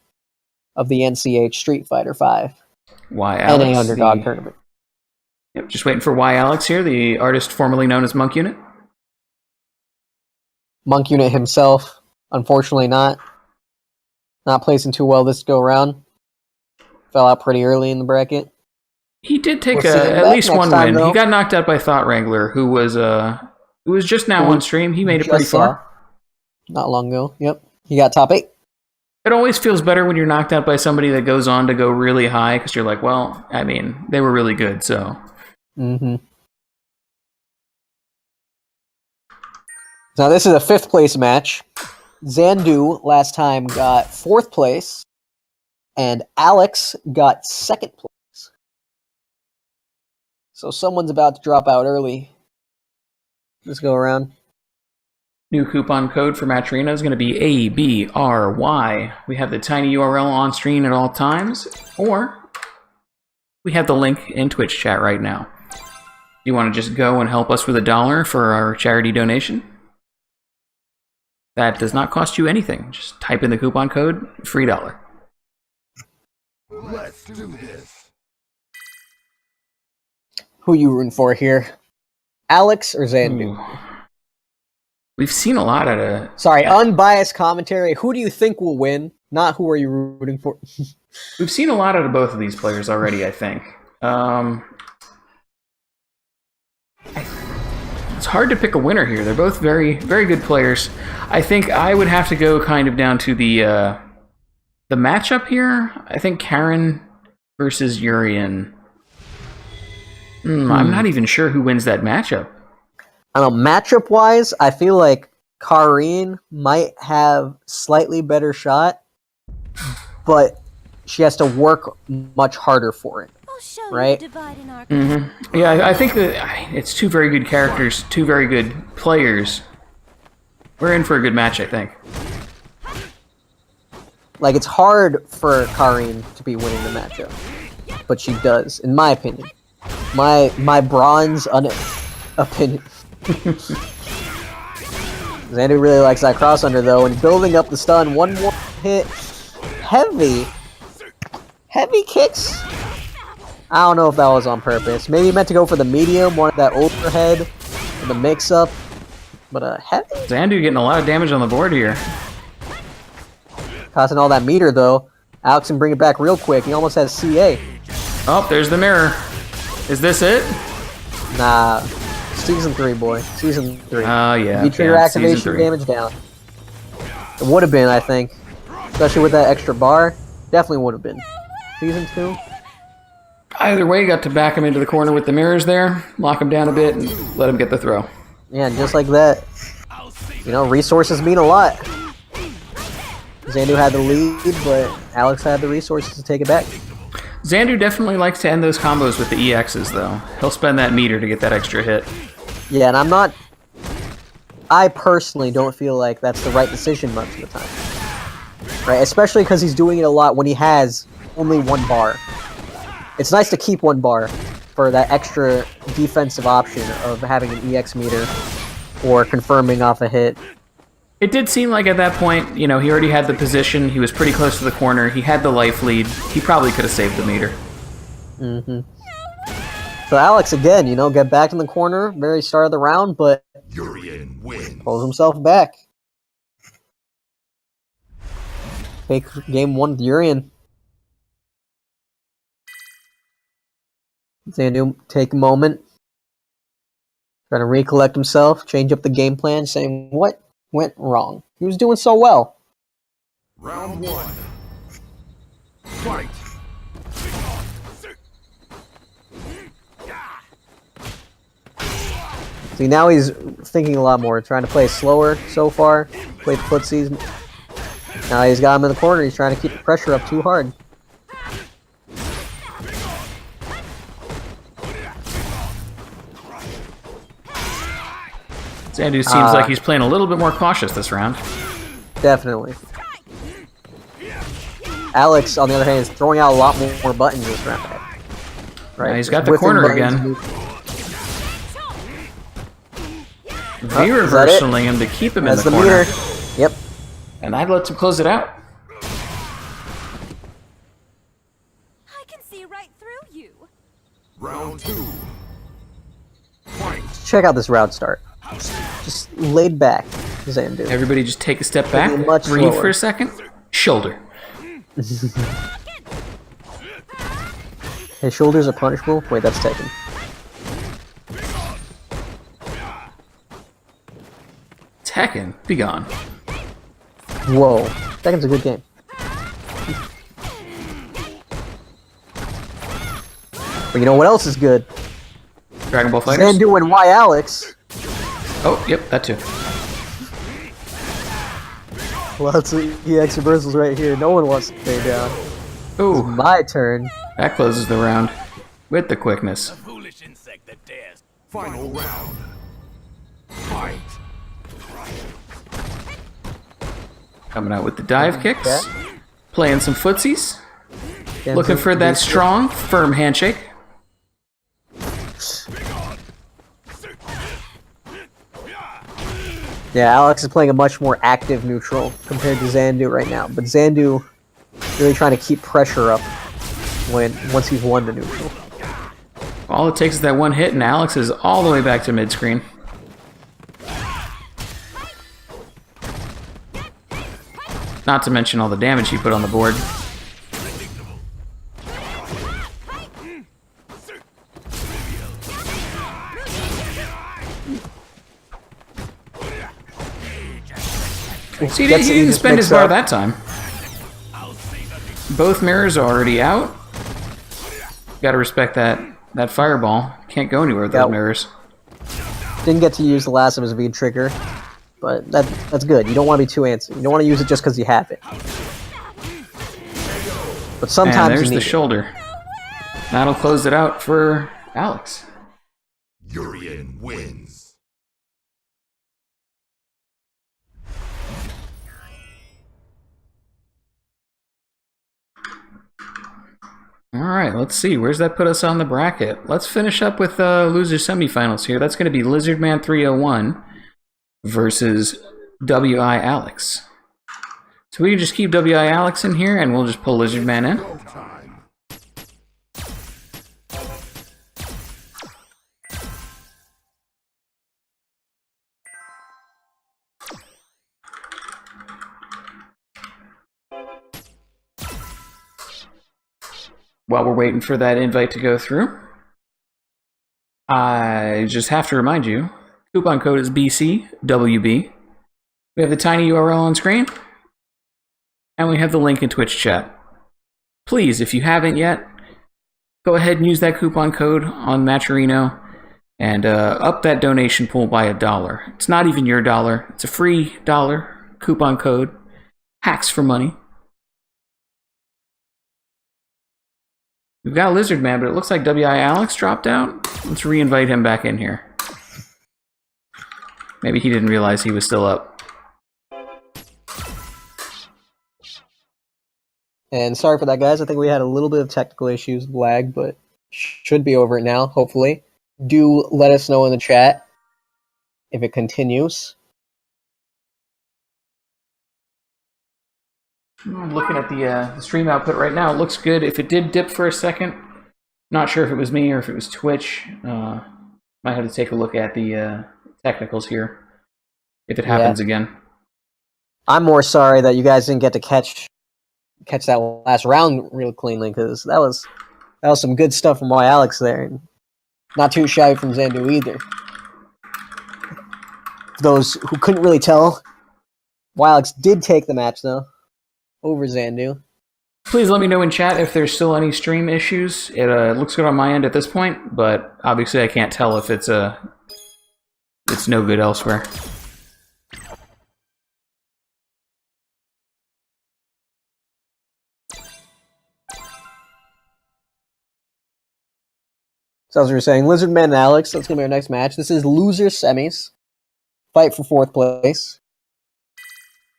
of the NCH Street Fighter 5 Y Alex. NA Underdog tournament. Yep, just waiting for Y Alex here, the artist formerly known as Monk Unit. Monk Unit himself, unfortunately not placing too well this go-around. Fell out pretty early in the bracket. He did take We'll see him at back least next one time, win. though. He got knocked out by Thought Wrangler, who was just now on stream. He made it pretty Just saw far. not long ago. Yep. He got top 8. It always feels better when you're knocked out by somebody that goes on to go really high, because you're like, well, I mean, they were really good, so. Mm-hmm. Now this is a 5th place match. Zandu last time got 4th place, and Alex got 2nd place. So someone's about to drop out early. Let's go around. New coupon code for Match Arena is going to be ABRY. We have the tiny URL on screen at all times, or We have the link in Twitch chat right now. You want to just go and help us with $1 for our charity donation? That does not cost you anything. Just type in the coupon code, free $1. Let's do this. Who you rooting for here? Alex or Xandu? Ooh. We've seen a lot of Sorry, unbiased commentary. Who do you think will win? Not who are you rooting for? We've seen a lot out of both of these players already, I think. It's hard to pick a winner here. They're both very, very good players. I think I would have to go kind of down to the matchup here. I think Karen versus Urian. I'm not even sure who wins that matchup. I don't know, matchup-wise, I feel like Karine might have slightly better shot, but she has to work much harder for it, right? Yeah, I think that it's two very good characters, two very good players. We're in for a good match, I think. Like, it's hard for Karine to be winning the matchup, but she does, in my opinion. My bronze opinion. Xandu really likes that cross under though, and building up the stun. One more hit. Heavy kicks. I don't know if that was on purpose. Maybe he meant to go for the medium, wanted that overhead, for the mix-up. But heavy. Xandu getting a lot of damage on the board here. Costing all that meter though. Alex can bring it back real quick. He almost has CA. Oh, there's the mirror. Is this it? Nah. Season 3, boy. Season 3. Oh, yeah. You trigger activation damage down. It would have been, I think. Especially with that extra bar. Definitely would have been. Season 2? Either way, got to back him into the corner with the mirrors there, lock him down a bit, and let him get the throw. Yeah, and just like that. You know, resources mean a lot. Xandu had the lead, but Alex had the resources to take it back. Xandu definitely likes to end those combos with the EXs, though. He'll spend that meter to get that extra hit. Yeah, and I personally don't feel like that's the right decision much of the time. Right? Especially because he's doing it a lot when he has only 1 bar. It's nice to keep 1 bar for that extra defensive option of having an EX meter or confirming off a hit. It did seem like at that point, you know, he already had the position, he was pretty close to the corner, he had the life lead, he probably could have saved the meter. So Alex, again, you know, get back in the corner, very start of the round, but Urian wins. pulls himself back. Take game 1 with Urian. Xandu take a moment. Trying to recollect himself, change up the game plan, saying what went wrong. He was doing so well. Round 1. Fight. See, now he's thinking a lot more, trying to play slower so far, play the footsies. Now he's got him in the corner, he's trying to keep the pressure up too hard. Xandu seems like he's playing a little bit more cautious this round. Definitely. Alex, on the other hand, is throwing out a lot more buttons this round. Right? Yeah, he's got the Whiffing corner buttons. again. V-reversaling him to keep him in That's the the corner. meter. Yep. And that lets him close it out. I can see right through you. Round 2. Fight. Check out this round start. Just laid back, Xandu. Everybody just take a step back, Much breathe slower. for a second. Shoulder. His shoulders are punishable? Wait, that's taken. Tekken, be gone. Whoa. Tekken's a good game. But you know what else is good? Dragon Ball Fighters. Xandu and Y Alex. Oh, yep, that too. Lots of EX reversals right here. No one wants to stay down. Ooh, My turn. that closes the round with the quickness. Foolish insect that dares. Final round. Fight. Coming out with the dive kicks. Playing some footsies. Looking for that strong, firm handshake. Yeah, Alex is playing a much more active neutral compared to Xandu right now. But Xandu really trying to keep pressure up once he's won the neutral. All it takes is that one hit, and Alex is all the way back to mid-screen. Not to mention all the damage he put on the board. See, he didn't spend his bar that time. Both mirrors are already out. Gotta respect that fireball. Can't go anywhere with those mirrors. Didn't get to use the last of his V trigger, but that's good. You don't want to be too antsy. You don't want to use it just because you have it. But sometimes and there's you need the shoulder. That'll close it out for Alex. Urian wins. Alright, let's see. Where's that put us on the bracket? Let's finish up with loser semifinals here. That's going to be Lizardman 301 versus WI Alex. So we can just keep WI Alex in here and we'll just pull Lizardman in. Time. While we're waiting for that invite to go through, I just have to remind you, coupon code is BCWB. We have the tiny URL on screen, and we have the link in Twitch chat. Please, if you haven't yet, go ahead and use that coupon code on Matcherino and up that donation pool by $1. It's not even your dollar. It's a free dollar coupon code. Hacks for money. We've got Lizardman, but it looks like WI Alex dropped out. Let's re-invite him back in here. Maybe he didn't realize he was still up. And sorry for that, guys. I think we had a little bit of technical issues, lag, but should be over it now, hopefully. Do let us know in the chat if it continues. I'm looking at the stream output right now. It looks good. If it did dip for a second, not sure if it was me or if it was Twitch. Might have to take a look at the technicals here if it happens again. I'm more sorry that you guys didn't get to catch that last round real cleanly, because that was some good stuff from Alex there. And not too shy from Xandu either. For those who couldn't really tell, Alex did take the match though over Xandu. Please let me know in chat if there's still any stream issues. It looks good on my end at this point, but obviously I can't tell if it's no good elsewhere. So as we were saying, Lizardman and Alex, that's going to be our next match. This is loser semis. Fight for 4th place.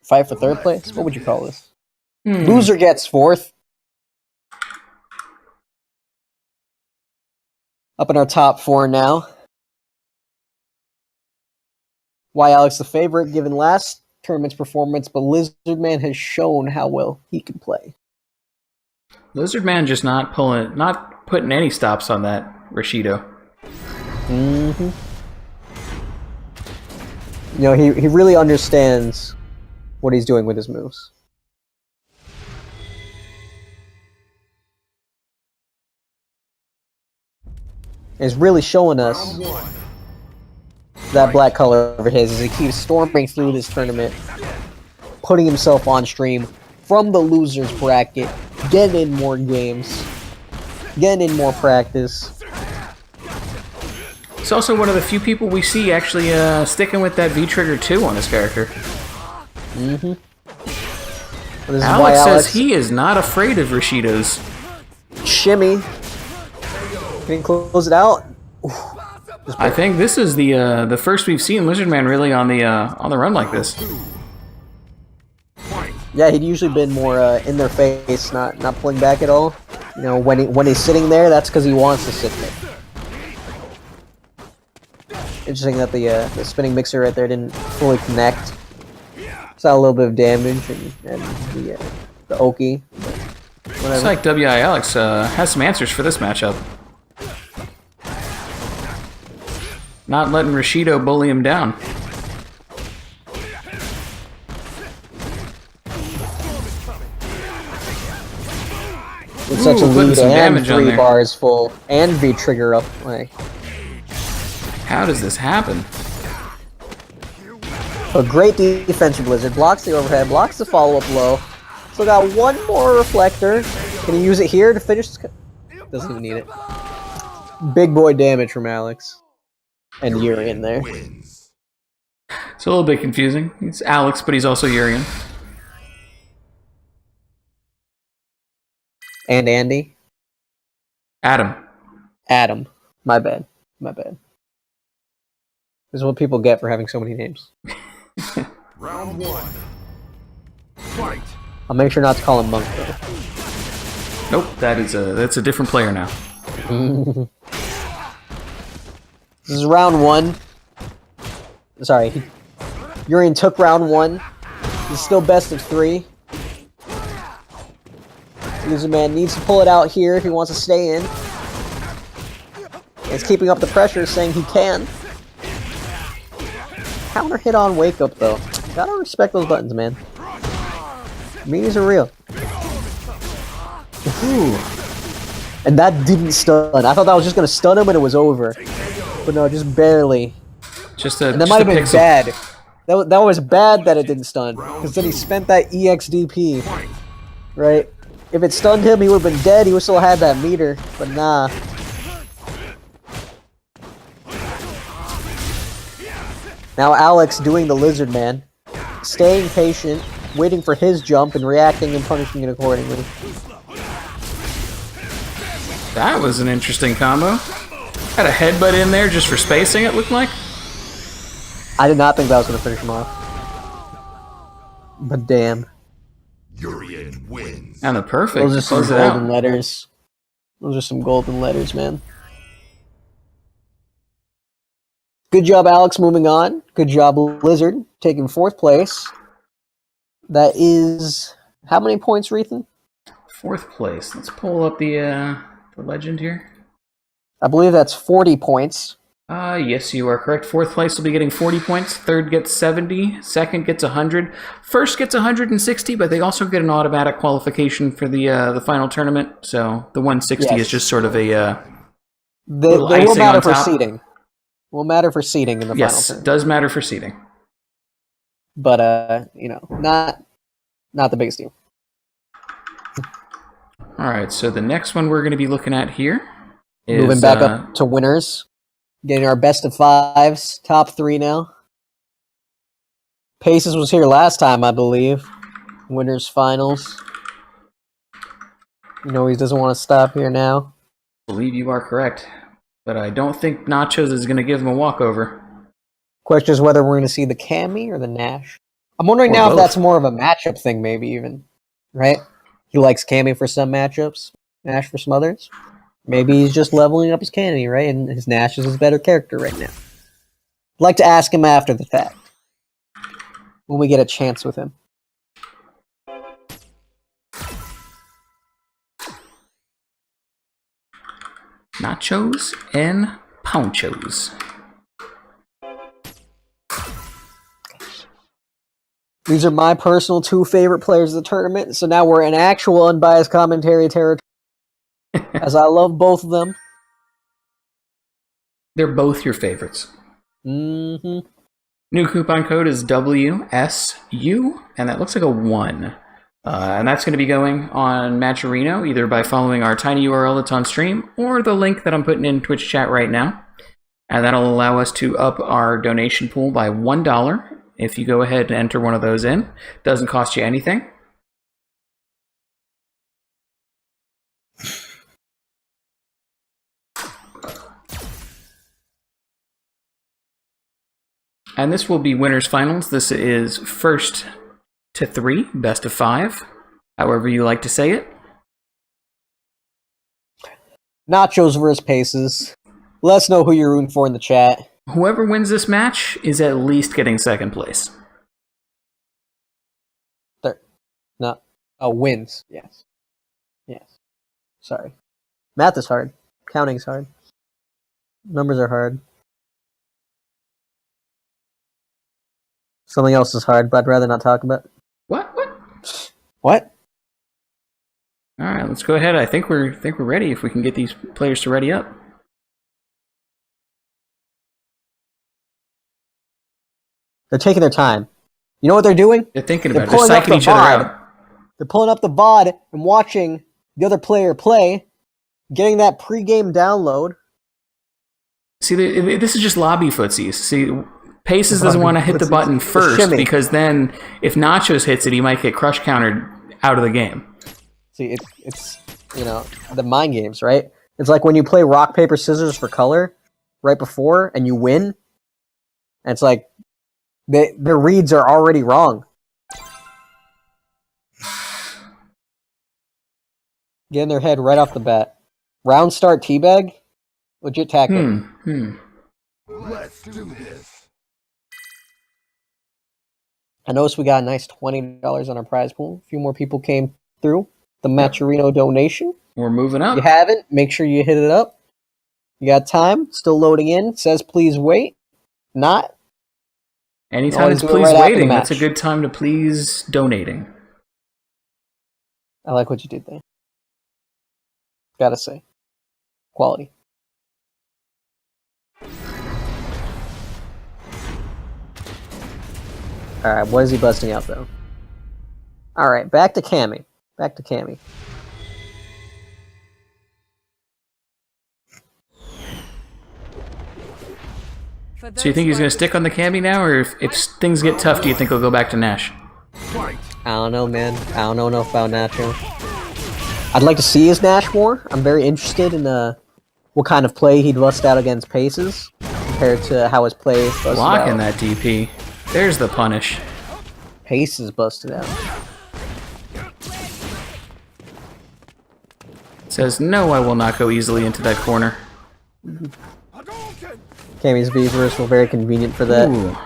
Fight for 3rd place? What would you call this? Loser gets 4th. Up in our top 4 now. Why Alex the favorite given last tournament's performance, but Lizardman has shown how well he can play. Lizardman just not putting any stops on that Rashido. Mm-hmm. You know, he really understands what he's doing with his moves. Is really showing us that black color over his as he keeps storming through this tournament, putting himself on stream from the losers bracket, getting in more games, getting in more practice. It's also one of the few people we see actually sticking with that V-Trigger 2 on his character. Mm-hmm. Alex says he is not afraid of Rashido's. Shimmy. Can he close it out? I think this is the first we've seen Lizardman really on the run like this. Yeah, he'd usually been more in their face, not pulling back at all. You know, when he's sitting there, that's because he wants to sit there. Interesting that the spinning mixer right there didn't fully connect. Saw a little bit of damage and the Oki. Looks like WI Alex has some answers for this matchup. Not letting Rashido bully him down. With such a putting lead some and damage on 3 there. bars full and V trigger up. Like, How does this happen? a great defense from Blizzard. Blocks the overhead, blocks the follow-up low. Still got one more reflector. Can he use it here to finish this? Doesn't even need it. Big boy damage from Alex. And Yuri in there. Wins. It's a little bit confusing. He's Alex, but he's also Urian. And Andy. Adam. Adam. My bad. My bad. This is what people get for having so many names. Round 1. Fight. I'll make sure not to call him Monk, though. Nope, that's a different player now. This is round 1. Sorry. Urian took round 1. He's still best of 3. Userman needs to pull it out here if he wants to stay in. He's keeping up the pressure, saying he can. Counter hit on wake up though. Gotta respect those buttons, man. Memes are real. Ooh. And that didn't stun. I thought that was just gonna stun him and it was over. But no, just barely. And that might have been bad. That was bad that it didn't stun. Because then he spent that EXDP. Right? If it stunned him, he would have been dead. He would still had that meter. But nah. Now Alex doing the lizard man. Staying patient. Waiting for his jump and reacting and punishing it accordingly. That was an interesting combo. Had a headbutt in there just for spacing, it looked like. I did not think that was going to finish him off. But damn. Urian wins. And the perfect. Those are some close it out. golden letters. Those are some golden letters, man. Good job, Alex, moving on. Good job, Lizard, taking 4th place. That is... How many points, Rethan? 4th place. Let's pull up the legend here. I believe that's 40 points. Yes, you are correct. 4th place will be getting 40 points. 3rd gets 70. 2nd gets 100. 1st gets 160, but they also get an automatic qualification for the final tournament. So the 160 is just sort of a They little will icing matter on for top. seeding. Will matter for seeding in the final Yes, tournament. does matter for seeding. But you know, not the biggest deal. All right, so the next one we're going to be looking at here is Moving back up to winners. Getting our best of 5s. Top 3 now. Paces was here last time, I believe. Winners finals. You know, he doesn't want to stop here now. I believe you are correct, but I don't think Nachos is going to give him a walkover. Question is whether we're going to see the Cammy or the Nash. I'm wondering Or now both. if that's more of a matchup thing, maybe even. Right? He likes Cammy for some matchups, Nash for some others. Maybe he's just leveling up his Cammy, right? And his Nash is his better character right now. I'd like to ask him after the fact. When we get a chance with him. Nachos and Ponchos. These are my personal 2 favorite players of the tournament, so now we're in actual unbiased commentary territory. As I love both of them. They're both your favorites. Mm-hmm. New coupon code is WSU, and that looks like a 1. And that's going to be going on Matcherino, either by following our tiny URL that's on stream, or the link that I'm putting in Twitch chat right now. And that'll allow us to up our donation pool by $1 if you go ahead and enter one of those in. Doesn't cost you anything. And this will be winners finals. This is 1st to 3, best of 5, however you like to say it. Nachos versus Paces. Let us know who you're rooting for in the chat. Whoever wins this match is at least getting second place. Third. No. Oh, wins. Yes. Yes. Sorry. Math is hard. Counting's hard. Numbers are hard. Something else is hard, but I'd rather not talk about. What? What? All right, let's go ahead. I think we're ready. If we can get these players to ready up. They're taking their time. You know what they're doing? They're thinking about it. pulling They're up psyching the each other VOD. out. They're pulling up the VOD and watching the other player play, getting that pre-game download. See, this is just lobby footsies. See, Paces doesn't want to hit the button first because then if Nachos hits it, he might get crush countered out of the game. See, it's the mind games, right? It's like when you play rock, paper, scissors for color right before and you win. And it's like their reads are already wrong. Get in their head right off the bat. Round start teabag? Legit tactic. Let's do this. I noticed we got a nice $20 on our prize pool. A few more people came through the Maturino donation. We're moving up. If you haven't, make sure you hit it up. You got time? Still loading in. Says please wait. Not. Anytime it's please waiting, that's a good time to please donating. I like what you did there. Gotta say. Quality. Alright, what is he busting out though? Alright, back to Cammy. So you think he's going to stick on the Cammy now, or if things get tough, do you think he'll go back to Nash? Fight. I don't know, man. I don't know enough about Nacho. I'd like to see his Nash more. I'm very interested in what kind of play he'd bust out against Paces compared to how his play busted Blocking out. that DP. There's the punish. Paces busted out. Says, no, I will not go easily into that corner. Cammy's V-verse were very convenient for that. Ooh.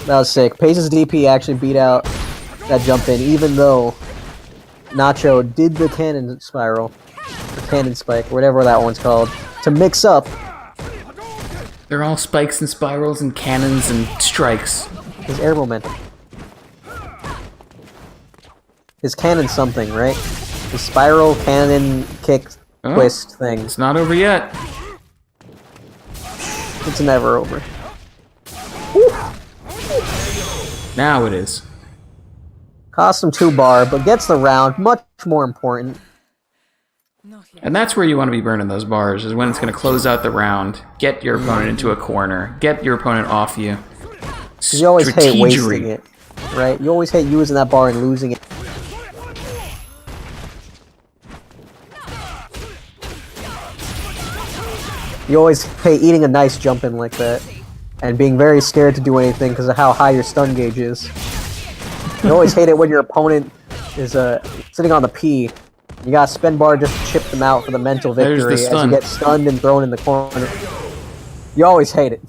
That was sick. Pace's DP actually beat out that jump in, even though Nacho did the cannon spiral, or cannon spike, or whatever that one's called, to mix up. They're all spikes and spirals and cannons and strikes. His air momentum. His cannon something, right? His spiral, cannon, kick, twist thing. It's not over yet. It's never over. Now it is. Cost him 2 bar, but gets the round. Much more important. And that's where you want to be burning those bars, is when it's going to close out the round, get your opponent into a corner, get your opponent off you. You always hate wasting it, right? You always hate using that bar and losing it. You always hate eating a nice jump in like that, and being very scared to do anything because of how high your stun gauge is. You always hate it when your opponent is sitting on the P. You got spin bar just to chip them out for the mental victory as you get stunned and thrown in the corner. You always hate it.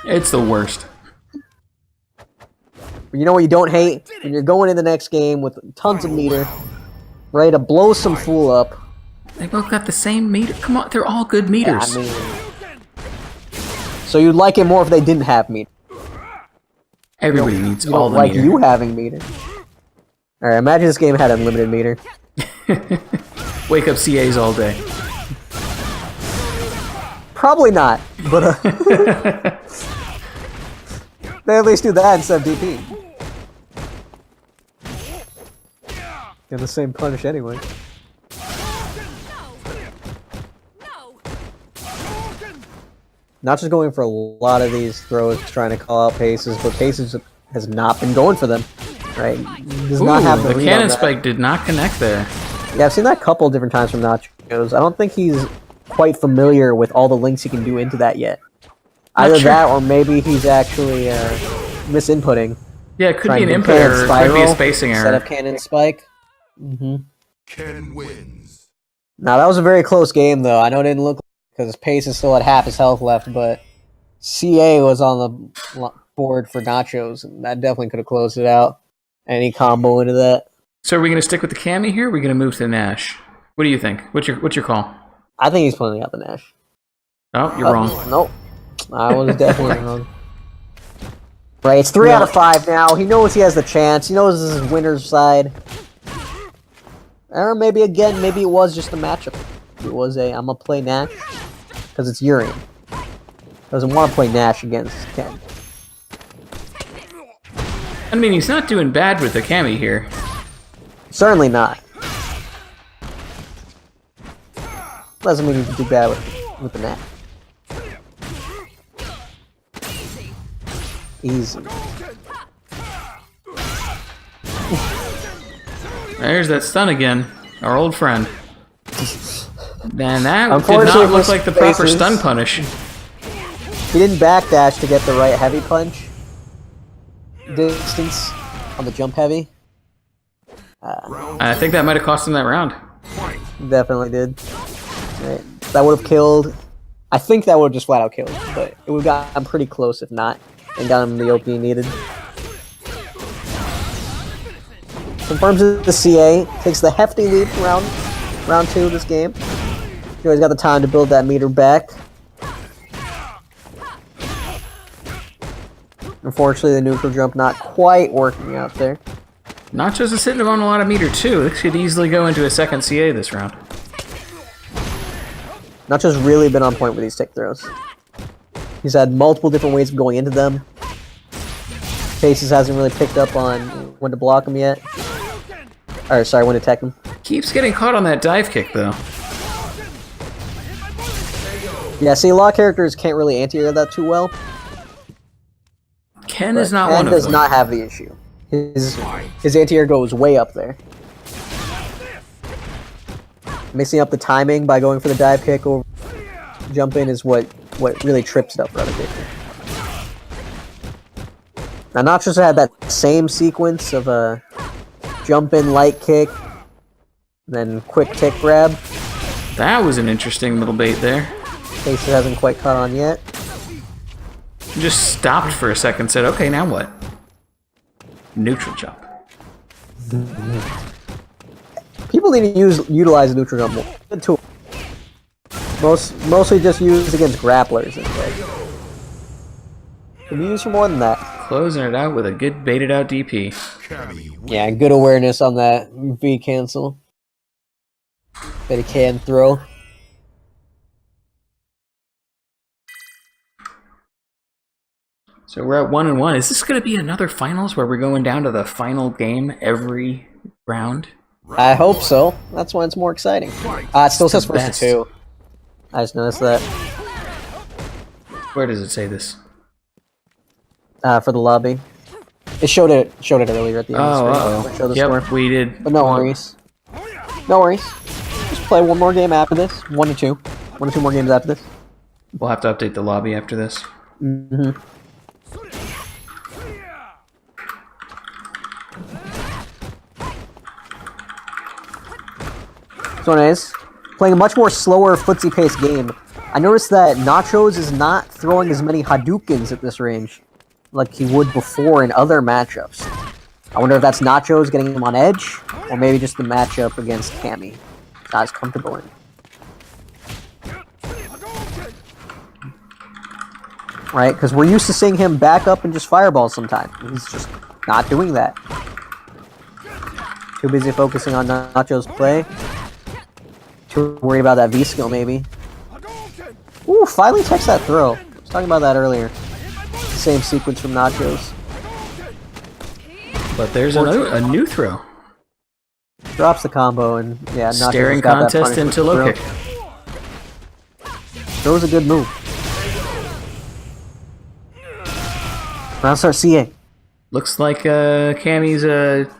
It's the worst. But you know what you don't hate? When you're going in the next game with tons of meter, ready to blow some fool up. They both got the same meter. Come on, they're all good meters. Yeah, I mean, so you'd like it more if they didn't have meter. Everybody needs You all don't the like meter. you having meter. Alright, imagine this game had unlimited meter. Wake up CAs all day. Probably not, but they at least do that instead of DP. Get the same punish anyway. Not just going for a lot of these throws, trying to call out Paces, but Paces has not been going for them. Right? Does not have the read cannon on that. spike did not connect there. Yeah, I've seen that a couple different times from Nachos. I don't think he's quite familiar with all the links he can do into that yet. Either that, or maybe he's actually misinputting. Yeah, it could be an Trying to input cannon error, it could be a spiral spacing instead error. of cannon spike. Ken wins. Now that was a very close game, though. I know it didn't look because Pace is still at half his health left, but CA was on the board for Nachos, and that definitely could have closed it out. Any combo into that. So are we going to stick with the Cammy here? Or are we going to move to Nash? What do you think? What's your call? I think he's pulling out the Nash. Oh, you're wrong. Nope. I was definitely wrong. Right, it's 3 out of 5 now. He knows he has the chance. He knows this is winner's side. Or maybe again, maybe it was just a matchup. It was I'm gonna play Nash because it's Urian. Doesn't want to play Nash against Ken. I mean, he's not doing bad with the Cammy here. Certainly not. Doesn't mean he can do bad with the Nash. Easy. There's that stun again. Our old friend. Man, that did Unfortunately, not look like the proper faces. stun punish. He didn't backdash to get the right heavy punch distance on the jump heavy. I think that might have cost him that round. Definitely did. Right. That would have killed. I think that would have just flat out killed, but it would have gotten pretty close if not, and got him the OP he needed. Confirms the CA, takes the hefty lead for round 2 of this game. He always got the time to build that meter back. Unfortunately, the neutral jump not quite working out there. Nachos is hitting him on a lot of meter too. This could easily go into a second CA this round. Nacho's really been on point with these tick throws. He's had multiple different ways of going into them. Faces hasn't really picked up on when to block him yet. Or, sorry, when to tech him. Keeps getting caught on that dive kick though. Yeah, see, a lot of characters can't really anti-air that too well. Ken is not Ken one of does them. not have the issue. His anti-air goes way up there. Mixing up the timing by going for the dive kick or jump in is what really trips it up for other characters. Now, Nachos had that same sequence of a jump in, light kick, then quick tick grab. That was an interesting little bait there. Faces hasn't quite caught on yet. Just stopped for a second, said, okay, now what? Neutral jump. People need to utilize the neutral jump more. Good tool. Mostly just used against grapplers instead. Can be used for more than that. Closing it out with a good baited out DP. Yeah, good awareness on that V cancel. That he can throw. So we're at 1-1. Is this going to be another finals where we're going down to the final game every round? I hope so. That's why it's more exciting. It still says first best. to 2. I just noticed that. Where does it say this? For the lobby. It showed it earlier at the end Oh, of the screen. Show the score. Yep, we did. But no worries. No worries. Just play one more game after this. 1 to 2. 1 to 2 more games after this. We'll have to update the lobby after this. Mm-hmm. So anyways, playing a much more slower footsie-paced game. I noticed that Nachos is not throwing as many Hadoukens at this range like he would before in other matchups. I wonder if that's Nachos getting him on edge, or maybe just the matchup against Cammy. Not as comfortable in. Right, because we're used to seeing him back up and just fireball sometimes. He's just not doing that. Too busy focusing on Nachos' play. Too worried about that V-skill, maybe. Ooh, finally techs that throw. I was talking about that earlier. Same sequence from Nachos. But there's a new throw. Drops the combo, and yeah, Nachos Staring got that contest punishment into low throw. kick. Throw's a good move. Round start CA. Looks like Cammy's a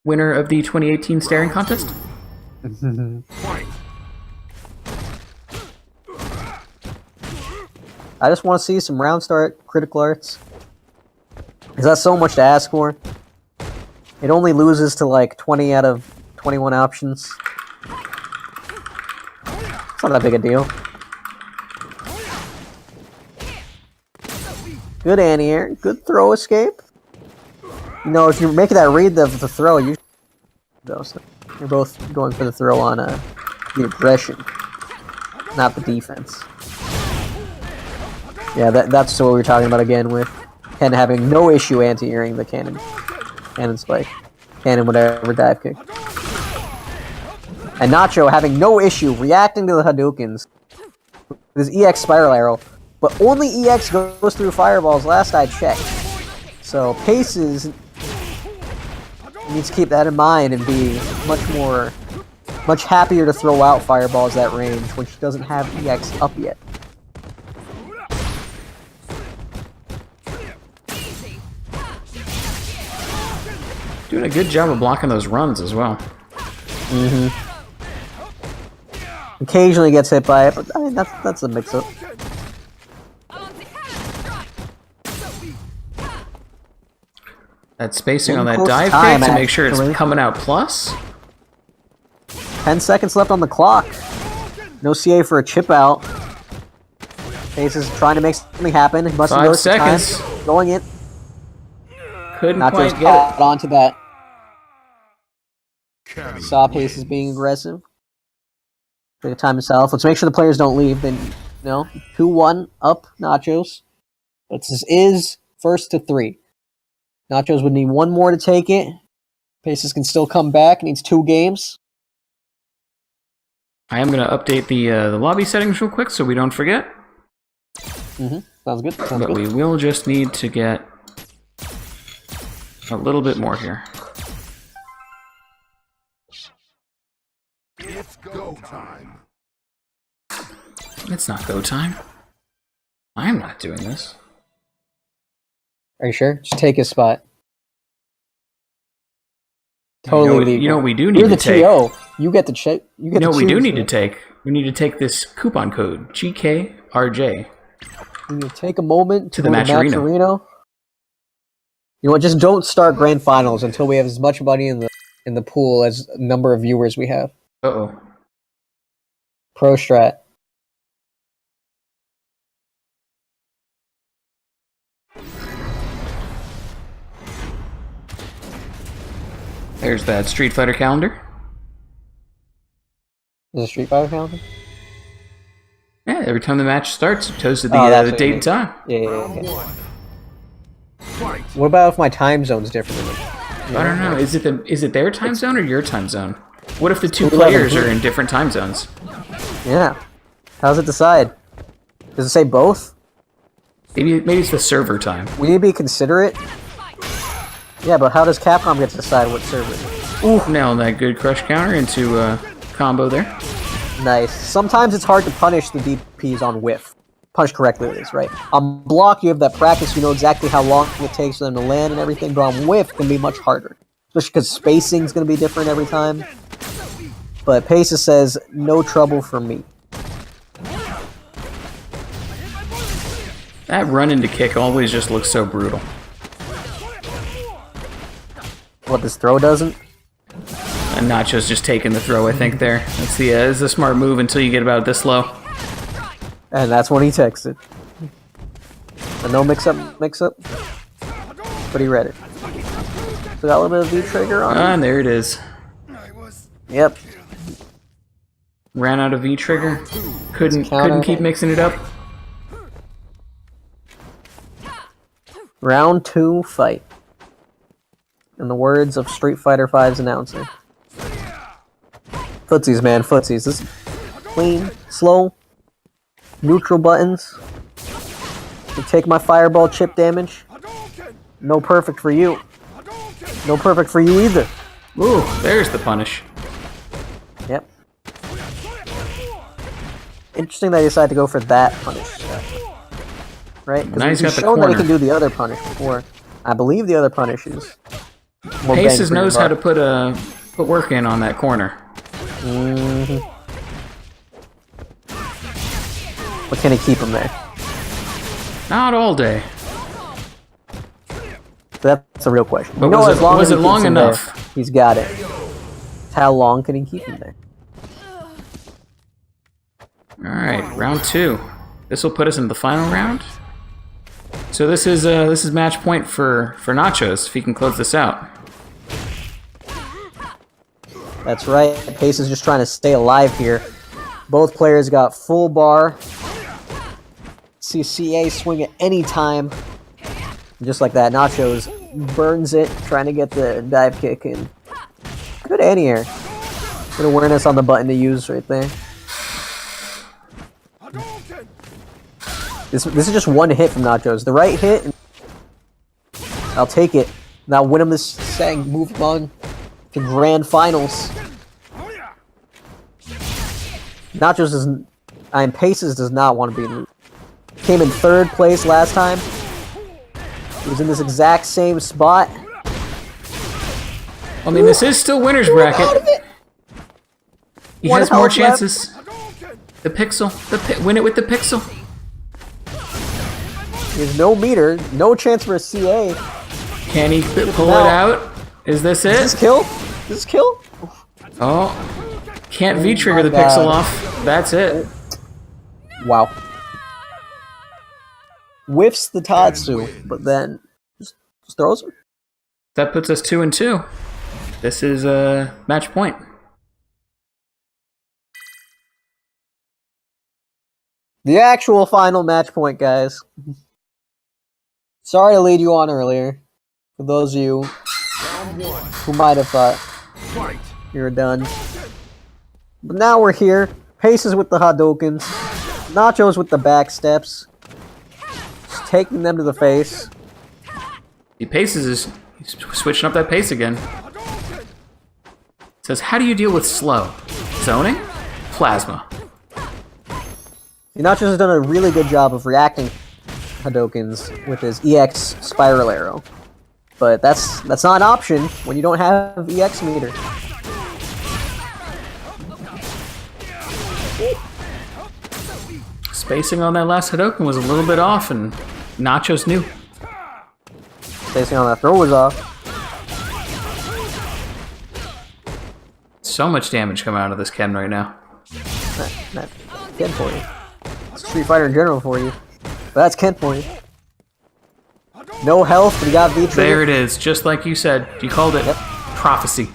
winner of the 2018 staring contest. I just want to see some round start critical arts. Is that so much to ask for? It only loses to like 20 out of 21 options. not that big a deal. Good anti-air. Good throw escape. You know, if you're making that read the throw, you're both going for the throw on the aggression, not the defense. Yeah, that's what we were talking about again with Ken having no issue anti-airing the cannon spike, cannon whatever dive kick, and Nacho having no issue reacting to the Hadoukens with his EX spiral arrow, but only EX goes through fireballs. Last I checked, so Paces needs to keep that in mind and be much happier to throw out fireballs at range when she doesn't have EX up yet. Doing a good job of blocking those runs as well. Occasionally gets hit by it, but I mean that's a mix-up. That spacing on that dive kick to make sure it's coming out plus. 10 seconds left on the clock. No CA for a chip out. Pace is trying to make something happen. 5 seconds. Going in. Couldn't Not quite just get it. onto that. Saw Pace is being aggressive. Take a time himself. Let's make sure the players don't leave. Then, 2-1 up Nachos. But this is first to 3. Nachos would need 1 more to take it. Paces can still come back. Needs 2 games. I am going to update the lobby settings real quick so we don't forget. Sounds good. But we will just need to get a little bit more here. It's go time. It's not go time. I am not doing this. Are you sure? Just take his spot. Totally leave. You know what we do need You're to the take? TO. You get the check. You get. No, to we do choose need to it. take. We need to take this coupon code GKRJ. You take a moment To to the go to Matcherino. Matcherino. You know what? Just don't start grand finals until we have as much money in the pool as number of viewers we have. Uh-oh. Pro strat. There's that Street Fighter calendar. Is it Street Fighter calendar? Yeah, every time the match starts, it tells you Oh, that's the what date you and time. Yeah. What about if my time zone's different than I don't know. Is it their time zone or your time zone? What if the two 11. players are in different time zones? Yeah. How does it decide? Does it say both? Maybe it's the server time. We need to be considerate. Yeah, but how does Capcom get to decide what server it is? Ooh, nailed that good crush counter into combo there. Nice. Sometimes it's hard to punish the DPs on whiff. Punish correctly, at least, right? On block, you have that practice, you know exactly how long it takes for them to land and everything, but on whiff, it can be much harder. Especially because spacing's going to be different every time. But Paces says, no trouble for me. That run into kick always just looks so brutal. What, this throw doesn't? And Nacho's just taking the throw, I think, there. That's the smart move until you get about this low. And that's when he texted. A no mix-up, but he read it. So got a little bit of V-trigger on him. And there it is. Yep. Ran out of V-trigger. Couldn't keep mixing it up. Round 2 fight. In the words of Street Fighter V's announcer. Footsies, man, footsies. This is clean, slow, neutral buttons. You take my fireball chip damage. No perfect for you. No perfect for you either. Ooh, there's the punish. Yep. Interesting that he decided to go for that punish. Right? Now he's got the shown that he corner. can do the other punish before. I believe the other punish is more bang Paces for your knows how buck. to put work in on that corner. But can he keep him there? Not all day. That's a real question. But You know, was as it- long was as he it long keeps him there, enough? he's got it. How long can he keep him there? Alright, round 2. This will put us into the final round. So this is match point for Nachos, if he can close this out. That's right. Pace is just trying to stay alive here. Both players got full bar. See CA swing at any time. Just like that, Nachos burns it, trying to get the dive kick in. Good anti-air. Good awareness on the button to use right there. This is just one hit from Nachos. The right hit, I'll take it. Now win him this second, move him on to grand finals. Nachos doesn't. Paces does not want to be in. Came in 3rd place last time. He was in this exact same spot. I mean, this is still winner's bracket. He has more chances. The pixel. Win it with the pixel. There's no meter. No chance for a CA. Can he pull it out? Is this it? Is this kill? Is this kill? Oh. Can't V-trigger the pixel off. That's it. Wow. Whiffs the Tatsu, but then just throws him. That puts us 2-2. This is match point. The actual final match point, guys. Sorry to lead you on earlier. For those of you who might have thought you were done. But now we're here. Paces with the Hadokens. Nachos with the back steps. Just taking them to the face. He paces he's switching up that pace again. Says, how do you deal with slow? Zoning? Plasma. Nachos has done a really good job of reacting Hadokens with his EX spiral arrow. But that's not an option when you don't have EX meter. Spacing on that last Hadoken was a little bit off, and Nachos knew. Spacing on that throw was off. So much damage coming out of this Ken right now. That's Ken for you. Street Fighter in general for you. But that's Ken for you. No health, but he got V-trigger. There it is, just like you said. You called it. Yep. Prophecy.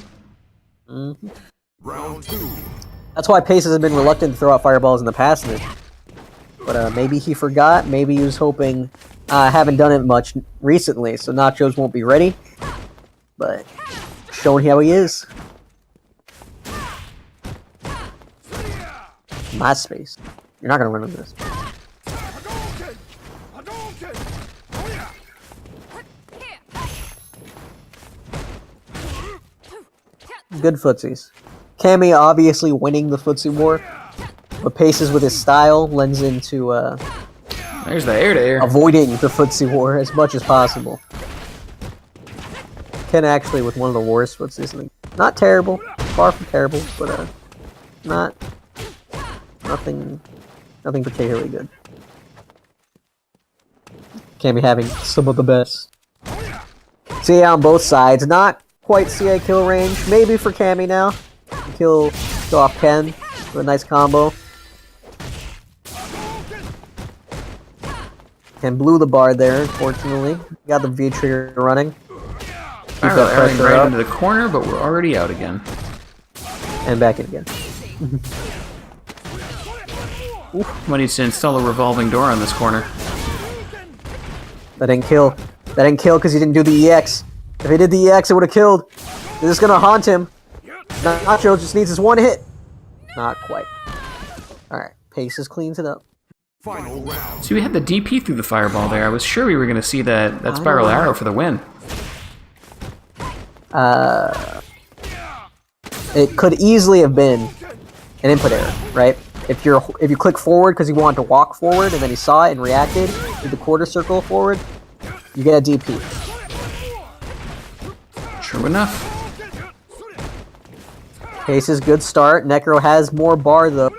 Mm-hmm. Round 2. That's why Paces has been reluctant to throw out fireballs in the past. But maybe he forgot. Maybe he was hoping. Haven't done it much recently, so Nachos won't be ready. But showing how he is. My space. You're not gonna run into this. Good footsies. Cammy obviously winning the footsie war, but Paces with his style lends into there's the air-to-air. Avoiding the footsie war as much as possible. Ken actually with one of the worst footsies. Not terrible, far from terrible, but nothing particularly good. Cammy having some of the best. CA on both sides, not quite CA kill range. Maybe for Cammy now. Kill off Ken with a nice combo. Ken blew the bar there, unfortunately. Got the V trigger running. Keep that pressure right up. into the corner, but we're already out again. And back in again. We need to install a revolving door on this corner. That didn't kill. That didn't kill because he didn't do the EX. If he did the EX, it would have killed. This is gonna haunt him. Nacho just needs his one hit. Not quite. Alright, Paces cleans it up. Final round. See, we had the DP through the fireball there. I was sure we were going to see that spiral arrow for the win. It could easily have been an input error, right? If you click forward because you wanted to walk forward and then he saw it and reacted, did the quarter circle forward, you get a DP. True enough. Pace's good start. Necro has more bar though.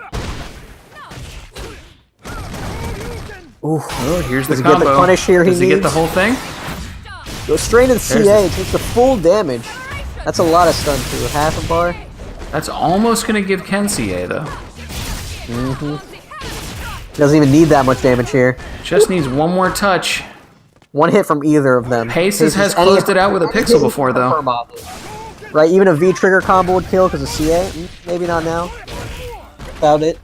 Ooh. Oh, here's the Does he combo. get the punish here Does he needs? get the whole thing? Go straight into the CA, takes the full damage. That's a lot of stun too. Half a bar. That's almost going to give Ken CA, though. Doesn't even need that much damage here. Just needs one more touch. One hit from either of them. Paces has closed it out with a pixel before, though. Right, even a V-trigger combo would kill because of CA. Maybe not now. Without it.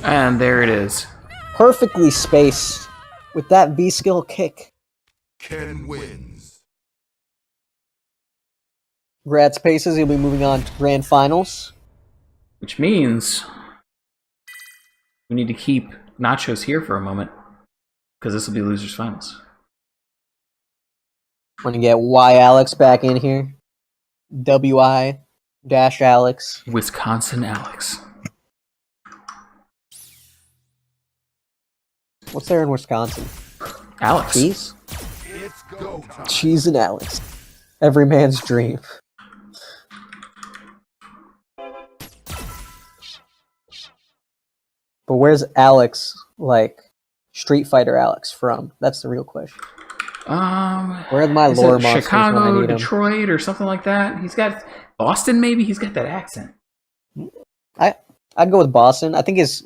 And there it is. Perfectly spaced with that V-skill kick. Ken wins. Congrats, Paces. He'll be moving on to Grand Finals. Which means we need to keep Nachos here for a moment, because this will be Losers Finals. We're going to get Y Alex back in here. WI-Alex. Wisconsin Alex. What's there in Wisconsin? Alex. Cheese? It's go time. Cheese and Alex. Every man's dream. But where's Alex, like, Street Fighter Alex from? That's the real question. Where are my is lore it monsters Chicago, when I need 'em? Detroit, or something like that? He's got Boston, maybe? He's got that accent. I'd go with Boston. I think his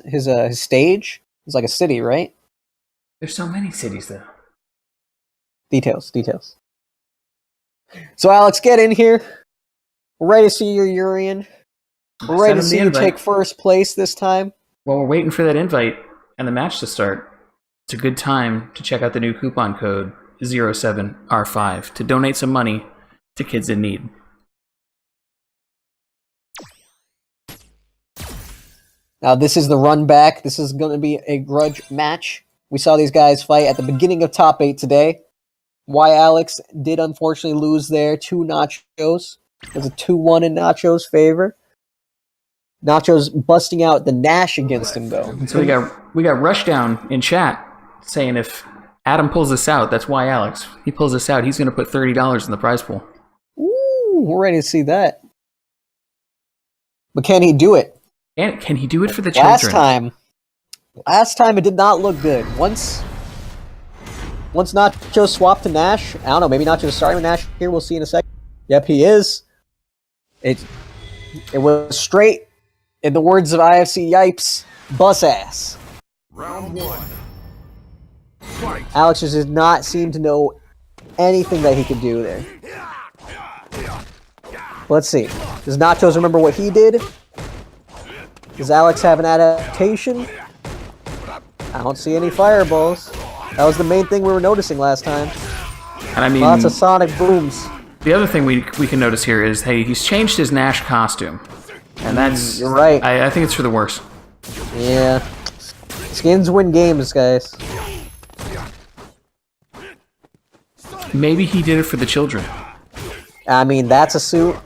stage is like a city, right? There's so many cities, though. Details. So Alex, get in here. We're ready to see your Urian. We're ready to see you take first place this time. While we're waiting for that invite and the match to start, it's a good time to check out the new coupon code 07R5 to donate some money to kids in need. Now this is the run back. This is going to be a grudge match. We saw these guys fight at the beginning of top 8 today. Y Alex did unfortunately lose there to Nachos. There's a 2-1 in Nachos' favor. Nachos busting out the Nash against him, though. So we got Rushdown in chat saying if Adam pulls this out, that's why Alex. He pulls this out, he's going to put $30 in the prize pool. Ooh, we're ready to see that. But can he do it? And can he do it for the children? Last time it did not look good. Once Nacho swapped to Nash, I don't know, maybe Nacho's starting with Nash here, we'll see in a second. Yep, he is. It was straight, in the words of IFC Yipes, bus ass. Round 1. Fight. Alex just did not seem to know anything that he could do there. Let's see. Does Nachos remember what he did? Does Alex have an adaptation? I don't see any fireballs. That was the main thing we were noticing last time. And I mean, lots of sonic booms. The other thing we can notice here is, hey, he's changed his Nash costume. And that's... You're right. I think it's for the worse. Yeah. Skins win games, guys. Maybe he did it for the children. I mean, that's a suit.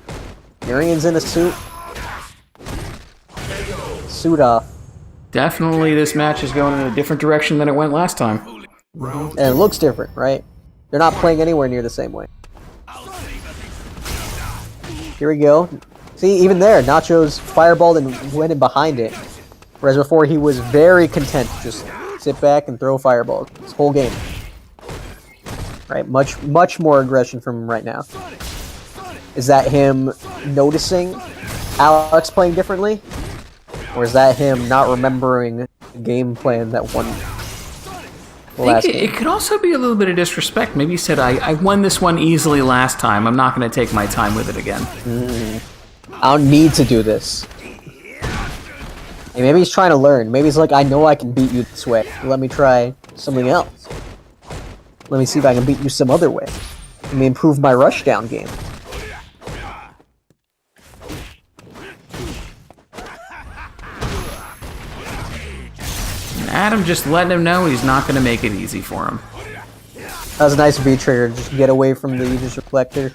Urian's in a suit. Suit off. Definitely this match is going in a different direction than it went last time. And it looks different, right? They're not playing anywhere near the same way. Here we go. See, even there, Nachos fireballed and went in behind it. Whereas before, he was very content to just sit back and throw fireballs this whole game. Right? Much more aggression from him right now. Is that him noticing Alex playing differently? Or is that him not remembering the game plan that won the last game? It could also be a little bit of disrespect. Maybe he said, I won this one easily last time. I'm not going to take my time with it again. I don't need to do this. Hey, maybe he's trying to learn. Maybe he's like, I know I can beat you this way. Let me try something else. Let me see if I can beat you some other way. Let me improve my rushdown game. Adam just letting him know he's not going to make it easy for him. That was a nice V-trigger. Just get away from the Aegis Reflector.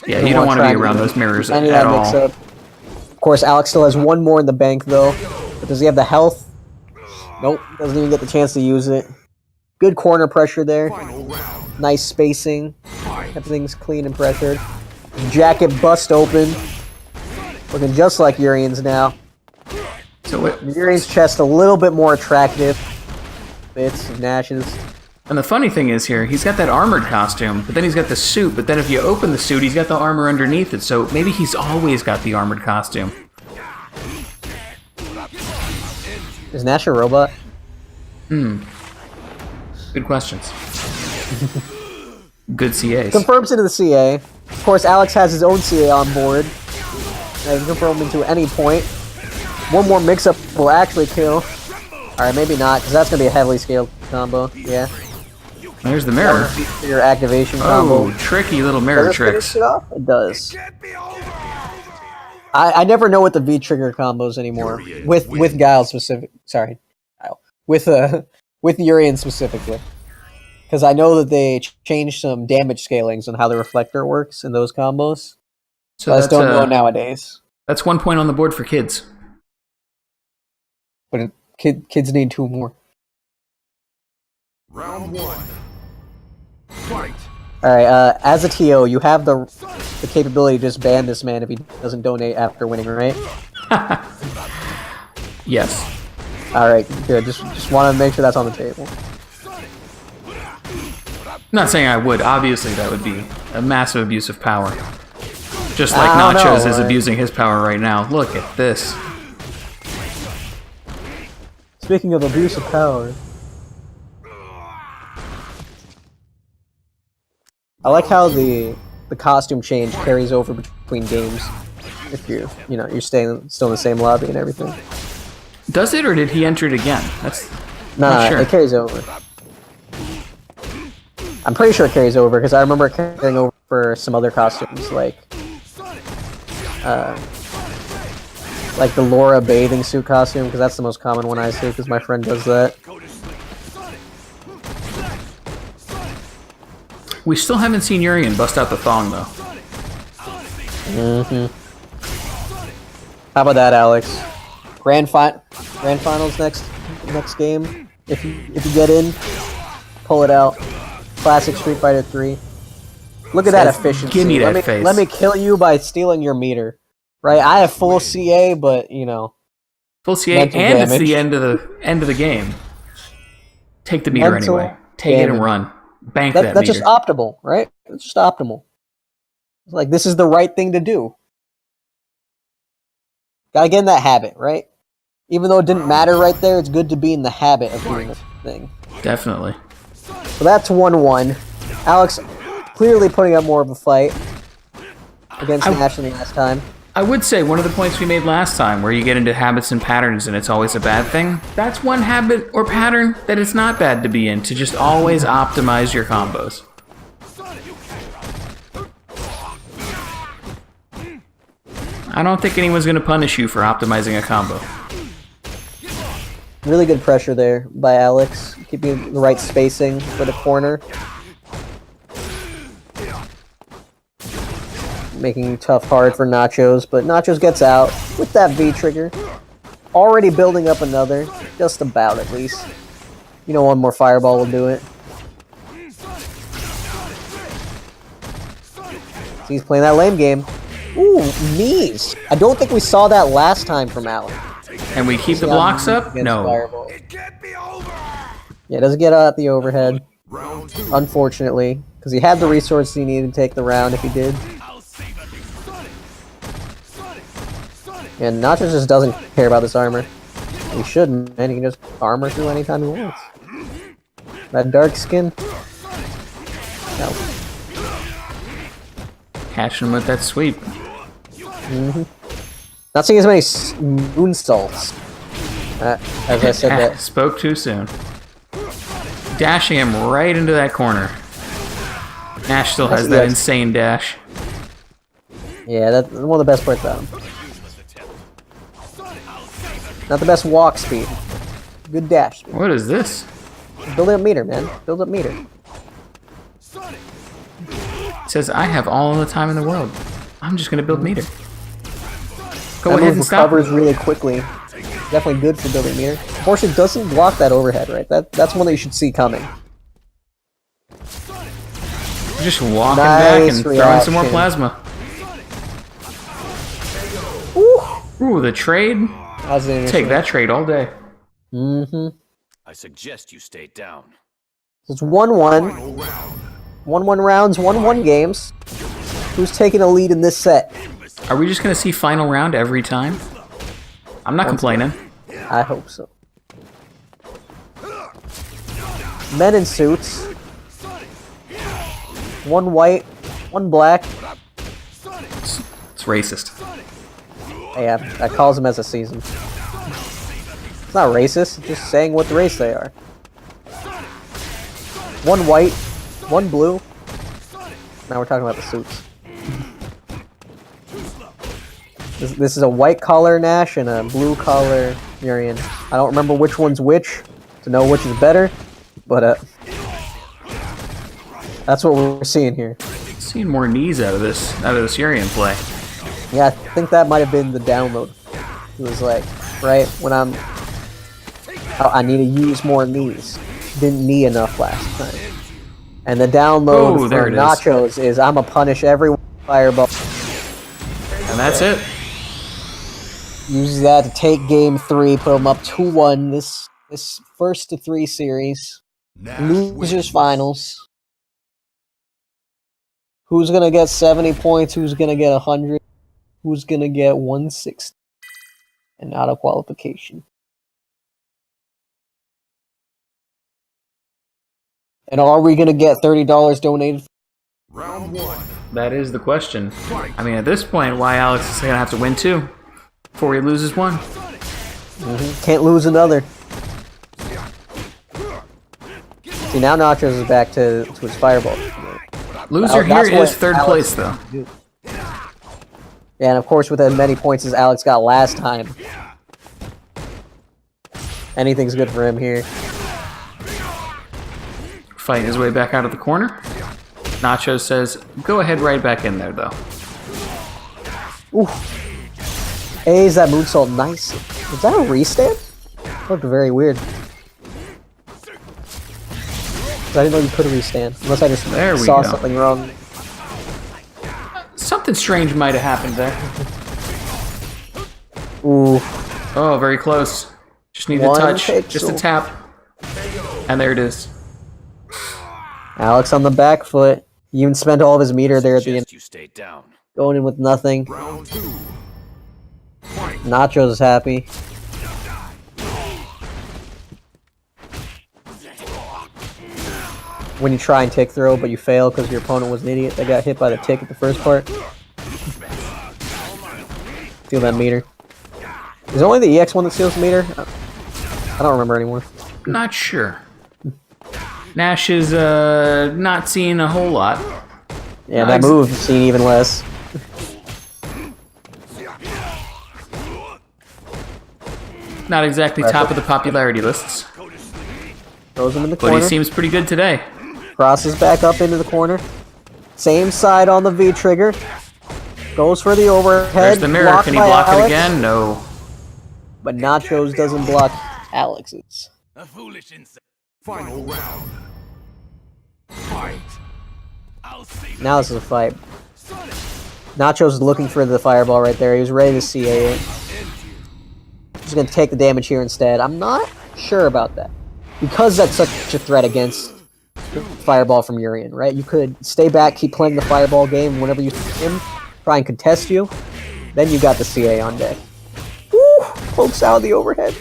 Yeah, you don't want to be around those mirrors at all. Of course, Alex still has one more in the bank, though. But does he have the health? Nope, doesn't even get the chance to use it. Good corner pressure there. Nice spacing. Everything's clean and pressured. Jacket bust open. Looking just like Urian's now. So Urian's chest a little bit more attractive. Bits of Nash's. And the funny thing is here, he's got that armored costume, but then he's got the suit, but then if you open the suit, he's got the armor underneath it, so maybe he's always got the armored costume. Is Nash a robot? Good questions. Good CAs. Confirms into the CA. Of course, Alex has his own CA on board. I can confirm into any point. One more mix-up will actually kill. Alright, maybe not, because that's going to be a heavily scaled combo. Yeah. There's the mirror. Your activation Oh, combo. tricky little mirror Does it finish tricks. it off? It does. I never know what the V trigger combos anymore. With Guile specific. Sorry, Guile. With Urian specifically. Because I know that they changed some damage scalings on how the reflector works in those combos. So I just don't know nowadays. That's 1 point on the board for kids. But kids need 2 more. Round 1. Fight. Alright, as a TO, you have the capability to just ban this man if he doesn't donate after winning, right? Yes. Alright, good. Just want to make sure that's on the table. I'm not saying I would. Obviously, that would be a massive abuse of power. Just like I don't Nachos know, is like- abusing his power right now. Look at this. Speaking of abuse of power. I like how the costume change carries over between games. If you're staying still in the same lobby and everything. Does it, or did he enter it again? That's Nah, not sure. it carries over. I'm pretty sure it carries over because I remember it carrying over for some other costumes like the Laura bathing suit costume because that's the most common one I see because my friend does that. We still haven't seen Urian bust out the thong, though. How about that, Alex? Grand finals next game. If you get in, pull it out. Classic Street Fighter 3. Look at that efficiency. Give me that face. Let me kill you by stealing your meter. Right? I have full CA, but Full CA, mental and it's damage. the end of the game. Take the meter Mental anyway. Take it and damage. run. Bank that that's meter. just optimal, right? It's just optimal. It's like this is the right thing to do. Gotta get in that habit, right? Even though it didn't matter right there, it's good to be in the habit of doing the thing. Definitely. So that's 1-1. Alex clearly putting up more of a fight against Nash than last time. I would say one of the points we made last time, where you get into habits and patterns and it's always a bad thing, that's one habit or pattern that it's not bad to be in, to just always optimize your combos. I don't think anyone's going to punish you for optimizing a combo. Really good pressure there by Alex, keeping the right spacing for the corner. Making tough hard for Nachos, but Nachos gets out with that V trigger. Already building up another, just about at least. One more fireball will do it. He's playing that lame game. Ooh, knees! I don't think we saw that last time from Alex. And we keep the blocks up? Against No. Fireball. It can't be over. Yeah, it doesn't get out the overhead, Round 2. unfortunately, because he had the resources he needed to take the round if he did. And Nachos just doesn't care about this armor. He shouldn't, man. He can just armor through anytime he wants. That dark skin. No. Catching him with that sweep. Not seeing as many moonsaults. As I said that. Spoke too soon. Dashing him right into that corner. Nash still has that insane dash. Yeah, that's one of the best parts about him. Not the best walk speed. Good dash speed. What is this? Build up meter, man. Build up meter. It says, I have all the time in the world. I'm just going to build meter. Go That ahead move and stop. recovers really quickly. Definitely good for building meter. Unfortunately, doesn't block that overhead, right? That's one that you should see coming. Just walking back and Nice throwing some more reaction. plasma. Ooh. Ooh, the trade. How's it Take that trade all day. I suggest you stay down. It's 1-1. Final round. 1-1 rounds, 1-1 games. Who's taking a lead in this set? Are we just going to see final round every time? I'm not complaining. I hope so. men in suits. One white, one black. It's racist. Yeah, that calls them as a season. It's not racist, it's just saying what the race they are. One white, one blue. Now we're talking about the suits. This is a white collar Nash and a blue collar Murian. I don't remember which one's which to know which is better, but that's what we're seeing here. Seeing more knees out of this Urian play. Yeah, I think that might have been the download. It was like, right when I need to use more knees. Didn't knee enough last time. And the download for Nachos is I'm gonna punish every fireball. And that's it. Uses that to take game 3, put them up 2-1 this first to 3 series. Losers finals. Who's gonna get 70 points? Who's gonna get 100? Who's gonna get 160? And out of qualification. And are we gonna get $30 donated? Round 1. That is the question. I mean, at this point, why Alex is gonna have to win 2 before he loses 1? Can't lose another. See, now Nachos is back to his fireball. Loser here is 3rd place, though. Yeah, and of course, with as many points as Alex got last time, anything's good for him here. Fighting his way back out of the corner. Nachos says, go ahead right back in there, though. Ooh. A's that moonsault nice. Was that a restand? Looked very weird. I didn't know you could restand. Unless I just saw something wrong. Something strange might have happened there. Ooh. Oh, very close. Just need a touch. Just a tap. And there it is. Alex on the back foot. He even spent all of his meter there at the end. You stay down. Going in with nothing. Round 2. Nachos is happy. When you try and tick throw, but you fail because your opponent was an idiot that got hit by the tick at the first part. Feel that meter. Is it only the EX one that steals the meter? I don't remember anymore. Not sure. Nash is not seeing a whole lot. Yeah, that move seen even less. Not exactly top of the popularity lists. Throws him in the corner. But he seems pretty good today. Crosses back up into the corner. Same side on the V trigger. Goes for the overhead. There's the mirror. Can he block it again? No. But Nachos doesn't block Alex's. A foolish insect. Final round. Fight. Now this is a fight. Nachos is looking for the fireball right there. He was ready to CA it. He's going to take the damage here instead. I'm not sure about that. Because that's such a threat against the fireball from Urian, right? You could stay back, keep playing the fireball game whenever you see him, try and contest you. Then you got the CA on deck. Woo! Pokes out the overhead.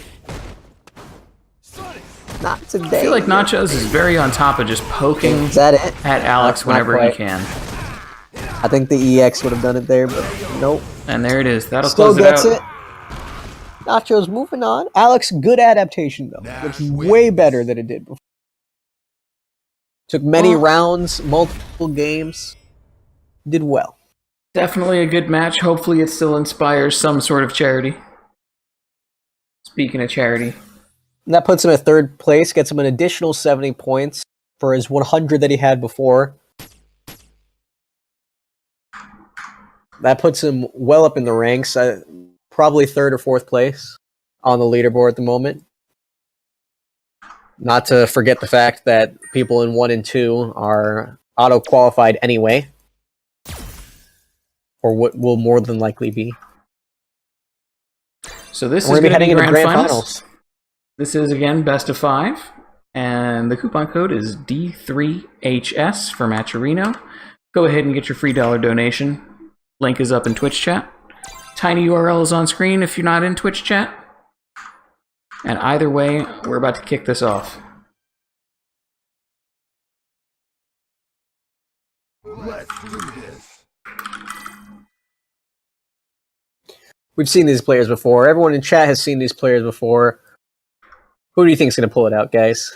Not today. I feel like Nachos is very on top of just poking is that it? at Alex whenever he can. I think the EX would have done it there, but nope. And there it is. That'll Still close it out. gets it. Nachos moving on. Alex, good adaptation though. Looks way better than it did before. Took many rounds, multiple games. Did well. Definitely a good match. Hopefully it still inspires some sort of charity. Speaking of charity. And that puts him at 3rd place, gets him an additional 70 points for his 100 that he had before. That puts him well up in the ranks, probably 3rd or 4th place on the leaderboard at the moment. Not to forget the fact that people in 1 and 2 are auto-qualified anyway. Or what will more than likely be. So this is going to be heading into grand finals. finals. This is, again, best of 5. And the coupon code is D3HS for Matcherino. Go ahead and get your free $1 donation. Link is up in Twitch chat. Tiny URL is on screen if you're not in Twitch chat. And either way, we're about to kick this off. We've seen these players before. Everyone in chat has seen these players before. Who do you think is going to pull it out, guys?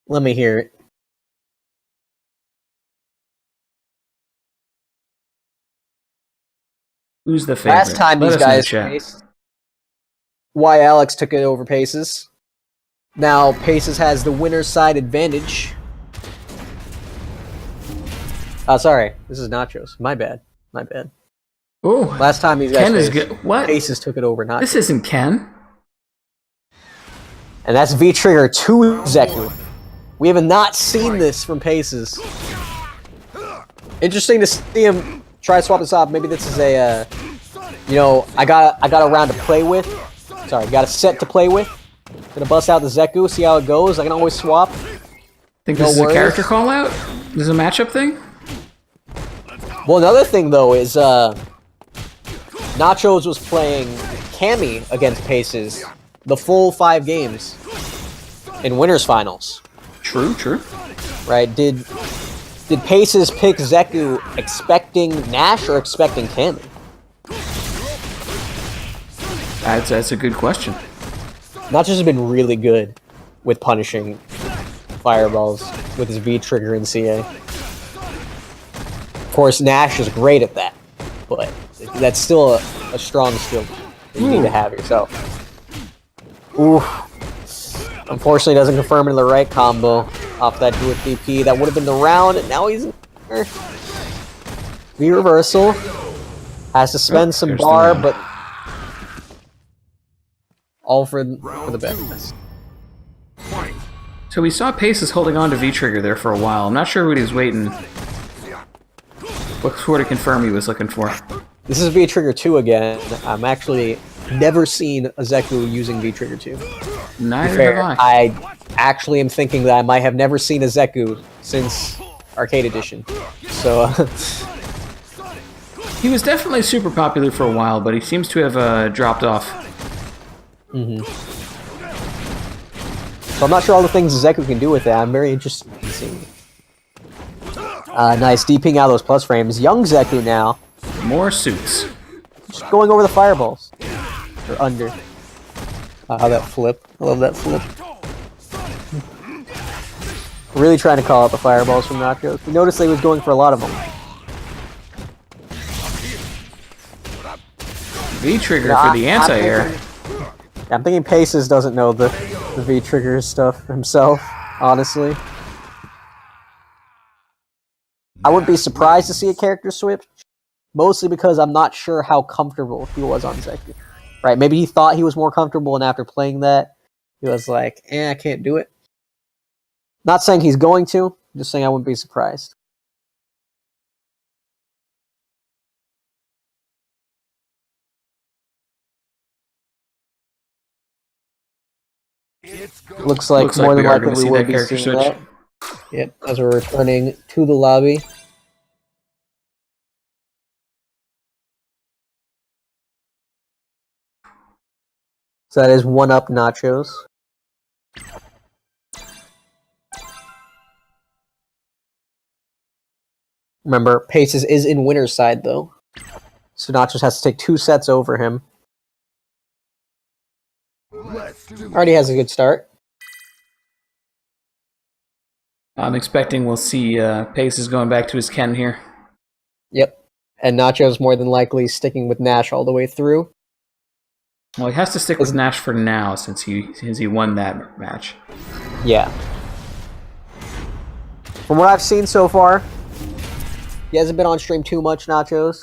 Let me hear it. Who's the favorite? Last time Let these us know in guys chat. faced, why Alex took it over Paces. Now Paces has the winner's side advantage. Oh, sorry. This is Nachos. My bad. My bad. Oh, Last time these guys Ken is faced, good. What? Paces took it over Nachos. This isn't Ken. And that's V-Trigger to Zeku. We have not seen this from Paces. Interesting to see him try to swap this off. Maybe this is a, you know, I got a round to play with. Sorry, got a set to play with. Gonna bust out the Zeku, see how it goes. I can always swap. Think No this is worries. a character call out? This is a matchup thing? Well, another thing though is Nachos was playing Cammy against Paces the full 5 games in winners finals. True, true. Right? Did Paces pick Zeku expecting Nash or expecting Cammy? That's a good question. Nachos has been really good with punishing fireballs with his V-Trigger in CA. Of course, Nash is great at that, but that's still a strong skill that you need to have yourself. Ooh. Unfortunately, doesn't confirm into the right combo off that dual DP. That would have been the round, and now he's in there. V-reversal. Has to spend some there's the bar, round. but all for the best. Fight. So we saw Paces holding on to V-Trigger there for a while. I'm not sure what he's waiting. What sort of confirm he was looking for. This is V-Trigger 2 again. I'm actually never seen a Zeku using V-Trigger 2. Neither Fair, have I. I actually am thinking that I might have never seen a Zeku since Arcade Edition. So, He was definitely super popular for a while, but he seems to have dropped off. so I'm not sure all the things Zeku can do with that. I'm very interested in seeing. Nice, DPing out those plus frames. Young Zeku now, More suits. just going over the fireballs. Or under. How that flip. I love that flip. Really trying to call out the fireballs from Nachos. We noticed that he was going for a lot of them. V-Trigger No, for the anti-air. I'm thinking Paces doesn't know the V-Trigger stuff himself, honestly. I wouldn't be surprised to see a character switch, mostly because I'm not sure how comfortable he was on Zeku. Right, maybe he thought he was more comfortable, and after playing that, he was like, I can't do it. Not saying he's going to, just saying I wouldn't be surprised. Looks like more than we are likely gonna see we will that be character seeing switch. that. Yep, as we're returning to the lobby. So that is 1-up Nachos. Remember, Paces is in winner's side, though. So Nachos has to take 2 sets over him. Already has a good start. I'm expecting we'll see Paces going back to his Ken here. Yep. And Nachos more than likely sticking with Nash all the way through. Well, he has to stick with Nash for now since he won that match. Yeah. From what I've seen so far, he hasn't been on stream too much, Nachos.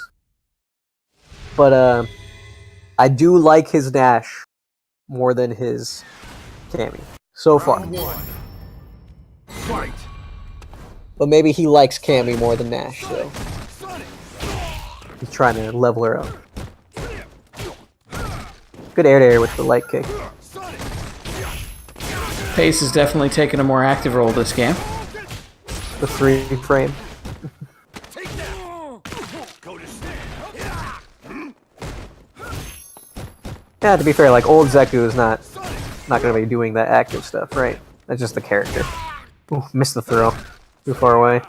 But I do like his Nash more than his Cammy so far. Round 1. Fight. But maybe he likes Cammy more than Nash, so he's trying to level her up. Good air with the light kick. Pace is definitely taking a more active role this game. The 3 frame. Yeah, to be fair, like old Zeku is not going to be doing that active stuff, right? That's just the character. Ooh, missed the throw. Too far away.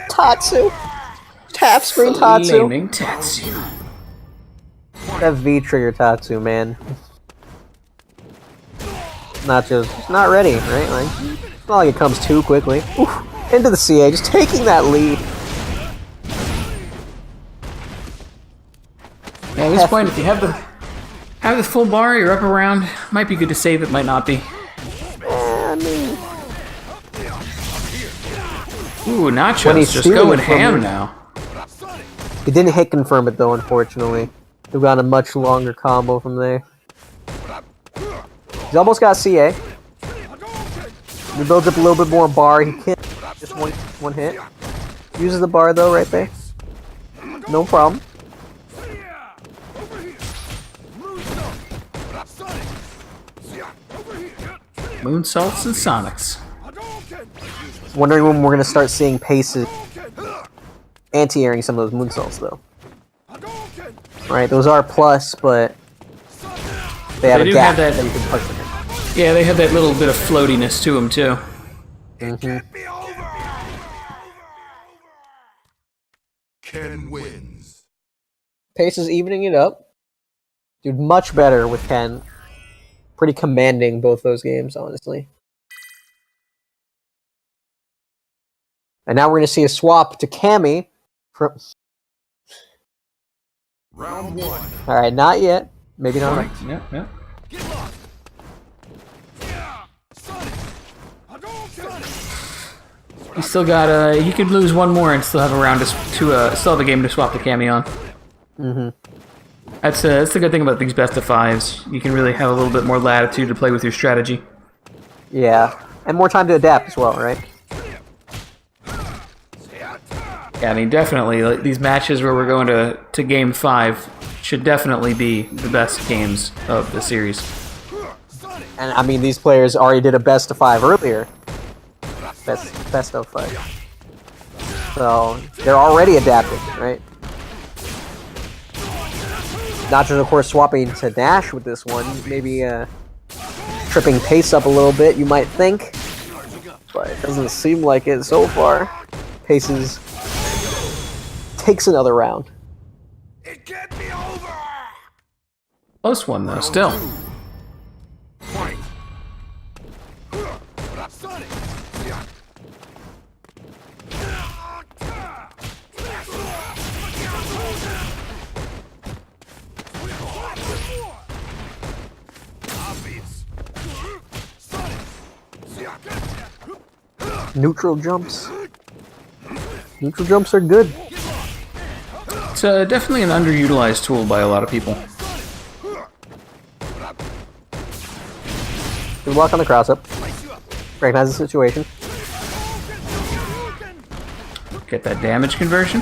Tatsu. Tap screen Tatsu. Flaming Tatsu. That V trigger Tatsu, man. Nacho's not ready, right? Like, it's not like it comes too quickly. Oof, into the CA, just taking that lead. Yeah, at this point, if you have the full bar, you're up around. Might be good to save it, might not be. I mean, Ooh, When Nacho's he's just stealing going it from ham you. now. he didn't hit confirm it though, unfortunately. We've got a much longer combo from there. He's almost got CA. He builds up a little bit more bar. He can't just one hit. Uses the bar though, right there. No problem. Moonsaults and Sonics. Wondering when we're gonna start seeing paces anti-airing some of those moonsaults though. Right, those are plus, but they have They a do gap have that- that you can push them in. Yeah, they have that little bit of floatiness to them, too. Ken wins. Pace is evening it up. Dude, much better with Ken. Pretty commanding both those games, honestly. And now we're going to see a swap to Cammy. Round one. Alright, not yet. Maybe not. Yeah, yeah. He still got he could lose one more and still have a round to still have a game to swap the Cammy on. That's the good thing about these best of fives. You can really have a little bit more latitude to play with your strategy. Yeah. And more time to adapt as well, right? Yeah, I mean, definitely, like, these matches where we're going to game 5 should definitely be the best games of the series. And I mean, these players already did a best of 5 earlier. Best of 5. So, they're already adapting, right? Nacho's, of course, swapping to Nash with this one. Maybe tripping pace up a little bit, you might think. But it doesn't seem like it so far. Paces takes another round. It can't be over. Close one, though, still. Fight. Neutral jumps. Neutral jumps are good. It's definitely an underutilized tool by a lot of people. Good luck on the cross up. Recognize the situation. Get that damage conversion.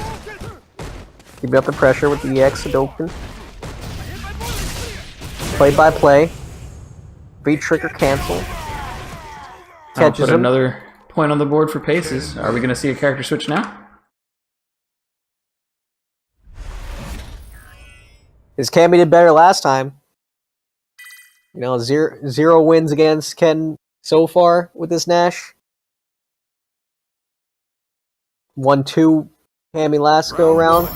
Keep up the pressure with the EX Hadouken. Play by play. Beat trigger cancel. I'll Catches put him. another point on the board for paces. Are we going to see a character switch now? His Cammy did better last time. You know, zero wins against Ken so far with this Nash. 1-2 Cammy last go around.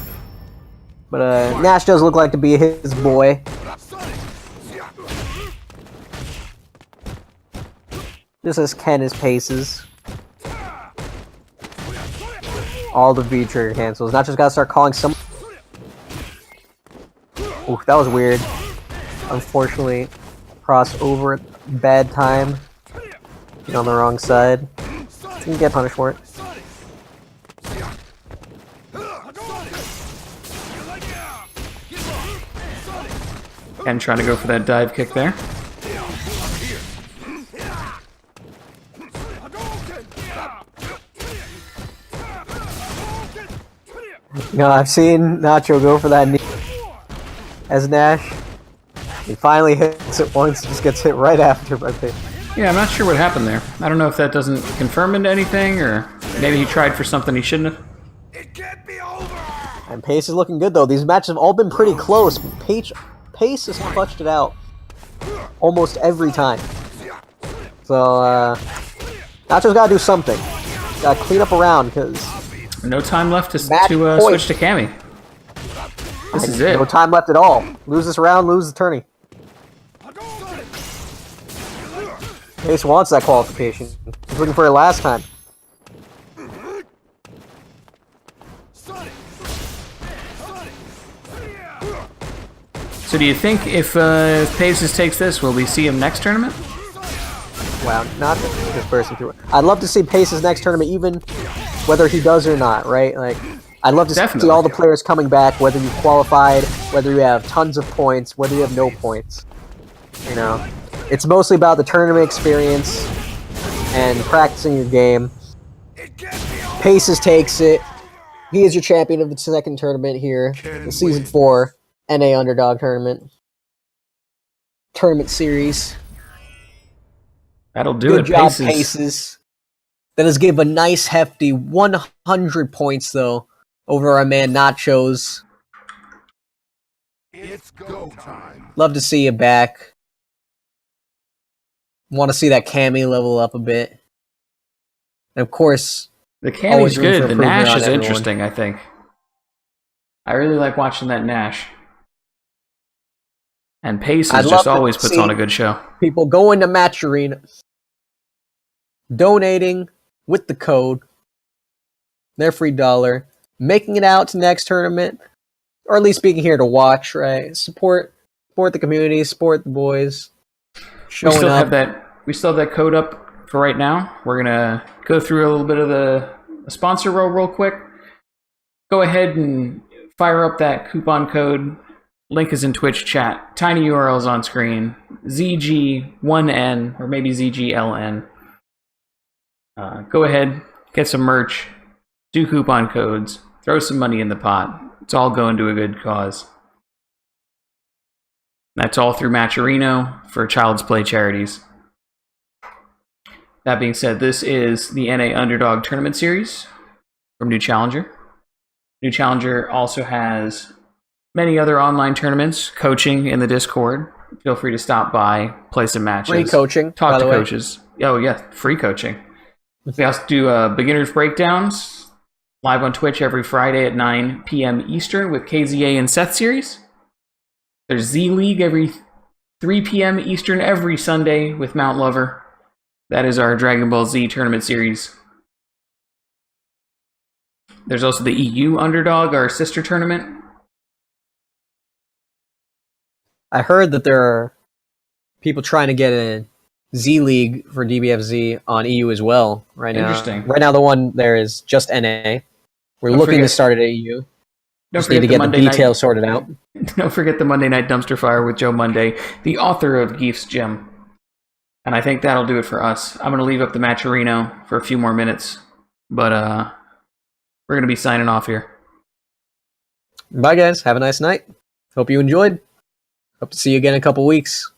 But Nash does look like to be his boy. Just as Ken is paces. All the V trigger cancels. Not just gotta start calling some. Ooh, that was weird. Unfortunately, cross over at bad time. Get on the wrong side. You can get punished for it. And trying to go for that dive kick there. You know, I've seen Nacho go for that knee as Nash. He finally hits it once, just gets hit right after. Yeah, I'm not sure what happened there. I don't know if that doesn't confirm into anything, or maybe he tried for something he shouldn't have. It can't be over. And Pace is looking good though. These matches have all been pretty close. Pace has clutched it out almost every time. So Nacho's got to do something. Got to clean up around because No time left to Match point. switch to Cammy. This is it. No time left at all. Lose this round, lose the tourney. Pace wants that qualification. He's looking for it last time. So do you think if Paces takes this, will we see him next tournament? Wow, not this person through it. I'd love to see Pace's next tournament, even whether he does or not, right? Like, I'd love to see all the players coming back, whether you qualified, whether you have tons of points, whether you have no points. You know, it's mostly about the tournament experience and practicing your game. Paces takes it. He is your champion of the second tournament here, the Season 4 NA Underdog tournament series. That'll do Good it. job, Paces. That has given a nice hefty 100 points though over our man Nachos. It's go time. Love to see you back. Want to see that Cammy level up a bit. And of course, the Cammy's good. The Nash is interesting, I think. I really like watching that Nash. And Paces just always puts on a good show. People going to Match Arena, donating with the code, their free $1, making it out to next tournament, or at least being here to watch, right? Support the community, support the boys. We still have that code up for right now. We're gonna go through a little bit of the sponsor roll real quick. Go ahead and fire up that coupon code. Link is in Twitch chat. Tiny URLs on screen. ZG1N or maybe ZGLN. Go ahead, get some merch, do coupon codes, throw some money in the pot. It's all going to a good cause. That's all through Matcherino for Child's Play charities. That being said, this is the NA Underdog Tournament Series from New Challenger. New Challenger also has many other online tournaments, coaching in the Discord. Feel free to stop by, play some matches. Free coaching. Talk to coaches. Oh, yeah, free coaching. We also do beginners breakdowns live on Twitch every Friday at 9 p.m. Eastern with KZA and Seth series. There's Z League every 3 p.m. Eastern every Sunday with Mount Lover. That is our Dragon Ball Z tournament series. There's also the EU Underdog, our sister tournament. I heard that there are people trying to get a Z League for DBFZ on EU as well right now. Interesting. Right now the one there is just NA. We're looking to start it at EU. Just need to get the details sorted out. Don't forget the Monday Night Dumpster Fire with Joe Monday, the author of Geef's Gym. And I think that'll do it for us. I'm going to leave up the Matcherino for a few more minutes. But we're going to be signing off here. Bye, guys. Have a nice night. Hope you enjoyed. Hope to see you again in a couple weeks.